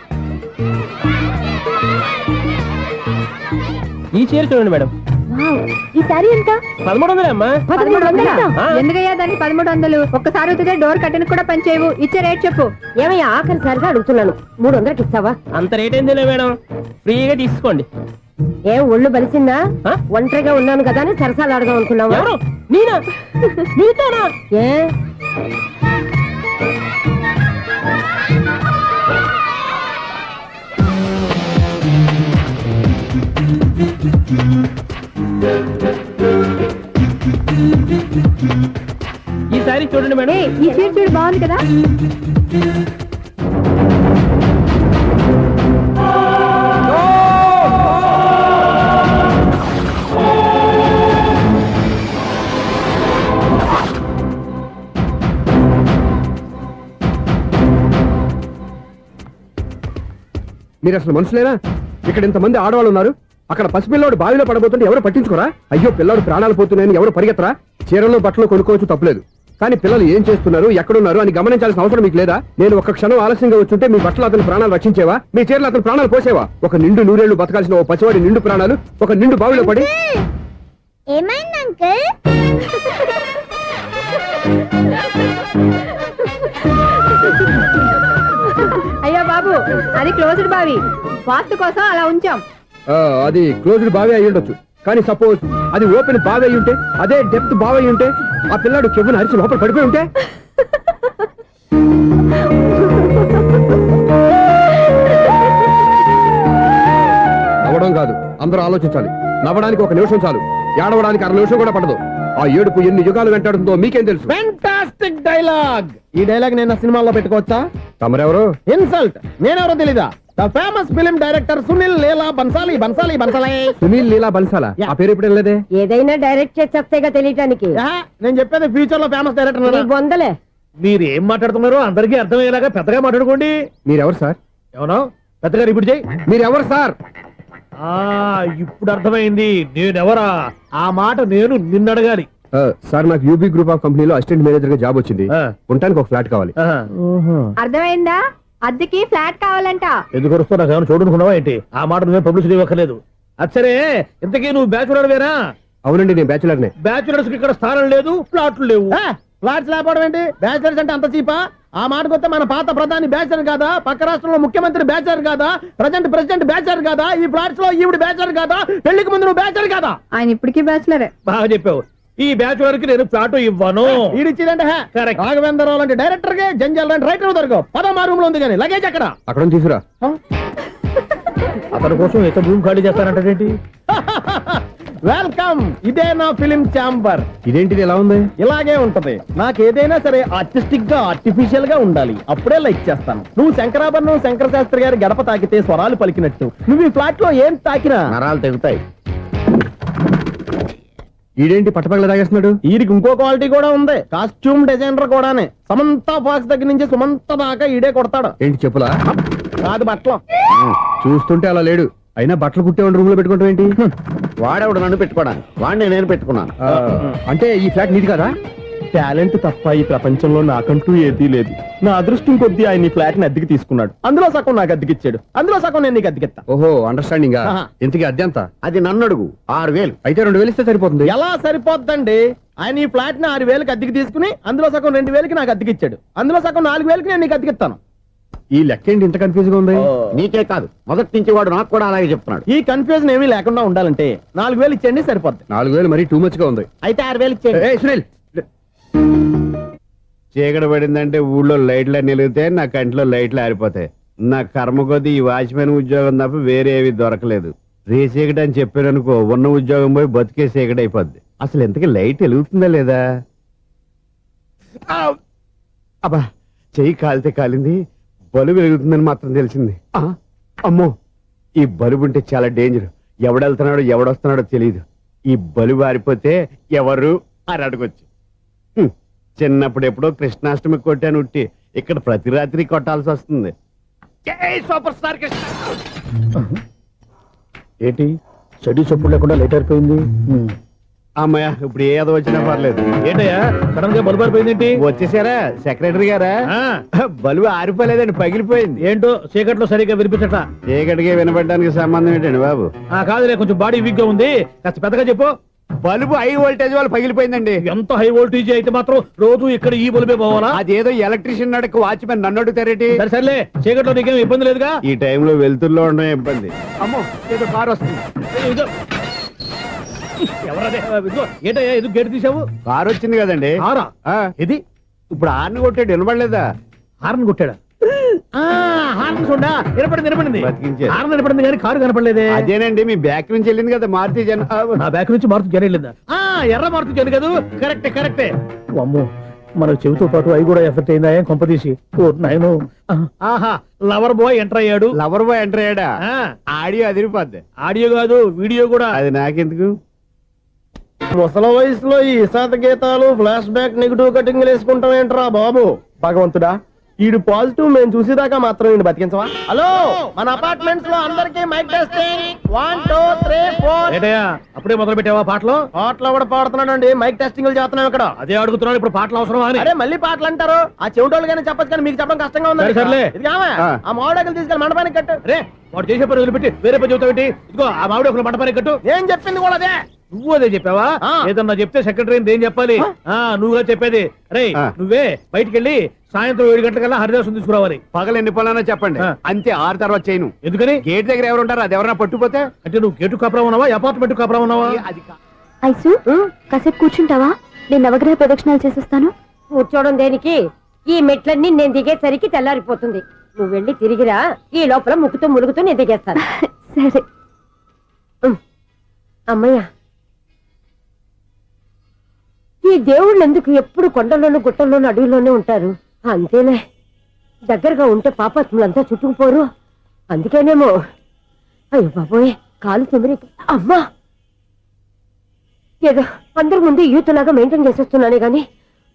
ఈ చీర చూడండి మేడం. ఈ సారీ ఎంత? 1300 అమ్మా. 1300? ఎందుకయ్యా దానికి 1300? ఒక్కసారి అవుతుందే డోర్ కట్టను కూడా పనిచేయవు. ఇచ్చే రేట్ చెప్పు. ఏమయ్యా ఆఖరిసారిగా అడుగుతున్నాను, 300కి ఇస్తావా? అంత రేట్ ఏందిలే మేడం, ఫ్రీగా తీసుకోండి. ఏం ఒళ్ళు బలిసిందా? ఒంటరిగా ఉన్నాను కదా అని సరసాలు అడదాం అనుకున్నావా? ఎవరు? నేనా? నీతోనా? ఏ ఈ సారీ చూడండి మేడం. ఈ చీర చూడు బాగుంది కదా. మీరు అసలు మనుషులేనా? ఇక్కడ ఇంతమంది ఆడవాళ్ళు ఉన్నారు, అక్కడ పసిపిల్లాడు బావిలో పడబోతుంటే ఎవరు పట్టించుకోరా? అయ్యో పిల్లాడు ప్రాణాలు పోతున్నాయని ఎవరు పరిగెత్తరా? చీరలు బట్టలు కొనుక్కోవచ్చు, తప్పులేదు. కానీ పిల్లలు ఏం చేస్తున్నారు, ఎక్కడున్నారు అని గమనించాల్సిన అవసరం మీకు లేదా? నేను ఒక్క క్షణం ఆలస్యంగా వచ్చుంటే మీ బట్టలు అతని ప్రాణాలు రక్షించేవా? మీ చీరలు అతని ప్రాణాలు పోసేవా? ఒక నిండు నూరేళ్లు బతకాల్సిన ఓ పసివాడి నిండు ప్రాణాలు ఒక నిండు బావిలో పడి. ఏమైంది అంకుల్? అయ్యో బాబు, అది క్లోజ్డ్ బావి, వాస్తు కోసం అలా ఉంచాం. అది క్లోజ్డ్ బావి అయి ఉండొచ్చు, కానీ సపోజ్ అది ఓపెన్ బావి అయి ఉంటే, అదే డెప్త్ బావి అయి ఉంటే, ఆ పిల్లాడు చెవును అరిచి లోపల పడిపోయి ఉంటే. నవ్వడం కాదు, అందరూ ఆలోచించాలి. నవ్వడానికి ఒక నిమిషం చాలు, ఏడవడానికి 6 నిమిషం కూడా పడదు. ఆ ఏడుపు ఎన్ని యుగాలు వెంటాడుతుందో మీకేం తెలుసు? Fantastic dialogue. ఈ డైలాగ్ నేను సినిమాలో పెట్టుకోవచ్చా? తమరెవరు? ఇన్సల్ట్. నేనెవరో తెలీదా? The famous film director Sunil Leela Bhansali. Sunil Leela బన్సాలా? ఆ పేరు ఇప్పుడు లేదే. ఏదైనా డైరెక్ట్ చేసి చెప్తేగా తెలియటానికి. నేను చెప్పేది ఫ్యూచర్ లో ఫేమస్ డైరెక్టర్. బొందలే. మీరు ఏం మాట్లాడుతున్నారో అందరికీ అర్థమయ్యేలాగా పెద్దగా మాట్లాడుకోండి. మీరెవరు సార్? ఎవరో పెద్దగా రిపీట్ చేయి. మీరెవరు సార్? ఇప్పుడు అర్థమైంది నేనెవరా. ఆ మాట నేను నిన్నడగాలి. సార్, నాకు యూబీ గ్రూప్ ఆఫ్ కంపెనీలో అసిస్టెంట్ మేనేజర్ గా జాబ్ వచ్చింది. ఉండడానికి ఒక ఫ్లాట్ కావాలి. అర్థమైందా? అద్దెకి ఫ్లాట్ కావాలంట. ఎందుకు వస్తా నాకు ఏమైనా చూడనుకున్నావా ఏంటి? ఆ మాట నువ్వే పబ్లిసిటీ ఇవ్వక్కర్లేదు. అచ్చరే, ఇంతకీ నువ్వు బ్యాచులర్ వేరా? అవునండి, నేను బ్యాచులర్ నే. బ్యాచులర్స్ కి ఇక్కడ స్థానం లేదు, ఫ్లాట్లు లేవు. ఫ్లాట్స్ లేకపోవడం ఏంటి? బ్యాచిలర్స్ అంటే అంత చీపా? ఆ మాటకొస్తే మన పాత ప్రధాని బ్యాచర్ కాదా? పక్క రాష్ట్రంలో ముఖ్యమంత్రి బ్యాచర్ కాదా? ప్రెసిడెంట్ బ్యాచర్ కాదా? ఈ ఫ్లాట్స్ లో ఈవిడ బ్యాచర్ కాదా? పెళ్లికి ముందు నువ్వు బ్యాచర్ కాదా? ఆయన ఇప్పటికీ బ్యాచులరే. బాగా చెప్పావు. ఈ బ్యాచులర్ కి నేను ఫ్లాట్ ఇవ్వను. ఈడిచ్చిందంటే రాఘవేంద్రరావు లాంటి డైరెక్టర్ కి జంజల్ లాంటి రైటర్ దొరకవు. పదమా రూమ్ లో ఉంది కానీ లగేజ్ అక్కడ. అక్కడ తీసుకురా. అతని కోసం ఎంత భూమి ఖాళీ చేస్తానంటే వెల్కమ్. ఇదే నా ఫిలిం ఛాంబర్. ఇదేంటిది ఎలా ఉంది? ఇలాగే ఉంటది. నాకు ఏదైనా సరే ఆర్టిస్టిక్ గా ఆర్టిఫిషియల్ గా ఉండాలి, అప్పుడే లైక్ చేస్తాను. నువ్వు శంకరాభరణం శంకర శాస్త్రి గారి గడప తాకితే స్వరాలు పలికినట్టు నువ్వు ఈ ఫ్లాట్ లో ఏం తాకినా నరాలు తెగుతాయి. ఈడేంటి పట్టపగల తాగేస్తున్నాడు? వీరికి ఇంకో క్వాలిటీ కూడా ఉంది. కాస్ట్యూమ్ డిజైనర్ కూడానే. సమంత ఫాక్స్ దగ్గర నుంచి సుమంత దాకా ఈడే కొడతాడు. ఏంటి చెప్పులా? కాదు, బట్టలు. చూస్తుంటే అలా లేడు. అయినా బట్టలు కుట్టేవాడి రూమ్ లో పెట్టుకుంటాం ఏంటి? వాడేవాడు నన్ను పెట్టుకోవడానికి, వాడిని నేను పెట్టుకున్నాను. అంటే ఈ ఫ్లాట్ నీది కదా? టాలెంట్ తప్ప ఈ ప్రపంచంలో నాకంటూ ఏదీ లేదు. నా అదృష్టం కొద్దీ ఆయన ఈ ఫ్లాట్ ని అద్దెకి తీసుకున్నాడు. అందులో సగం నాకు అద్దెకిచ్చాడు, అందులో సగం నేను నీకు అద్దెకిస్తా. ఓహో, అండర్స్టాండింగ్. ఇంతకీ అద్దె ఎంత? అది నన్ను అడుగు. 6000. అయితే 2000 ఇస్తే సరిపోతుంది. ఎలా సరిపోద్దండి? ఆయన ఈ ఫ్లాట్ ని 6000కి అద్దెకి తీసుకుని అందులో సగం 2000కి నాకు అద్దెకిచ్చాడు, అందులో సగం 4000కి నేను నీకు అద్దెకిస్తాను. ఈ లెక్క ఏంటి ఇంత కన్ఫ్యూజ్ గా ఉంది? నీకే కాదు, మొదటి నుంచి వాడు నాకు కూడా అలాగే చెప్తున్నాడు. ఈ కన్ఫ్యూజన్ ఏమీ లేకుండా ఉండాలంటే 4000 ఇచ్చేయండి, సరిపోద్ది. 4000 మరీ టూ మచ్ గా ఉంది. అయితే 6000 ఇచ్చేయండి. సునీల్, చీకటి పడిందంటే ఊళ్ళో లైట్లు నిలిగితే నా కంటిలో లైట్లు ఆరిపోతాయి. నా కర్మ కొద్దీ ఈ వాచ్మెన్ ఉద్యోగం తప్ప వేరే ఏవి దొరకలేదు. రేసీకటి అని చెప్పారనుకో, ఉన్న ఉద్యోగం పోయి బతికే చీకటి అయిపోద్ది. అసలు ఇంతకీ లైట్ వెలుగుతుందా లేదా? అబ్బా, చెయ్యి కాలితే కాలింది, బలుబు వెలుగుతుందని మాత్రం తెలిసింది. అమ్మో, ఈ బలుబు ఉంటే చాలా డేంజర్. ఎవడెళ్తున్నాడో ఎవడొస్తున్నాడో తెలియదు. ఈ బలుబు ఆరిపోతే ఎవరు అని అడగొచ్చు. చిన్నప్పుడు ఎప్పుడో కృష్ణాష్టమి కొట్టాను ఉట్టి, ఇక్కడ ప్రతి రాత్రి కొట్టాల్సి వస్తుంది. సూపర్ స్టార్ ఏంటి చెడు చప్పుడు లేకుండా లేట్ అయిపోయింది. అమ్మయ్య ఇప్పుడు ఏదో వచ్చినా పర్లేదు. ఏంటయ్యా సడన్ గా బల్బు అయిపోయిందేంటి? వచ్చేసారా సెక్రటరీ గారా? బలువు ఆరిపోలేదండి, పగిలిపోయింది. ఏంటో చీకట్లో సరిగ్గా వినిపించట. చీకటికి వినపడడానికి సంబంధం ఏంటండి బాబు? కాదులే, కొంచెం బాడీ వీక్ గా ఉంది, కాస్త పెద్దగా చెప్పు. బల్బు హై వోల్టేజ్ వాళ్ళు పగిలిపోయిందండి. ఎంత హై వోల్టేజ్ అయితే మాత్రం రోజు ఇక్కడ ఈ బల్బే పోవాలా? అదేదో ఎలక్ట్రీషియన్ నడక వాచ్మెన్ నన్ను అడుగుతారేటి? సరే సర్లే, చీకట్లో నీకేం ఇబ్బంది లేదుగా? ఈ టైంలో వెళ్తుల్లో ఉండడం ఇబ్బంది. అమ్మో ఏదో కారు వస్తుంది. ఇదిగో. ఎవరదే? ఇదిగో, ఏంటయ్యా ఎందుకు గేట్ తీసావు? కారు వచ్చింది కదండి. కారా? ఇది ఇప్పుడు హార్న్ కొట్టాడు, వినపడలేదా? హార్న్ కొట్టాడా? హార్న్ చూడా వినపడింది. బతికించాడు. హార్న్ వినపడింది కానీ కారు కనపడలేదే. అదేనండి మీ బ్యాక్ నుంచి వెళ్ళింది కదా మారుతి జన. నా బ్యాక్ నుంచి మారుతు జన వెళ్ళిందా? ఎర్ర మారుతు జన కదా. కరెక్టే. అమ్మో, మన చెవితో పాటు అవి కూడా ఎఫెక్ట్ అయిందా ఏం కొంపదీసి? ఓ నాయను. ఆహా, లవర్ బాయ్ ఎంటర్ అయ్యాడు. లవర్ బాయ్ ఎంటర్ అయ్యాడా? ఆడియో అదిరిపోద్ది. ఆడియో కాదు వీడియో కూడా. అది నాకెందుకు? ముసల వయసులో ఈ ఇసాత గీతాలు, ఫ్లాష్ బ్యాక్, నెగిటివ్ కటింగ్ వేసుకుంటాం ఏంట్రా బాబు? భగవంతుడా, ఈడు పాజిటివ్ మేము చూసేదాకా మాత్రం ఈయన బతికించవా? హలో, మన అపార్ట్మెంట్స్ లో అందరికీ మైక్ టెస్టింగ్ 1 2 3 4. ఏంటయ్యా అప్పుడే మొదలు పెట్టావా పాటలు? పాటలు కూడా పాడుతున్నాడు, మైక్ టెస్టింగ్ చేస్తున్నాం ఇక్కడ. అదే అడుగుతున్నాడు, ఇప్పుడు పాటలు అవసరమా అని. అరే మళ్ళీ పాటలు అంటారు, ఆ చెవిటోళ్ళు కానీ చెప్పచ్చు కానీ మీకు చెప్పడం కష్టంగా ఉంది. సర్లే. ఆ మామిడాకులు తీసుకెళ్ళి మండపానికి కట్టు. రే, వాడు చేసే పని వదిలిపెట్టి వేరే పని చెబుతావు ఏంటి? ఇదిగో ఆ మామిడి ఒకరు మంటపానికి కట్టు. నేను చెప్పింది కూడా అదే. నువ్వు అదే చెప్పావా? ఏదన్నా చెప్తే సెక్రటరీ ఏం చెప్పాలి? నువ్వుగా చెప్పేది. రే, నువ్వే బయటికి వెళ్ళి సాయంత్రం 7 గంటలకల్లా హరిదాసు తీసుకురావాలి. పగలు ఎన్ని పనులన్నా చెప్పండి, అంతే. 6 తర్వాత చేయను. ఎందుకని? గేట్ దగ్గర ఎవరు ఉంటారు, అది ఎవరైనా పట్టుపోతే. అంటే నువ్వు గేటు కాపురా ఉన్నావా, అపార్ట్మెంట్ కాపురా ఉన్నావా? ఐసు కాసేపు కూర్చుంటావా? నేను నవగ్రహ ప్రదక్షిణాలు చేసేస్తాను. కూర్చోవడం దేనికి? ఈ మెట్లన్నీ నేను దిగేసరికి తెల్లారిపోతుంది. నువ్వు వెళ్ళి తిరిగిరా, ఈ లోపల ముక్కుతూ ములుగుతూ నేను దిగేస్తాను. సరే. అమ్మయ్య, ఈ దేవుళ్ళు ఎందుకు ఎప్పుడు కొండల్లోనూ గుట్టల్లోనూ అడవిలోనే ఉంటారు? అంతేలే, దగ్గరగా ఉంటే పాపాత్ములంతా చుట్టుకుపోరు. అందుకేనేమో. అయ్యో బాబోయ్, కాలు తిమిరి. అమ్మా, ఏదో అందరి ముందు యూత్లాగా మెయింటైన్ చేసేస్తున్నానే గాని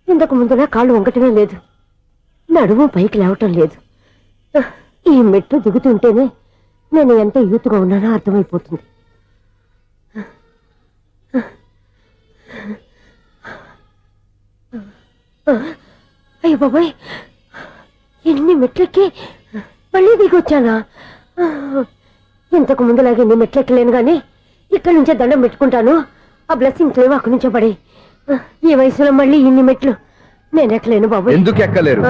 ఇంతకు ముందులా కాళ్ళు వంకటమే లేదు, నడుము పైకి లేవటం లేదు. ఈ మెట్టు దిగుతుంటేనే నేను ఎంత యూత్గా ఉన్నానో అర్థమైపోతుంది. అయ్యో బాబాయ్, ఎన్ని మెట్లెక్కి మళ్ళీ దిగొచ్చానా? ఇంతకు ముందులాగే ఎన్ని మెట్లెక్కలేను గాని ఇక్కడి నుంచే దండం పెట్టుకుంటాను. ఆ బ్లెస్సింగ్ లేవు అక్కడి నుంచే పడే. ఈ వయసులో మళ్ళీ ఇన్ని మెట్లు నేను ఎక్కలేను బాబు. ఎందుకు ఎక్కలేరు?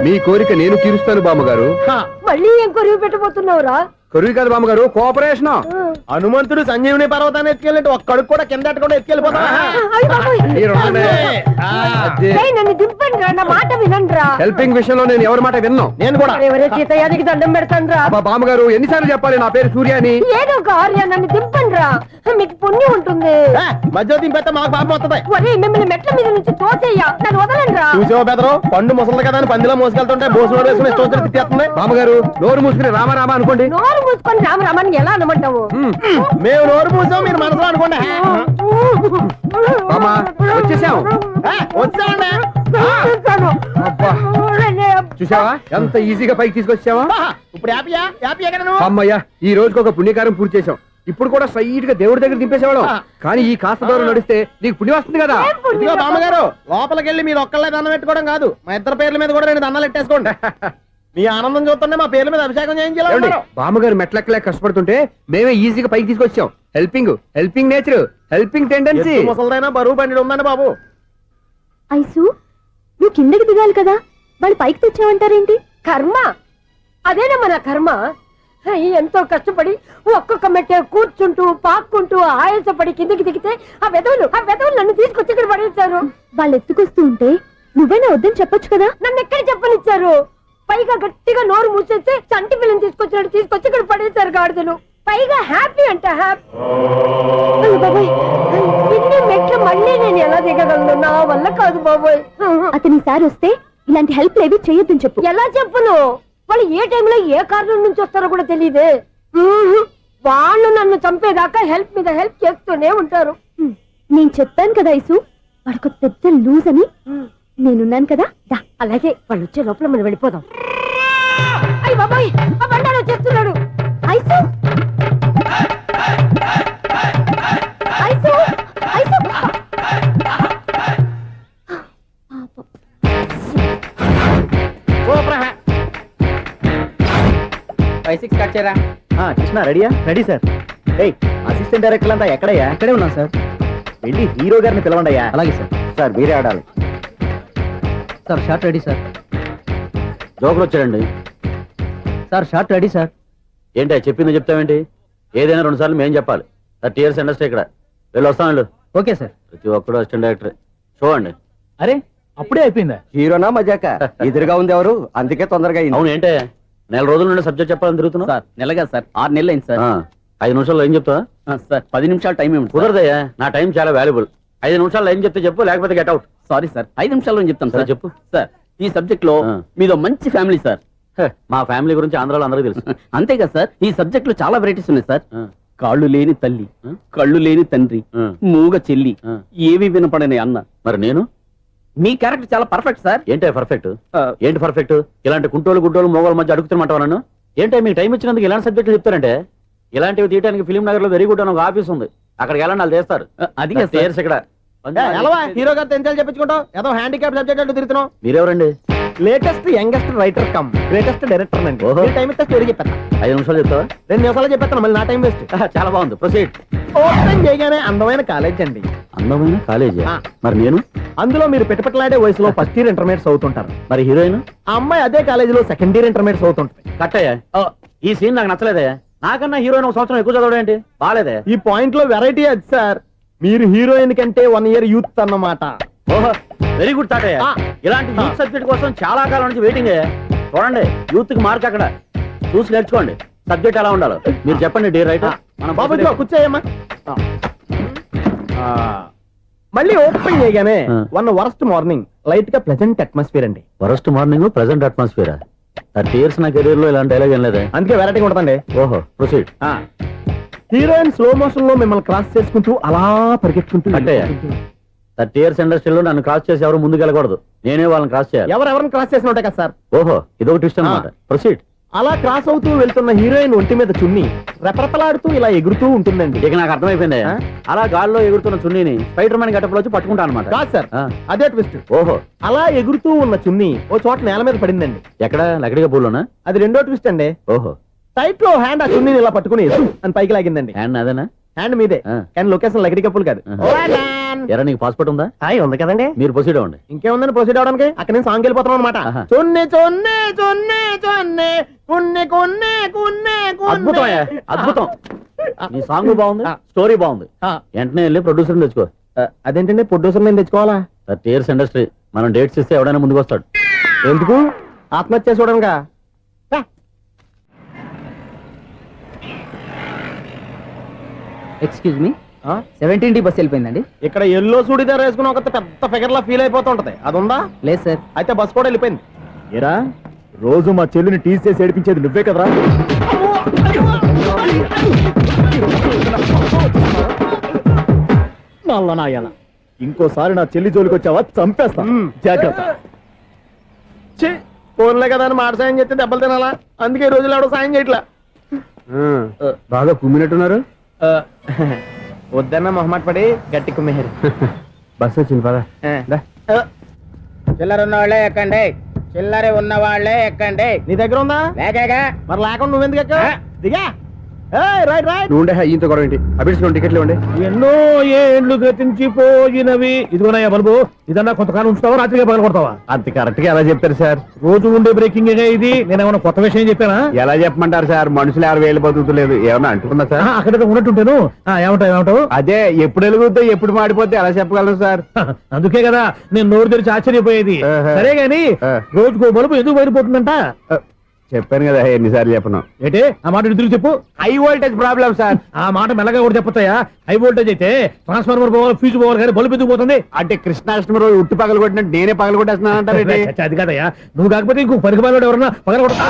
మీ కోరిక నేను తీరుస్తాను బామ్మగారు. మళ్ళీ ఏం కొరివి పెట్టబోతున్నావురా? కొరివి కాదు బామ్మగారు, కోఆపరేషన్. హనుమంతుడు సంజీవుని పర్వతాన్ని ఎత్తుకెళ్ళి ఒక్కడికి కూడా కింద కూడా ఎత్తుకెళ్ళిపోతా. నన్ను దింపండి రా, నా మాట వినండి. హెల్పింగ్ విషయంలో నేను ఎవరి మాట విన్నాను. నేను కూడా ఎవరే సీతయ్యానికి దండం పెడతాను రా. బామ్మగారు ఎన్నిసార్లు చెప్పాలి నా పేరు సూర్య అని? ఏదో ఒక ఆర్య, నన్ను దింపండి రా, మీకు పుణ్యం ఉంటుంది. మధ్య దింపేస్తే మాకు పాపం వస్తుంది. ఒరే, మిమ్మల్ని మెట్ల మీద నుంచి తోసేయ్యా, నన్ను వదలండి రా. చూసావా బెదరు, పండు ముసలి కదా అని పందిలో మోసుకెళ్తుంటే భోజనం వేసుకుని ఇష్టం తిట్టేస్తుంది. బామ్మగారు నోరు మూసుకుని రామారామా అనుకోండి. నోరు మూసుకొని రామరామాన్ని ఎలా అనమంటావు? మేము నోరు మూసాం, మీరు మనసులో అనుకోండి. వచ్చేసాం. చూసావా ఎంత ఈజీగా పైకి తీసుకొచ్చావా? ఇప్పుడు అమ్మయ్యా, ఈ రోజుకి ఒక పుణ్యకారం పూర్తి చేసాం. ఇప్పుడు కూడా స్ట్రైట్ గా దేవుడి దగ్గర దింపేసేవాడు. కానీ ఈ కాస్త దూరం నడిస్తే నీకు పుణ్యం వస్తుంది కదా. ఇదిగో బామ్మగారు, లోపలికి వెళ్ళి మీరు ఒక్కళ్ళే దండం పెట్టుకోవడం కాదు, మా ఇద్దరు పేర్ల మీద కూడా 2 దండాలు పెట్టేసుకోండి. మీ ఆనందం చూస్తుంటే మా పేర్ల మీద అభిషేకం చేయించాలి. బామ్మగారు మెట్లెక్కలే కష్టపడుతుంటే మేమే ఈజీగా పైకి తీసుకొచ్చాం. Helping nature, helping tendency. ముసలిదైనా బరువు బండి ఉందండి బాబు. ఐసు నువ్వు కిందకి దిగాలి కదా, వాళ్ళు పైకి తెచ్చావంటారేంటి? కర్మ, అదేనమ్మా నా కర్మ. ఎంతో కష్టపడి ఒక్కొక్క మెట్టే కూర్చుంటూ పాక్కుంటూ ఆయాసపడి కిందకి దిగితే ఆ వెధవులు నన్ను తీసుకొచ్చి ఇక్కడ పడేశారు. వాళ్ళు ఎత్తుకొస్తూ ఉంటే నువ్వైనా వద్దని చెప్పొచ్చు కదా. నన్ను ఎక్కడ చెప్పనిచ్చారు? పైగా గట్టిగా నోరు మూసేస్తే చంటి పిల్లని తీసుకొచ్చినట్టు తీసుకొచ్చి ఇక్కడ పడేశారు గాడిదలు. పైగా హ్యాపీ అంట హ్యాపీ. బాబాయ్, ఇన్ని మెట్లు మళ్ళీ నేను ఎలా దిగగలను? నా వల్ల కాదు బాబోయ్. అతని సార్ వస్తే ఇలాంటి హెల్ప్ లేవి చేయొద్దని చెప్పు. ఎలా చెప్పును? వాళ్ళు ఏ టైంలో ఏ కారణం నుంచి వస్తారో కూడా తెలియదే. వాళ్ళు నన్ను చంపేదాకా హెల్ప్ మీద హెల్ప్ చేస్తూనే ఉంటారు. నేను చెప్పాను కదా ఐసు, వాడికి పెద్ద లూజ్ అని. నేనున్నాను కదా. అలాగే, వాళ్ళు వచ్చే లోపల మనం వెళ్ళిపోదాం. అయ్య బాబాయ్, ఆ బండారు వచ్చేస్తున్నాడు. ఐసు 5-6 కట్ చేయరా. కృష్ణ రెడీయా? Ready sir. ఏయ్ అసిస్టెంట్ డైరెక్టర్ అంతా ఎక్కడయ్యా? ఇక్కడే ఉన్నాం సార్. వెళ్ళి హీరో గారిని పిలవండి అయ్యా. అలాగే సార్. సార్ మీరే ఆడాలి. Sir short ready sir. జోకులు వచ్చాడండి. Sir short ready sir. ఏంటి చెప్పింది చెప్తావేంటి? ఏదైనా 2 సార్లు మేం చెప్పాలి. 30 years ఇండస్ట్రీ ఇక్కడ. వెళ్ళి వస్తాం వెళ్ళు. Okay sir. ప్రతి ఒక్కడు అసిస్టెంట్ డైరెక్టర్. చూడండి. అరే అప్పుడే అయిపోయిందా? హీరోనా మజాక? ఎదురుగా ఉంది ఎవరు, అందుకే తొందరగా అయింది. అవును ఏంటే 4 రోజుల నుండి సబ్జెక్ట్ చెప్పాలని తిరుగుతున్నావు? సార్ నెలగా సార్ 6 నెలలు అయింది సార్. 5 నిమిషాల్లో ఏం చెప్తావా? సార్ 10 నిమిషాలు టైం ఏమిటి? కుదరదయ్యా, నా టైం చాలా వాల్యుబుల్. 5 నిమిషాల్లో ఏం చెప్తే చెప్పు, లేకపోతే గెట్ అవుట్. సారీ సార్ 5 నిమిషాల్లో చెప్తాను సార్. చెప్పు. సార్ ఈ సబ్జెక్ట్ లో మీదో మంచి ఫ్యామిలీ సార్. మా ఫ్యామిలీ గురించి ఆంధ్రాలో అందరికీ తెలుసు. అంతేగా సార్ ఈ సబ్జెక్ట్ లో చాలా వెరైటీస్ ఉన్నాయి సార్. కాళ్ళు లేని తల్లి, కళ్ళు లేని తండ్రి, మూగ చెల్లి, ఏవి వినపడని అన్న. మరి నేను మీ క్యారెక్టర్ చాలా పర్ఫెక్ట్ సార్. ఏంటే పర్ఫెక్ట్? ఏంటి పర్ఫెక్ట్? ఇలాంటి కుంటోలు గుడ్డోలు మోగోల మధ్య అడుగుతున్నమాట నన్ను. ఏంటంటే మీకు టైం ఇచ్చినందుకు ఇలాంటి సబ్జెక్టులు చెప్తారంటే, ఇలాంటివి తీయడానికి ఫిలిం నగర్ లో వెరీ గుడ్ అని ఒక ఆఫీస్ ఉంది, అక్కడికి వెళ్ళండి వాళ్ళు చేస్తారు. అది ఇక్కడ హీరో గారు తెంచాలి చెప్పించుకుంటాం. ఏదో హ్యాండిక్యాప్ సబ్జెక్ట్ అంటూ తిరుగుతున్నాం. మీరెవరండి? Latest youngest writer cum greatest director అండి. ఓహో. టైం ఇస్తే స్టోరీ చెప్పేస్తా. 5 నిమిషాలు చెప్తావా? 2 నిమిషాలు చెప్పేస్తాను, మళ్ళీ నా టైం వేస్ట్. చాలా బాగుంది, ప్రొసీడ్. ఓపెన్ చేయగానే అందమైన కాలేజ్ అండి. అందమైన కాలేజీ? ఆ. మరి నేను? అందులో మీరు పెట్టుపట్లాడే వయసులో ఫస్ట్ ఇయర్ ఇంటర్మీడియట్స్ అవుతుంటారు. మరి హీరోయిన్? ఆ అమ్మాయి అదే కాలేజీలో సెకండ్ ఇయర్ ఇంటర్మీడియట్స్ అవుతుంటుంది. కట్టయ్యా, ఈ సీన్ నాకు నచ్చలేదే. నాకన్నా హీరోయిన్ 1 సంవత్సరం ఎక్కువ చదవడం ఏంటి? బాలేదే. ఈ పాయింట్ లో వెరైటీ అది సార్. మీరు హీరోయిన్ కంటే 1 year యూత్ అన్నమాట. ఓహో, వెరీ గుడ్ థాట్. ఆ. ఇలాంటి యూత్ సబ్జెక్ట్ కోసం చాలా కాలం నుంచి వెయిటింగ్. చూడండి, యూత్ కి మార్క్ అక్కడ. చూసి నేర్చుకోండి సబ్జెక్ట్ ఎలా ఉండాలో. మీరు చెప్పండి డియర్ రైటర్. మన బాబు ఇదిగో కూర్చోయమ్మా. మళ్ళీ ఓపెన్ చేయగానే ఆ. 1 worst మార్నింగ్ లైట్ గా ప్లెజెంట్ అట్మాస్ఫియర్ అండి. Worst morning present atmosphere. 30 years నా కెరీర్ లో ఇలాంటి డైలాగ్ ఏం లేదే. అందుకే వెరైటీ ఉంటుందండి. ఓహో, ప్రొసీడ్. హీరోయిన్ స్లో మోషన్ లో మిమ్మల్ని క్రాస్ చేసుకుంటూ అలా పరిగెత్తుకుంటూ కట్టయ్య, 30 years ఇండస్ట్రీలో నన్ను క్రాస్ చేసి ఎవరు ముందుకు వెళ్ళకూడదు, నేనే వాళ్ళని క్రాస్ చేయాలి. ఎవరెవరిని క్రాస్ చేసిన ఉంటాయి కదా సార్. ఓహో, ఇదొక ట్విస్ట్ అన్నమాట. ప్రొసీడ్. అలా క్రాస్ అవుతూ వెళ్తున్న హీరోయిన్ ఒంటి మీద చున్ని రెపరెపలాడుతూ ఇలా ఎగురుతూ ఉంటుందండి. ఇక నాకు అర్థమైపోయింది. ఆ? అలా గాల్లో ఎగురుతున్న చున్నీని స్పైడర్ మ్యాన్ గట్టపులో వచ్చి పట్టుకుంటా అనమాట. కాదు సార్, ఆ. అదే ట్విస్ట్. ఓహో, అలా ఎగురుతూ ఉన్న చున్ని ఓ చోట నేల మీద పడిందండి. ఎక్కడ? లకడిగా పూలోనా? అది రెండో ట్విస్ట్ అండి. ఓహో, టైట్ లో హ్యాండ్ ఆ చున్నీని ఇలా పట్టుకుని అని పైకి లాగిందండి. హ్యాండ్ అదేనా? హ్యాండ్ మీదే, ఆ. కానీ లొకేషన్ లకడి కప్పులు కాదు. ఎరా, నీకు పాస్పోర్ట్ ఉందా? హాయ్ ఉంది కదండి. మీరు ప్రొసీడ్ అవ్వండి. ఇంకేముందని ప్రొసీడ్ అవడానికి? అక్కడ నేను సాంగ్ వెళ్ళిపోతాను అనమాట. ఆహా. చొన్నే చొన్నే చొన్నే చొన్నే కున్నే కున్నే కున్నే అద్భుతం అయ్యా, అద్భుతం. నీ సాంగ్ బాగుంది, స్టోరీ బాగుంది. వెంటనే వెళ్ళి ప్రొడ్యూసర్ తెచ్చుకో. అదేంటండి ప్రొడ్యూసర్ నేను తెచ్చుకోవాలా? 30 years ఇండస్ట్రీ, మనం డేట్స్ ఇస్తే ఎవడైనా ముందుకు వస్తాడు. ఎందుకు? ఆత్మహత్య చూడనుగా. Excuse me, 17D bus వెళ్ళిపోయిందండి. ఇక్కడ ఎల్లో చూడిదార్ వేసుకుని ఒక పెద్ద ఫిగర్ లా ఫీల్ అయిపోతూ ఉంటది, అది ఉందా? లేదు సార్. అయితే బస్ కూడా వెళ్ళిపోయింది. ఏరా, రోజు మా చెల్లిని టీస్ చేసి ఏడిపించేది నువ్వే కదరా? నల్ల నాయాల, ఇంకోసారి నా చెల్లి జోలికి వచ్చావా చంపేస్తా, జాగ్రత్త. ఫోన్లే కదా అని మాట సాయం చేస్తే దెబ్బలు తినాలా? అందుకే ఈ రోజులు ఎవడో సాయం చేయట్లా. బాగా కుమ్మినట్టున్నారు. వద్దన్న మొహమాట పడి గట్టి కుమ్మేహారు. బస్సు వచ్చింది పదా. చిల్లర ఉన్న వాళ్ళే ఎక్కండి, చిల్లర ఉన్న వాళ్ళే ఎక్కండి. నీ దగ్గర ఉందా? లేకగా మరి లేకుండా నువ్వెందుకు ఎక్కా? దిగా. Right right. నువ్వు ఈయంతో గొడవ ఏంటి? అభిడ్స్ టికెట్లు ఇవ్వండి. ఎన్నో ఏండ్లు గతించిపోయినవి. ఇదిగోనయ్యా బల్బు, ఇదన్నా కొంతకాలం ఉంచుతావా, రాత్రిగా పగల కొడతావా? అంత కరెక్ట్ గా ఎలా చెప్పారు సార్? రోజు ఉండే బ్రేకింగ్ ఇది. నేను ఏమన్నా కొత్త విషయం చెప్పానా? ఎలా చెప్పమంటారు సార్? మనుషులు 60,000 బతుకుతలేదు, ఏమన్నా అంటున్నా సార్? అక్కడ ఉన్నట్టుంటాను. ఏమంటావు? అదే ఎప్పుడు వెలుగుద్దో ఎప్పుడు మాడిపోతే ఎలా చెప్పగలను సార్? అందుకే కదా నేను నోరు తెరిచి ఆశ్చర్యపోయేది. సరే గాని రోజుకో బల్బు ఎందుకు బయటపోతుందంట? చెప్పాను కదా ఎన్నిసార్లు చెప్పను. ఏంటే ఆ మాట ఎదురు చెప్పు. High voltage problem sir. ఆ మాట మెల్లగా కూడా చెప్పొచ్చాయా? హై వోల్టేజ్ అయితే ట్రాన్స్ఫార్మర్ పోవాలి, ఫ్యూజ్ పోవాలి, కానీ బల్బు ఎందుకు పోతుంది? అంటే కృష్ణాష్టమి రోజు ఉట్టి పగలు కొట్టినట్టు నేనే పగలు కొట్టేస్తున్నానంటారు. అది కాదయ్యా, నువ్వు కాకపోతే ఇంకో పరిగణలో ఎవరన్నా పగల కొడతా.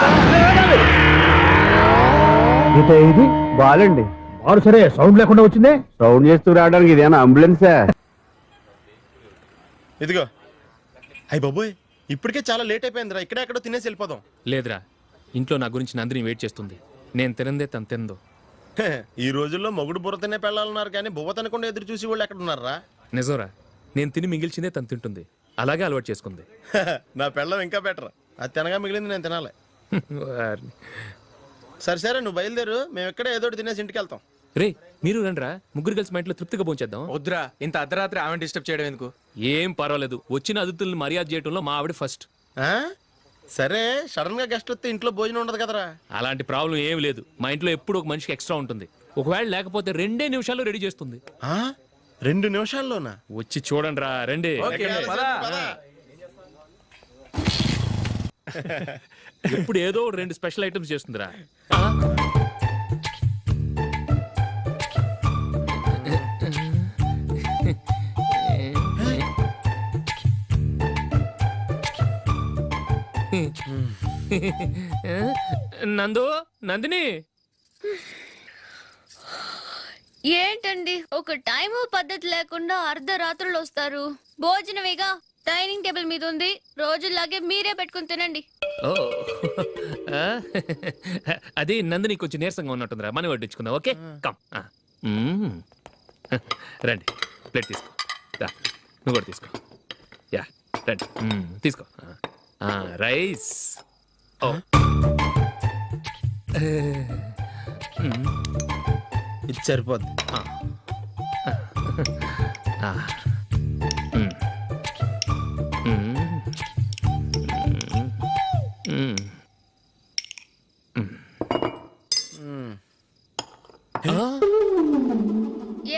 ఇది బాలండి. వాడు సరే సౌండ్ లేకుండా వచ్చిందే. సౌండ్ చేస్తూ రావడానికి ఇదేనా అంబులెన్సా? ఇదిగో. అయ్యి బాబోయ్, ఇప్పటికే చాలా లేట్ అయిపోయిందిరా. ఇక్కడే ఎక్కడో తినేసి వెళ్ళిపోదాం. లేదురా, ఇంట్లో నా గురించి నందిని వెయిట్ చేస్తుంది. నేను తినందే తను తిందో. ఈ రోజుల్లో మొగుడు బుర్ర తినే పెళ్ళాలన్నారు కానీ బువ్వ తినకుండా ఎదురు చూసి వాళ్ళు ఎక్కడ ఉన్నారా? నిజంరా, నేను తిని మిగిల్చిందే తను తింటుంది. అలాగే అలవాటు చేసుకుంది. నా పెళ్ళం ఇంకా బెటర్. అది తినగా మిగిలింది నేను తినాలి. సరే సరే నువ్వు బయలుదేరు మేము ఎక్కడ ఏదో ఒకటి తినేసి ఇంటికి వెళ్తాం. రే మీరు రండిరా, ముగ్గురు కలిసి మా ఇంట్లో తృప్తిగా పోంచేద్దాం. వద్దురా, ఇంత అర్ధరాత్రి ఆమె డిస్టర్బ్ చేయడం ఎందుకు? ఏం పర్వాలేదు, వచ్చిన అతిథుల్ని మర్యాద చేయడంలో మా ఆవిడ ఫస్ట్. ఆ? సరే సడన్ గా గెస్ట్ వస్తే ఇంట్లో భోజనం ఉండదు కదరా. అలాంటి ప్రాబ్లం ఏం లేదు, మా ఇంట్లో ఎప్పుడు ఒక మనిషికి ఎక్స్ట్రా ఉంటుంది. ఒకవేళ లేకపోతే 2 నిమిషాల్లో రెడీ చేస్తుంది. 2 నిమిషాల్లోనా? వచ్చి చూడండి రా, రండి. ఇప్పుడు ఏదో 2 స్పెషల్ ఐటమ్స్ చేస్తుందిరా. నందు, నందిని, ఏంటండి ఒక టైము పద్ధతి లేకుండా అర్ధరాత్రులు వస్తారు? భోజనమేగా డైనింగ్ టేబుల్ మీద ఉంది, రోజుల్లాగే మీరే పెట్టుకుని తినండి. ఓ అది నందిని కొంచెం నీరసంగా ఉన్నట్టుందిరా, మనీ వడ్డించుకుందాం. Okay come. రండి, ప్లేట్ తీసుకో. రా, నువ్వు కూడా తీసుకో. యా రండి, తీసుకో. రైస్. ఓ ఇది సరిపోద్ది.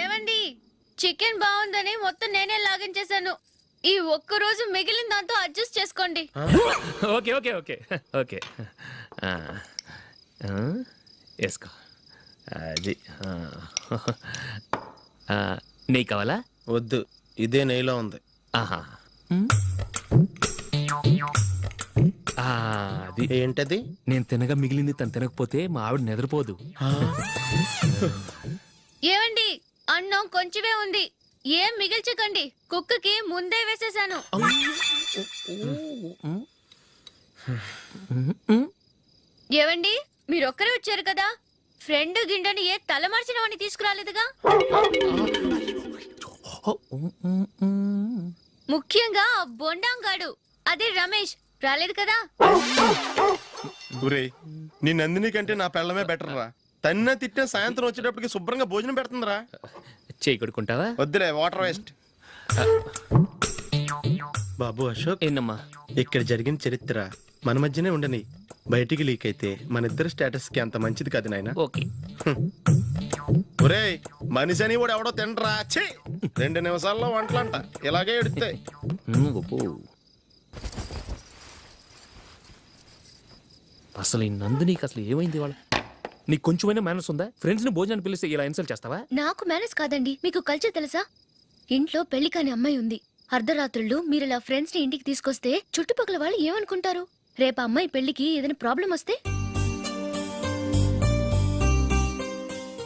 ఏమండి, చికెన్ బాగుందని మొత్తం నేనే లాగించేశాను. ఈ ఒక్క రోజు మిగిలిన దాంతో అడ్జస్ట్ చేసుకోండి. ఓకే ఓకే ఓకే ఓకే వేసుకో. అది నెయ్యి కావాలా? వద్దు, ఇదే నెయ్యిలో ఉంది. ఆహా, అది ఏంటది? నేను తినగా మిగిలింది తను తినకపోతే మా ఆవిడ నిద్రపోదు. ఏమండి, అన్నం కొంచెమే ఉంది, ఏం మిగిల్చకండి. కుక్కకి ముందే వేసేసాను. ఏవండి, మీరొక్కరే వచ్చారు కదా, ఫ్రెండ్ గిండెని ఏ తలమార్చిన వాడిని తీసుకురాలేదుగా? ముఖ్యంగా ఆ బొండాంగాడు, అదే రమేష్, రాలేదు కదా? నీ నందిని కంటే నా పెళ్ళమే బెటర్ రా. తన్న తిట్టిన సాయంత్రం వచ్చేటప్పటికి శుభ్రంగా భోజనం పెడుతుందిరా. చేయి కొడుకుంటావా? వద్దులే, వాటర్ వేస్ట్. బాబు అశోక్, ఏంటమ్మా ఇక్కడ జరిగిన చరిత్ర మన మధ్యనే ఉండని, బయటికి లీక్ అయితే మన ఇద్దరు స్టేటస్ కి అంత మంచిది కాదు నాయన. ఓకే. ఒరేయ్, మనిషి అని కూడా ఎవడో తినరా. 2 నిమిషాల్లో వంటలంట, ఇలాగే ఎడుతాయి. అసలు ఈ నందినికి అసలు ఏమైంది? వాళ్ళ నీకు కొంచెమైనా మేనర్స్ ఉందా? ఫ్రెండ్స్ ని భోజనాన్ని పిలిస్తే ఇలా ఇన్సల్ట్ చేస్తావా? నాకు మేనేజ్ కాదండి, మీకు కల్చర్ తెలుసా? ఇంట్లో పెళ్లి కాని అమ్మాయి ఉంది, అర్ధరాత్రుళ్ళు మీరు ఇలా ఫ్రెండ్స్ ని ఇంటికి తీసుకొస్తే చుట్టుపక్కల వాళ్ళు ఏమనుకుంటారు? రేపు అమ్మాయి పెళ్లికి ఏదైనా ప్రాబ్లం వస్తే?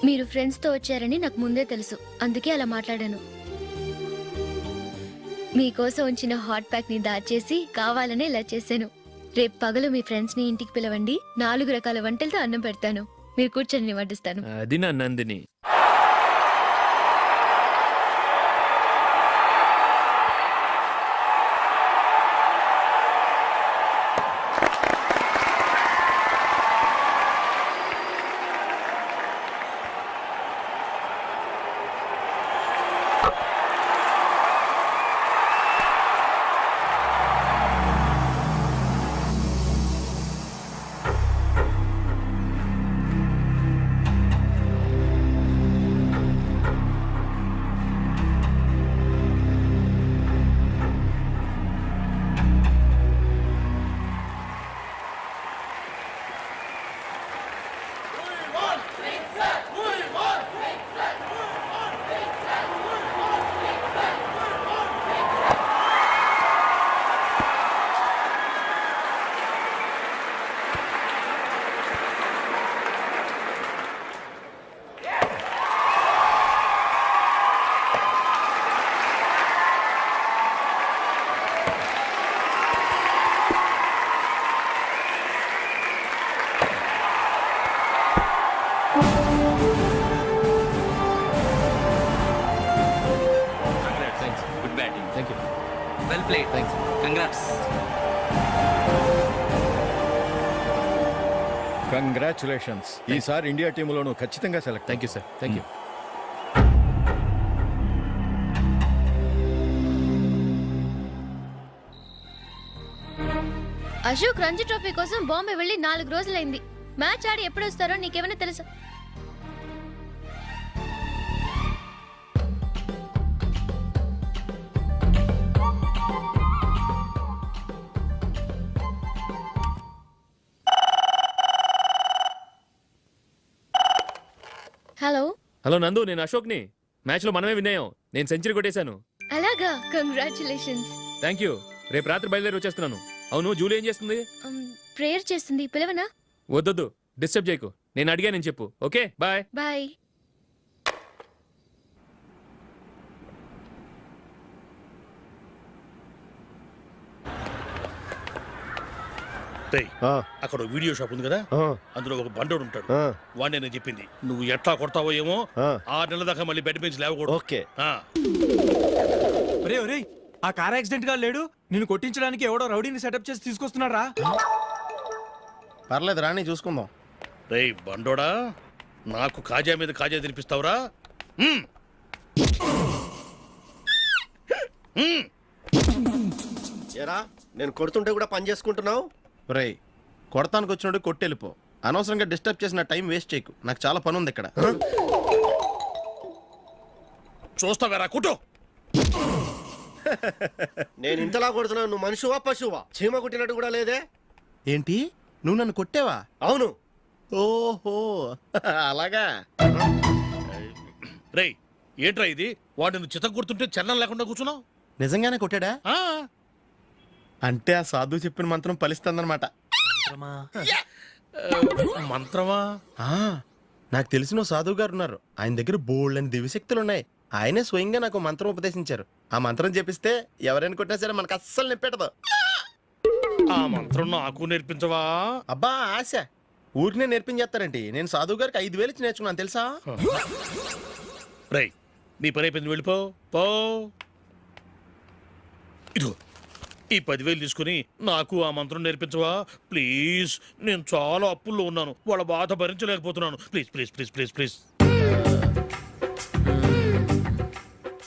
మీరు ఫ్రెండ్స్ తో వచ్చారని నాకు ముందే తెలుసు, అందుకే అలా మాట్లాడాను. మీకోసం ఉంచిన హాట్ ప్యాక్ ని దాచేసి కావాలనే ఇలా చేశాను. రేపు పగలు మీ ఫ్రెండ్స్ ని ఇంటికి పిలవండి, 4 రకాల వంటలతో అన్నం పెడతాను, మీరు కూర్చొని వడ్డిస్తాను. అది నా Nandini. Plate. Thanks. Congrats. Congratulations ఈసారి ఇండియా టీంలో నువ్వు ఖచ్చితంగా select. Thank you sir, thank you. Ashok Ranji trophy కోసం బాంబే వెళ్ళి 4 రోజులైంది. మ్యాచ్ ఆడి ఎప్పుడు వస్తారో నీకేమైనా తెలుసా? హలో హలో నందు, నేను అశోక్ని. మ్యాచ్ లో మనమే విన్ అయ్యాం. నేను సెంచరీ కొట్టేశాను. అలాగా, కంగ్రాచులేషన్స్. Thank you. రేపు రాత్రి బయలుదేరి వచ్చేస్తున్నాను. అవును, జూలీ ఏం చేస్తుంది? ప్రేయర్ చేస్తుంది, పిలవనా? వద్దొద్దు, డిస్టర్బ్ చేయకు. నేను అడిగానని చెప్పు. Okay, bye. బాయ్. అక్కడ వీడియో షాప్ ఉంది కదా, అందులో ఒక బండోడు ఉంటాడు. వాడిని నేను చెప్పింది నువ్వు ఎట్లా కొడతావో ఏమో. 6 నెలల దాకా మళ్ళీ బెడ్ నుంచి లేవకూడదు. ఓకే. ఆ కార్ యాక్సిడెంట్ గా లేడు, నిన్ను కొట్టించడానికి ఎవడో రౌడీని సెటప్ చేసి తీసుకొస్తున్నాడు రా. పర్లేదు రాని చూసుకుందాం. రేయ్ బండోడా, నాకు కాజా మీద కాజా తినిపిస్తావురా? ఏరా నేను కొడుతుంటే కూడా పని చేసుకుంటున్నావు? రేయ్ కొడతానికి వచ్చినట్టు కొట్టెళ్ళిపో. అనవసరంగా డిస్టర్బ్ చేసిన టైం వేస్ట్ చేయకు. నాకు చాలా పని ఉంది ఇక్కడ. చూస్తావేరా కుట్టు. నేను ఇంతలా కొడుతున్నాను, నువ్వు మనుషువా పశువా? చీమ కుట్టినట్టు కూడా లేదే. ఏంటి, నువ్వు నన్ను కొట్టేవా? అవును. ఓహో అలాగా. రేయ్ ఏంట్రా ఇది? వాడు నువ్వు చిత్త కొడుతుంటే చలనం లేకుండా కూర్చున్నావు. నిజంగానే కొట్టాడా? అంటే ఆ సాధువు చెప్పిన మంత్రం ఫలిస్తుందన్నమాట. మంత్రమా? నాకు తెలిసిన సాధువు గారు ఉన్నారు. ఆయన దగ్గర బోల్డని దివ్యశక్తులు ఉన్నాయి. ఆయనే స్వయంగా నాకు మంత్రం ఉపదేశించారు. ఆ మంత్రం చెప్పిస్తే ఎవరైనా కొట్టినా సరే మనకు అస్సలు నిప్పెట్టదు. ఆ మంత్రం నాకు నేర్పించవా? అబ్బా ఆశ, ఊరినే నేర్పించేస్తారండి. నేను సాధువు గారికి 5,000 ఇచ్చి నేర్చుకున్నాను తెలుసా? రేయ్ నీ పని అయిపోయింది, వెళ్ళిపో పో. ఇదిగో ఈ 10,000 తీసుకుని నాకు ఆ మంత్రం నేర్పించవా ప్లీజ్? నేను చాలా అప్పుల్లో ఉన్నాను, వాళ్ళ బాధ భరించలేకపోతున్నాను. Please please please please please.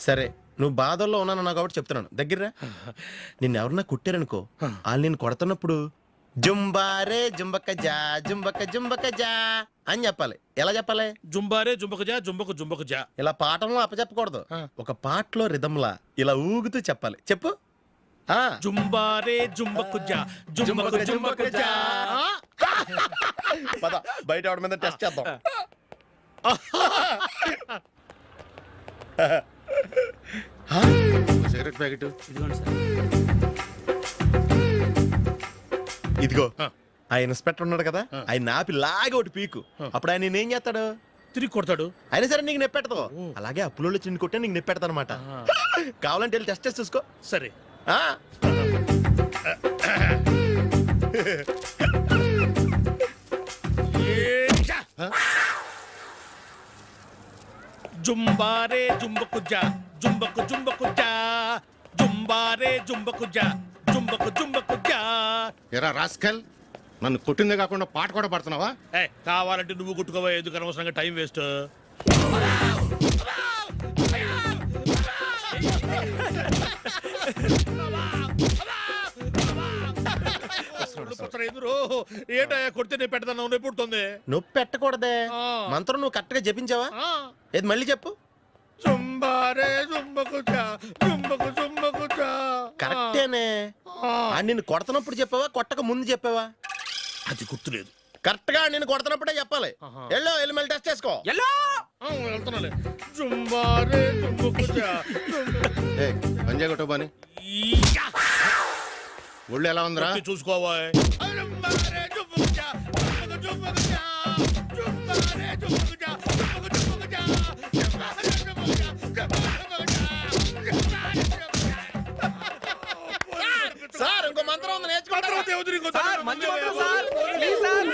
సరే నువ్వు బాధల్లో ఉన్నాను నాకు కాబట్టి చెప్తున్నాను. దగ్గర నిన్ను ఎవరన్నా కుట్టారనుకో, వాళ్ళు నేను కొడుతున్నప్పుడు జుంబారే జుంబక జా జుంబక జుంబక జా అని చెప్పాలి. ఎలా చెప్పాలి? జుంబారే జుంబక జా జుంబక జుంబక జా. ఇలా పాఠంలో అప్పచెప్పకూడదు. ఒక పాటలో రిధంలా ఇలా ఊగుతూ చెప్పాలి. చెప్పు. జుంబారే జుంబకు జా జుంబకు జుంబకు జా. పద బయట ఆవిడ మీద టెస్ట్ చేద్దాం. సిగరెట్ ప్యాకెట్ ఇదిగో. ఆ ఇన్స్పెక్టర్ ఉన్నాడు కదా, ఆయన ఆపి లాగే ఒకటి పీకు. అప్పుడు ఆయన నేనేం చేస్తాడు? తిరిగి కొడతాడు. అయినా సరే నీకు నెప్పెడతావు. అలాగే అప్పులో చిన్న కొట్టే నీకు నెప్పెడతా అనమాట. కావాలంటే వెళ్ళి టెస్ట్ చేసి చూసుకో. సరే. జుంబారే జుంబకు జా జుంబకు జుంబకు జా జుంబారే జుంబకు జా జుంబకు జుంబకు జా. ఎరా రాస్కల్, నన్ను కొట్టిందే కాకుండా పాట కూడా పడుతున్నావా? కావాలంటే నువ్వు కొట్టుకోవా, ఎందుకు అనవసరంగా టైం వేస్ట్. ఏంటయ్యా కొడితే నేను పెడతాను, నొప్పి పుడుతుంది. నొప్పి పెట్టకూడదే. మంత్రం నువ్వు కరెక్ట్ గా జపించావా? ఏది మళ్ళీ చెప్పు. జుంబారే జుంబకు జా జుంబకు జుంబకు జా. కరెక్టేనే. నిన్ను కొడుతున్నప్పుడు చెప్పావా, కొట్టక ముందు చెప్పావా? అది గుర్తులేదు. కరెక్ట్ గా నేను కొడుతున్నప్పుడే చెప్పాలి. వెళ్ళి మళ్ళీ టెస్ట్ చేసుకో. వెళ్తున్నాలే. జుంబారే జుంబకు జా. పంజా కొట్టు బాని. ఒళ్ళు ఎలా ఉందిరా చూసుకోవా. సార్ ఇంకో మంత్రం ఉంది, నేర్చుకుంటారు. సార్ మంచి మంత్రం సార్, ప్లీజ్ సార్.